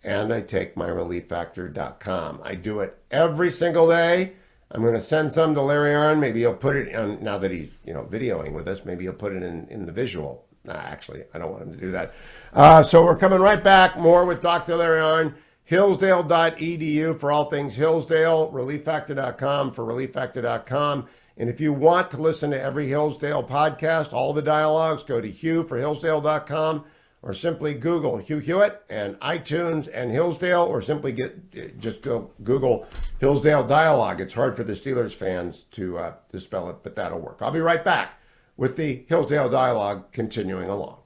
and I take my ReliefFactor.com. I do it every single day. I'm going to send some to Larry Arnn. Maybe he'll put it on, now that he's videoing with us, maybe he'll put it in the visual. Actually, I don't want him to do that. So we're coming right back. More with Dr. Larry Arnn. Hillsdale.edu for all things Hillsdale. ReliefFactor.com for ReliefFactor.com. And if you want to listen to every Hillsdale podcast, all the dialogues, go to Hugh for Hillsdale.com or simply Google Hugh Hewitt and iTunes and Hillsdale, or simply just go Google Hillsdale Dialogue. It's hard for the Steelers fans to spell it, but that'll work. I'll be right back with the Hillsdale Dialogue continuing along.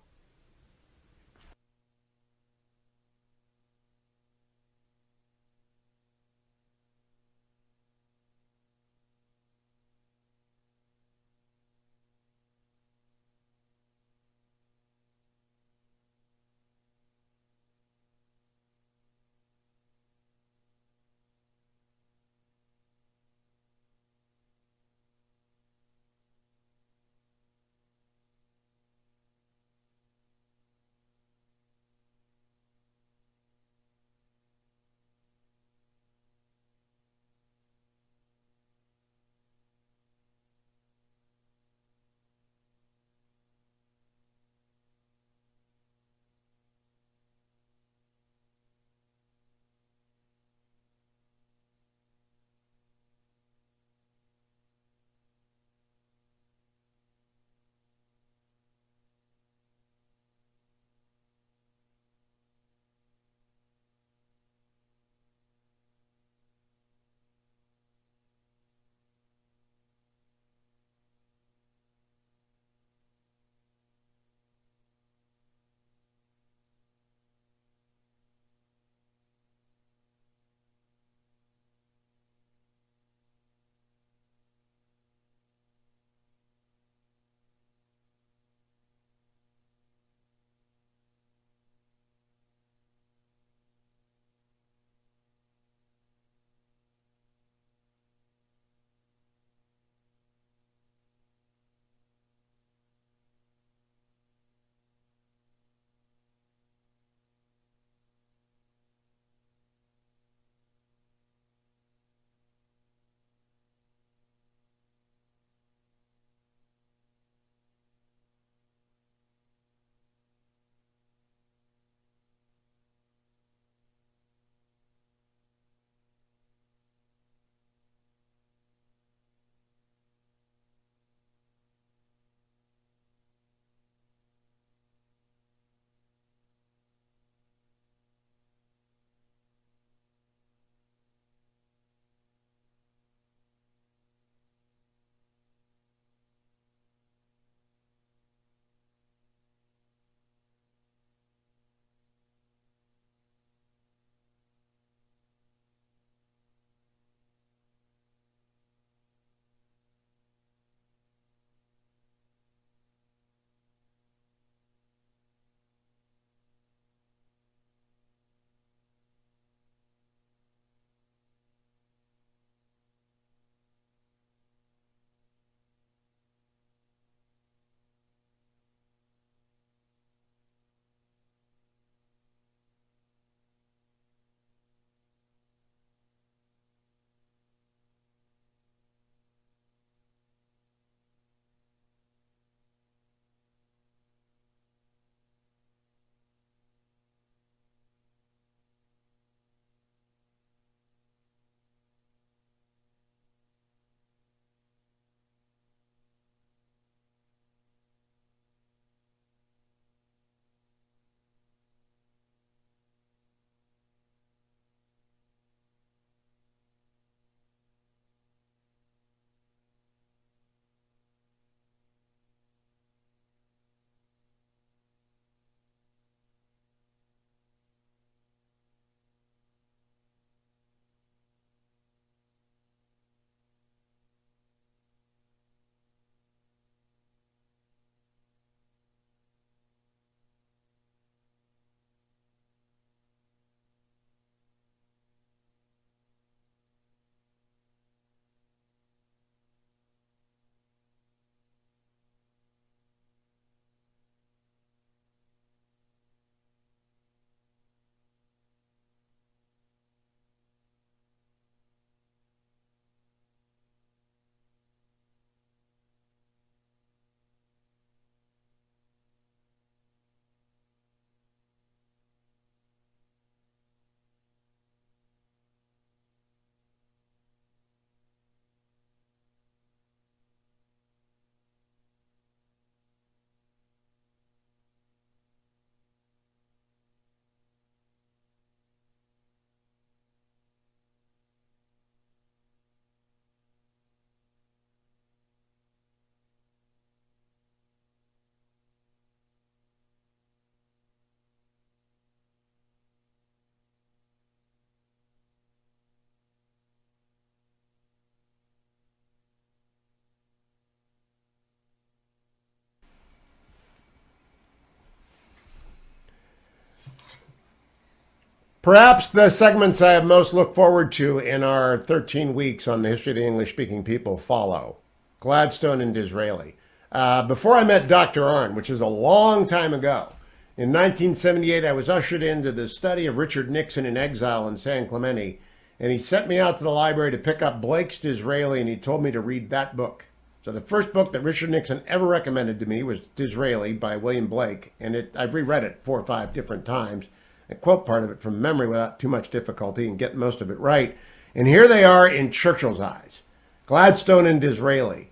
Perhaps the segments I have most looked forward to in our 13 weeks on the history of the English-speaking people follow. Gladstone and Disraeli. Before I met Dr. Arnn, which is a long time ago, in 1978, I was ushered into the study of Richard Nixon in exile in San Clemente, and he sent me out to the library to pick up Blake's Disraeli, and he told me to read that book. So the first book that Richard Nixon ever recommended to me was Disraeli by William Blake, and I've reread it 4 or 5 different times. I quote part of it from memory without too much difficulty and get most of it right. And here they are in Churchill's eyes, Gladstone and Disraeli.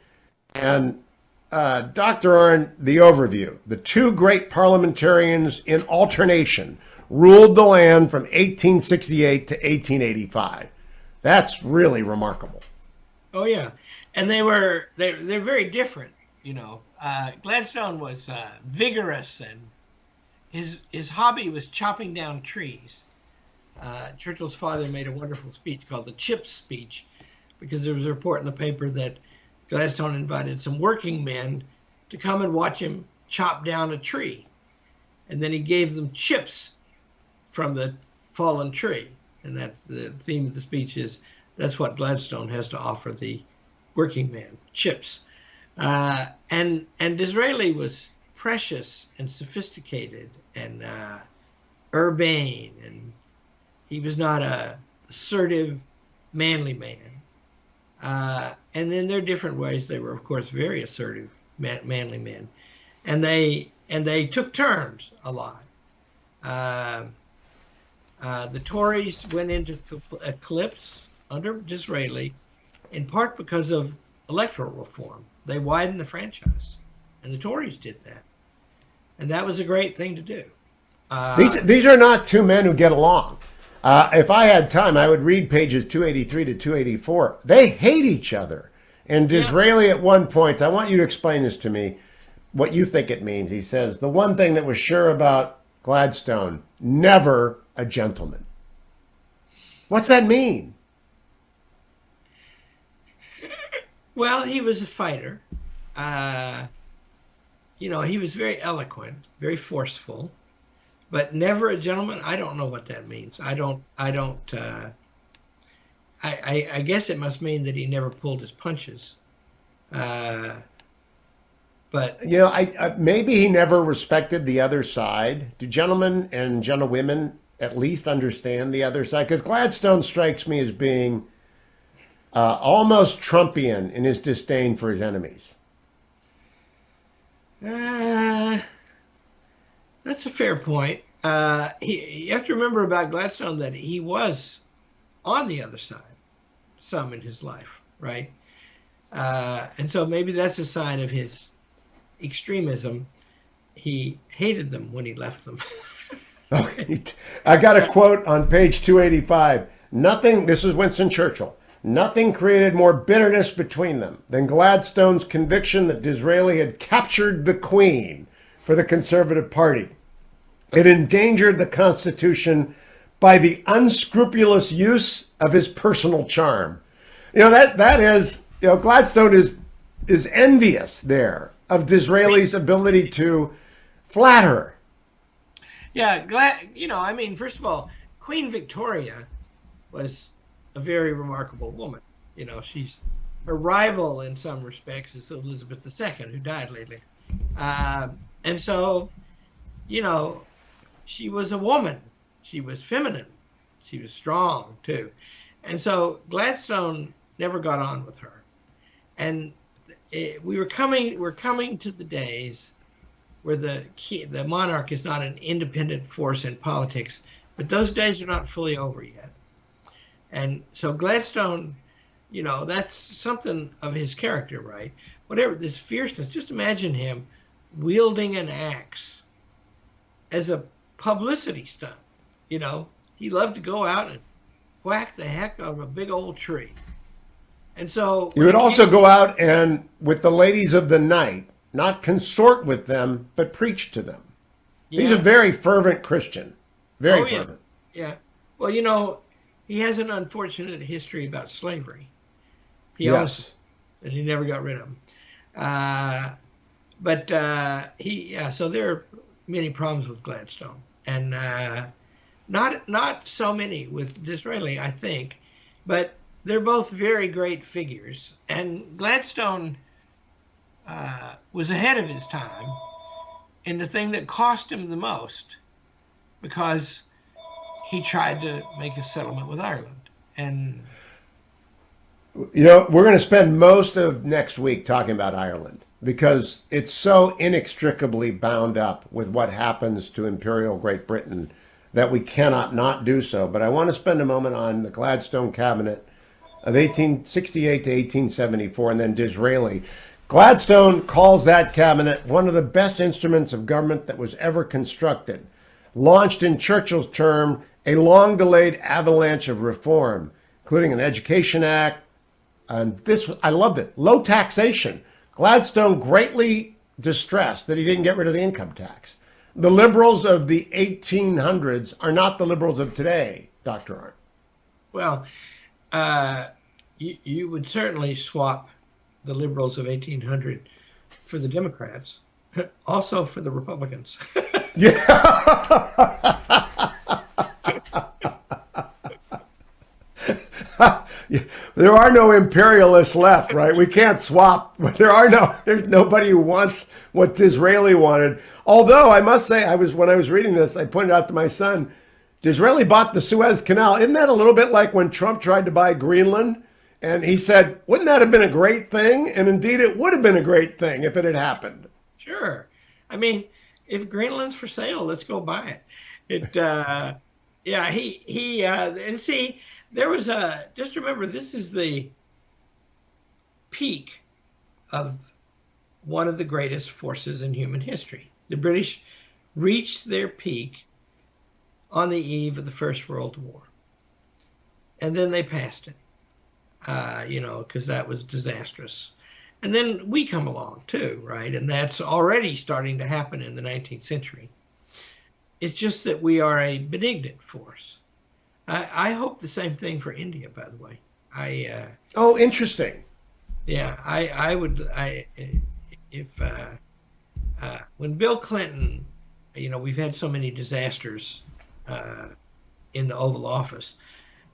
And Dr. Arnn, the overview. The two great parliamentarians in alternation ruled the land from 1868 to 1885. That's really remarkable. Oh yeah, and they're very different. You know, Gladstone was vigorous, and his hobby was chopping down trees. Churchill's father made a wonderful speech called the Chips speech, because there was a report in the paper that Gladstone invited some working men to come and watch him chop down a tree, and then he gave them chips from the fallen tree. And that the theme of the speech is that's what Gladstone has to offer the working man, chips. And Disraeli was precious and sophisticated and urbane, and he was not a assertive, manly man. And in their different ways, they were, of course, very assertive, manly men, and they took turns a lot. The Tories went into eclipse under Disraeli, in part because of electoral reform. They widened the franchise, and the Tories did that, and that was a great thing to do. These are not two men who get along. If I had time, I would read pages 283 to 284. They hate each other. And Disraeli at one point, I want you to explain this to me, what you think it means. He says, the one thing that was sure about Gladstone, never a gentleman. What's that mean? Well, he was a fighter. You know, he was very eloquent, very forceful, but never a gentleman. I don't know what that means. I guess it must mean that he never pulled his punches. But you know, maybe he never respected the other side. Do gentlemen and gentlewomen at least understand the other side? Because Gladstone strikes me as being almost Trumpian in his disdain for his enemies. That's a fair point. You have to remember about Gladstone that he was on the other side some in his life, right? And so maybe that's a sign of his extremism. He hated them when he left them. Okay. I got a quote on page 285. Nothing, this is Winston Churchill, nothing created more bitterness between them than Gladstone's conviction that Disraeli had captured the Queen for the Conservative Party. It endangered the Constitution by the unscrupulous use of his personal charm. You know, that is, you know, Gladstone is envious there of Disraeli's ability to flatter. Yeah, you know, I mean, first of all, Queen Victoria was a very remarkable woman. You know, her rival in some respects is Elizabeth II, who died lately. And so, you know, she was a woman. She was feminine. She was strong, too. And so Gladstone never got on with her. And we're coming to the days where the monarch is not an independent force in politics, but those days are not fully over yet. And so Gladstone, you know, that's something of his character, right? Whatever, this fierceness, just imagine him wielding an axe as a publicity stunt. You know, he loved to go out and whack the heck out of a big old tree. And so you would also go out and, with the ladies of the night, not consort with them, but preach to them. Yeah. He's a very fervent Christian. Very fervent. Yeah. Well, you know, he has an unfortunate history about slavery. Yes. And he never got rid of them. So there are many problems with Gladstone. And Not so many with Disraeli, I think, but they're both very great figures. And Gladstone was ahead of his time in the thing that cost him the most, because he tried to make a settlement with Ireland. And we're going to spend most of next week talking about Ireland because it's so inextricably bound up with what happens to Imperial Great Britain that we cannot not do so. But I want to spend a moment on the Gladstone cabinet of 1868 to 1874 and then Disraeli. Gladstone calls that cabinet one of the best instruments of government that was ever constructed. Launched in Churchill's term a long-delayed avalanche of reform, including an Education Act, and this, I loved it, low taxation. Gladstone greatly distressed that he didn't get rid of the income tax. The liberals of the 1800s are not the liberals of today, Dr. Arnn. Well, you would certainly swap the liberals of 1800 for the Democrats, also for the Republicans. Yeah. There are no imperialists left, right? We can't swap. There's nobody who wants what Disraeli wanted. Although I must say, when I was reading this, I pointed out to my son, Disraeli bought the Suez Canal. Isn't that a little bit like when Trump tried to buy Greenland? And he said, wouldn't that have been a great thing? And indeed, it would have been a great thing if it had happened. Sure. I mean, if Greenland's for sale, let's go buy it. And see, there was just remember, this is the peak of one of the greatest forces in human history. The British reached their peak on the eve of the First World War. And then they passed it, because that was disastrous. And then we come along too, right? And that's already starting to happen in the 19th century. It's just that we are a benignant force. I hope the same thing for India, by the way. Oh, interesting. Yeah, when Bill Clinton, we've had so many disasters in the Oval Office,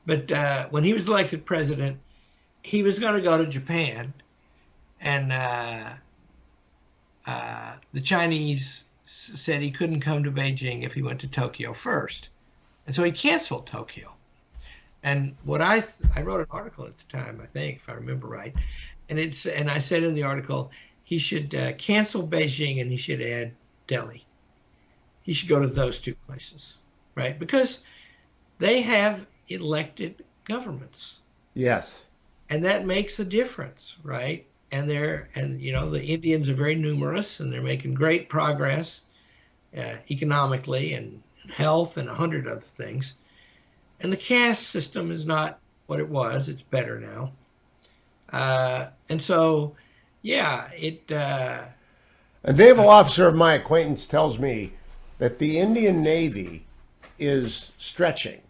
but when he was elected president, he was going to go to Japan, and the Chinese said he couldn't come to Beijing if he went to Tokyo first. And so he canceled Tokyo. And what I wrote an article at the time, I think, if I remember right, and I said in the article, he should cancel Beijing and he should add Delhi. He should go to those two places, right? Because they have elected governments. Yes. And that makes a difference, right? And the Indians are very numerous and they're making great progress economically and health and 100 other things. And the caste system is not what it was. It's better now. And so, a naval officer of my acquaintance tells me that the Indian Navy is stretching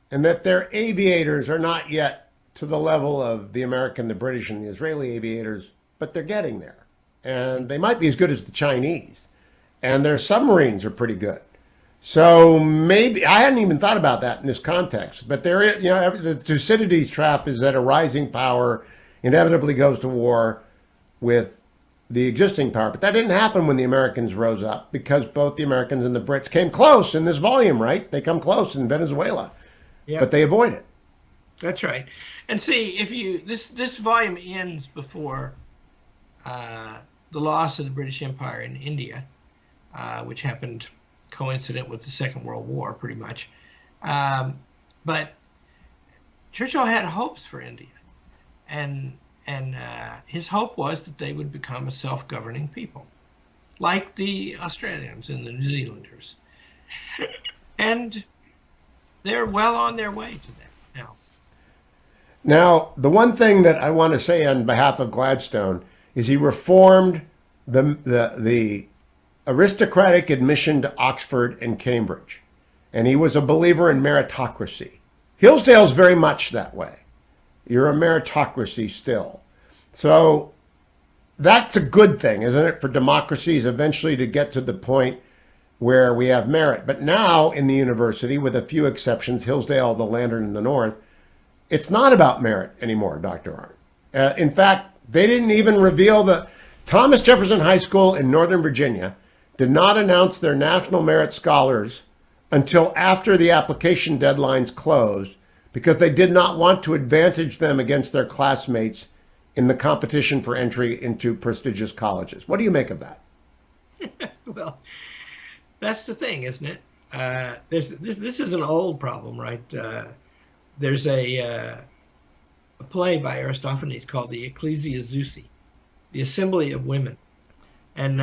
and that their aviators are not yet to the level of the American, the British, and the Israeli aviators, but they're getting there. And they might be as good as the Chinese. And their submarines are pretty good. So maybe, I hadn't even thought about that in this context, but there is, the Thucydides trap is that a rising power inevitably goes to war with the existing power. But that didn't happen when the Americans rose up, because both the Americans and the Brits came close in this volume, right? They come close in Venezuela, but they avoid it. That's right. And see, if this volume ends before the loss of the British Empire in India, which happened coincident with the Second World War, pretty much. But Churchill had hopes for India, and his hope was that they would become a self-governing people, like the Australians and the New Zealanders. And they're well on their way to that now. Now, the one thing that I want to say on behalf of Gladstone is he reformed the aristocratic admission to Oxford and Cambridge. And he was a believer in meritocracy. Hillsdale's very much that way. You're a meritocracy still. So that's a good thing, isn't it, for democracies eventually to get to the point where we have merit. But now in the university, with a few exceptions, Hillsdale, the Lantern in the North, it's not about merit anymore, Dr. Arnn. In fact, they didn't even reveal the Thomas Jefferson High School in Northern Virginia did not announce their national merit scholars until after the application deadlines closed because they did not want to advantage them against their classmates in the competition for entry into prestigious colleges. What do you make of that? Well, that's the thing, isn't it? This is an old problem, right? There's a play by Aristophanes called the Ecclesia Zeusi, the Assembly of Women. And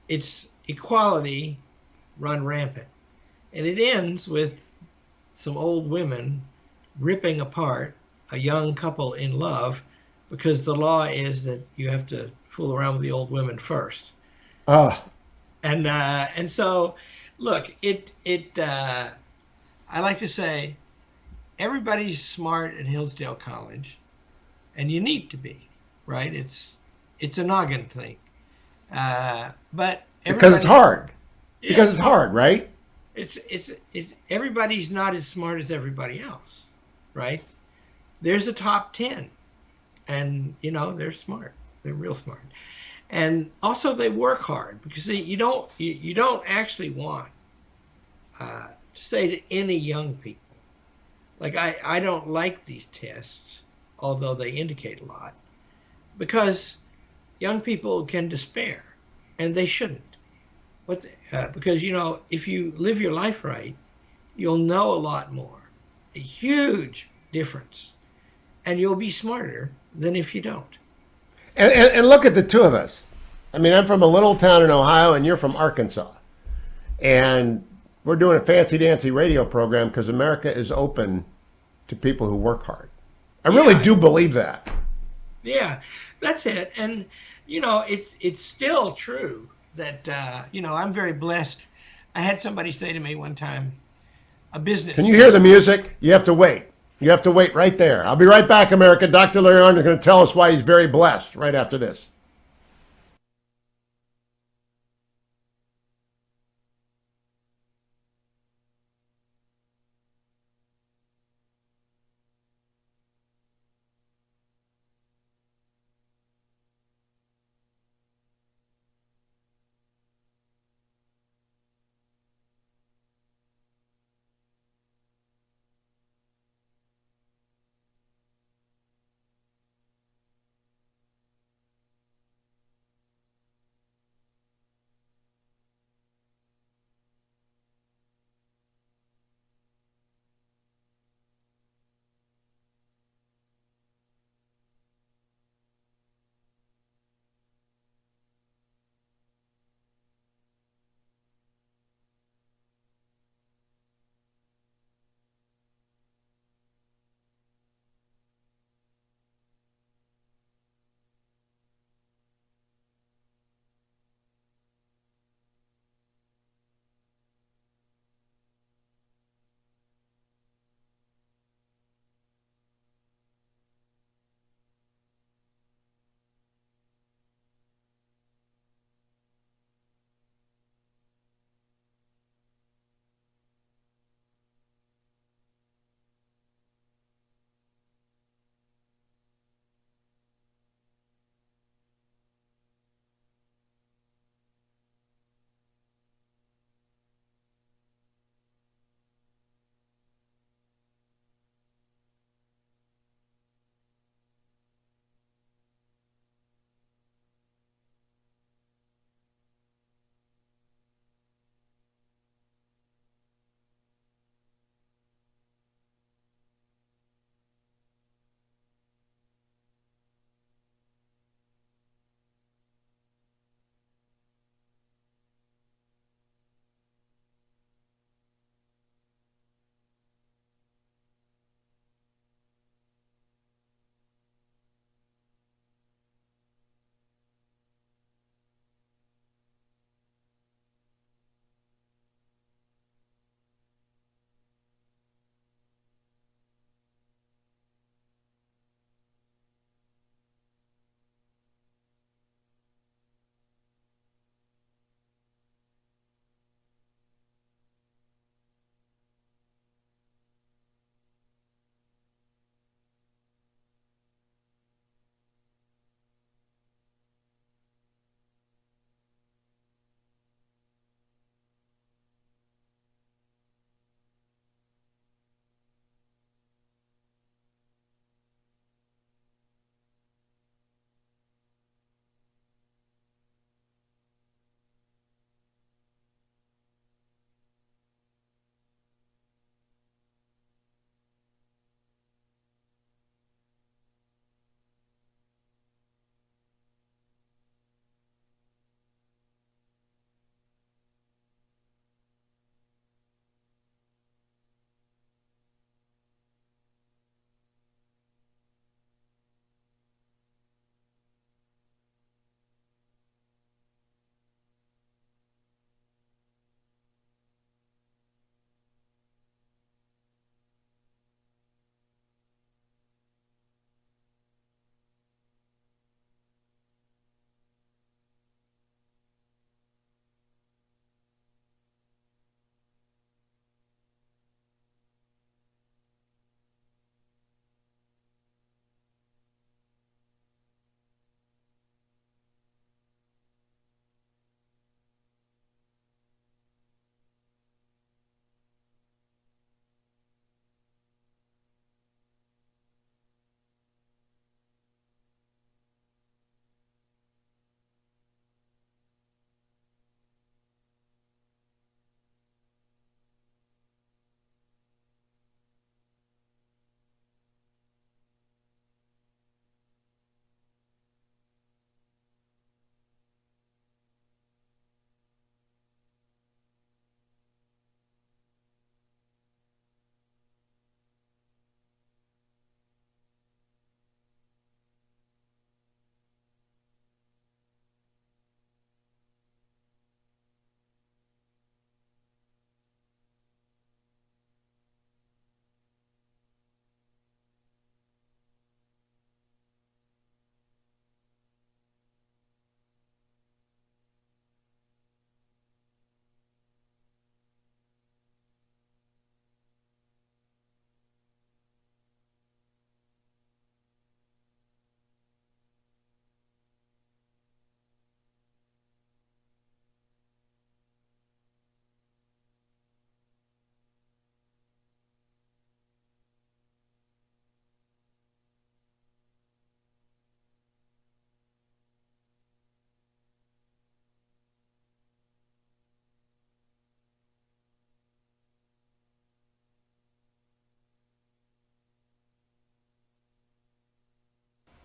it's equality run rampant. And it ends with some old women ripping apart a young couple in love because the law is that you have to fool around with the old women first. And so, look, I like to say everybody's smart at Hillsdale College, and you need to be, right? It's a noggin thing. But because it's hard. Because it's hard, right? Everybody's not as smart as everybody else, right? There's a top 10, and they're smart. They're real smart, and also they work hard because you don't actually want to say to any young people, like I don't like these tests, although they indicate a lot, because young people can despair, and they shouldn't. Because if you live your life right, you'll know a lot more, a huge difference, and you'll be smarter than if you don't. And look at the two of us. I mean, I'm from a little town in Ohio, and you're from Arkansas, and we're doing a fancy-dancy radio program because America is open to people who work hard. I really do believe that. Yeah, that's it. And it's still true that I'm very blessed. I had somebody say to me one time, a business. Can you hear the music? You have to wait. You have to wait right there. I'll be right back, America. Dr. Larry Arnn is going to tell us why he's very blessed right after this.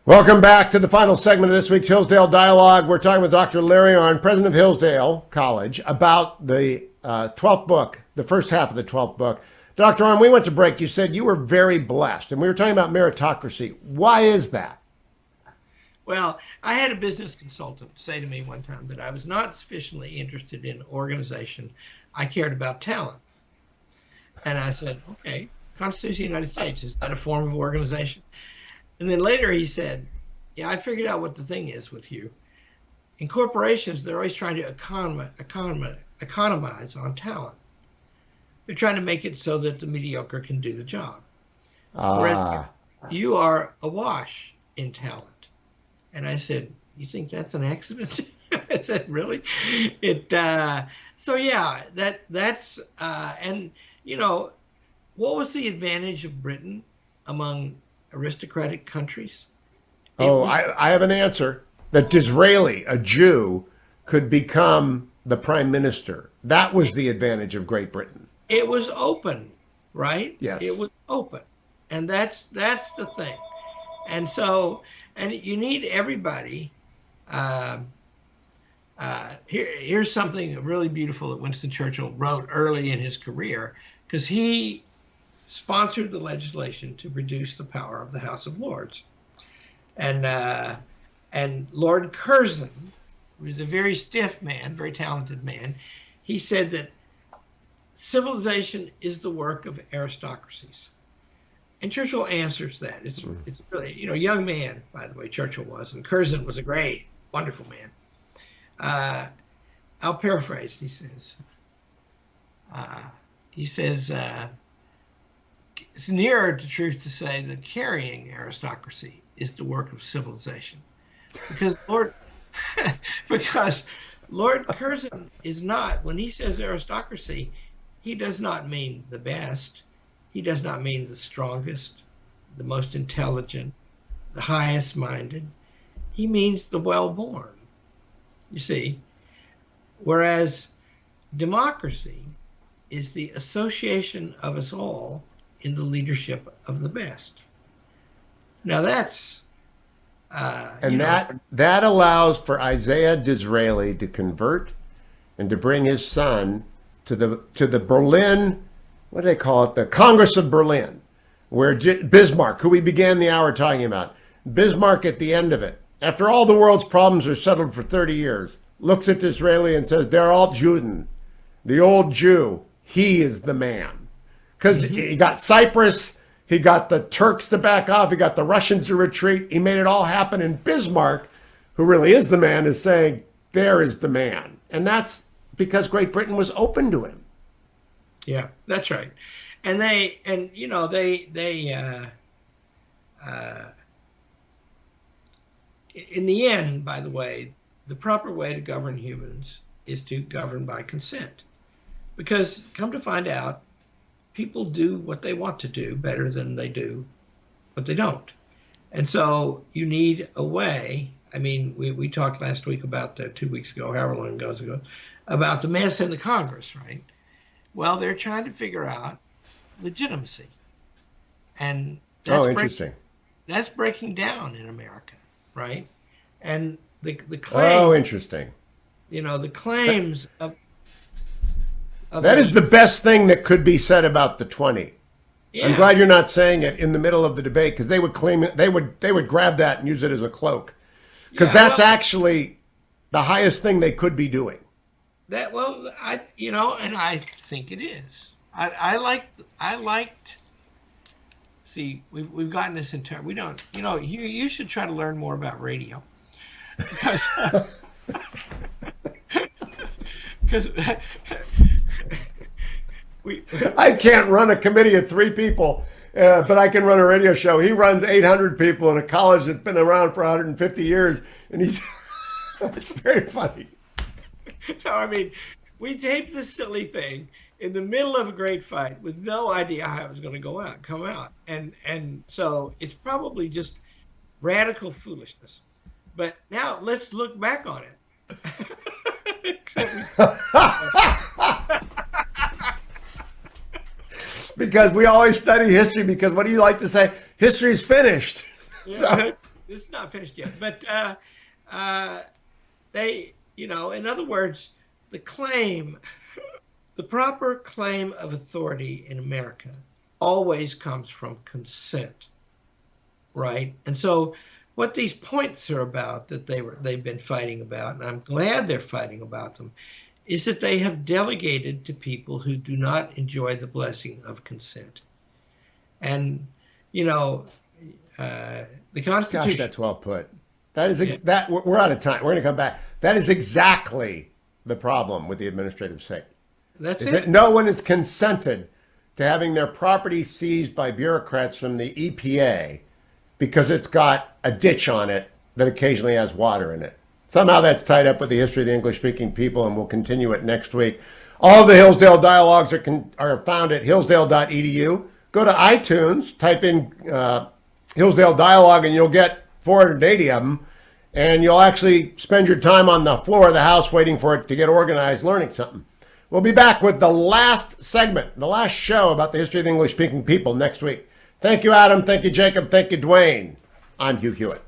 Welcome back to the final segment of this week's Hillsdale Dialogue. We're talking with Dr. Larry Arnn, president of Hillsdale College, about the 12th book, the first half of the 12th book. Dr. Arnn, we went to break. You said you were very blessed, and we were talking about meritocracy. Why is that? Well, I had a business consultant say to me one time that I was not sufficiently interested in organization. I cared about talent. And I said, okay, Constitution of the United States, is that a form of organization? And then later he said, yeah, I figured out what the thing is with you. In corporations, they're always trying to economize on talent. They're trying to make it so that the mediocre can do the job. Whereas you are awash in talent. And I said, you think that's an accident? I said, really? So yeah, that's and you know, what was the advantage of Britain among aristocratic countries? I have an answer. That Disraeli, a Jew, could become the prime minister. That was the advantage of Great Britain. It was open, right? Yes. It was open. And that's the thing. And so, and you need everybody. Here's something really beautiful that Winston Churchill wrote early in his career, because he sponsored the legislation to reduce the power of the House of Lords. And Lord Curzon, who was a very stiff man, very talented man, he said that civilization is the work of aristocracies. And Churchill answers that. It's really, you know, young man, by the way, Churchill was, and Curzon was a great, wonderful man. I'll paraphrase. He says, it's nearer to truth to say that carrying aristocracy is the work of civilization, because Lord Curzon is not, when he says aristocracy, he does not mean the best. He does not mean the strongest, the most intelligent, the highest minded. He means the well-born, you see. Whereas democracy is the association of us all in the leadership of the best. Now that's... and that allows for Isaiah Disraeli to convert and to bring his son to the Berlin, what do they call it? The Congress of Berlin, where Bismarck, who we began the hour talking about, Bismarck at the end of it, after all the world's problems are settled for 30 years, looks at Disraeli and says, they're all Juden. The old Jew, he is the man. Because he got Cyprus, he got the Turks to back off, he got the Russians to retreat, he made it all happen. And Bismarck, who really is the man, is saying, there is the man. And that's because Great Britain was open to him. Yeah, that's right. And you know, in the end, by the way, the proper way to govern humans is to govern by consent. Because come to find out, people do what they want to do better than they do what they don't. And so you need a way. I mean, we talked last week about 2 weeks ago, however long ago, about the mess in the Congress, right? Well, they're trying to figure out legitimacy. And that's interesting. That's breaking down in America, right? And the claim. Oh, interesting. You know, the claims of that is the best thing that could be said about the 20. Yeah. I'm glad you're not saying it in the middle of the debate, because they would claim it, they would grab that and use it as a cloak, because that's actually the highest thing they could be doing. That and I think it is. I liked. See, we've gotten this entire. We don't. You know, you should try to learn more about radio, because I can't run a committee of 3 people, but I can run a radio show. He runs 800 people in a college that's been around for 150 years, and he's it's very funny. No, I mean, we taped this silly thing in the middle of a great fight with no idea how it was going to come out. And so it's probably just radical foolishness. But now let's look back on it. Because we always study history, because what do you like to say? History's finished. Yeah. This is not finished yet. But they, in other words, the proper claim of authority in America always comes from consent, right? And so what these points are about that they've been fighting about, and I'm glad they're fighting about them, is that they have delegated to people who do not enjoy the blessing of consent. And, the Constitution... Gosh, that's well put. That is that we're out of time. We're going to come back. That is exactly the problem with the administrative state. That's it. That no one is consented to having their property seized by bureaucrats from the EPA because it's got a ditch on it that occasionally has water in it. Somehow that's tied up with the history of the English-speaking people, and we'll continue it next week. All the Hillsdale Dialogues are found at hillsdale.edu. Go to iTunes, type in Hillsdale Dialogue, and you'll get 480 of them. And you'll actually spend your time on the floor of the house waiting for it to get organized, learning something. We'll be back with the last segment, the last show about the history of the English-speaking people next week. Thank you, Adam. Thank you, Jacob. Thank you, Dwayne. I'm Hugh Hewitt.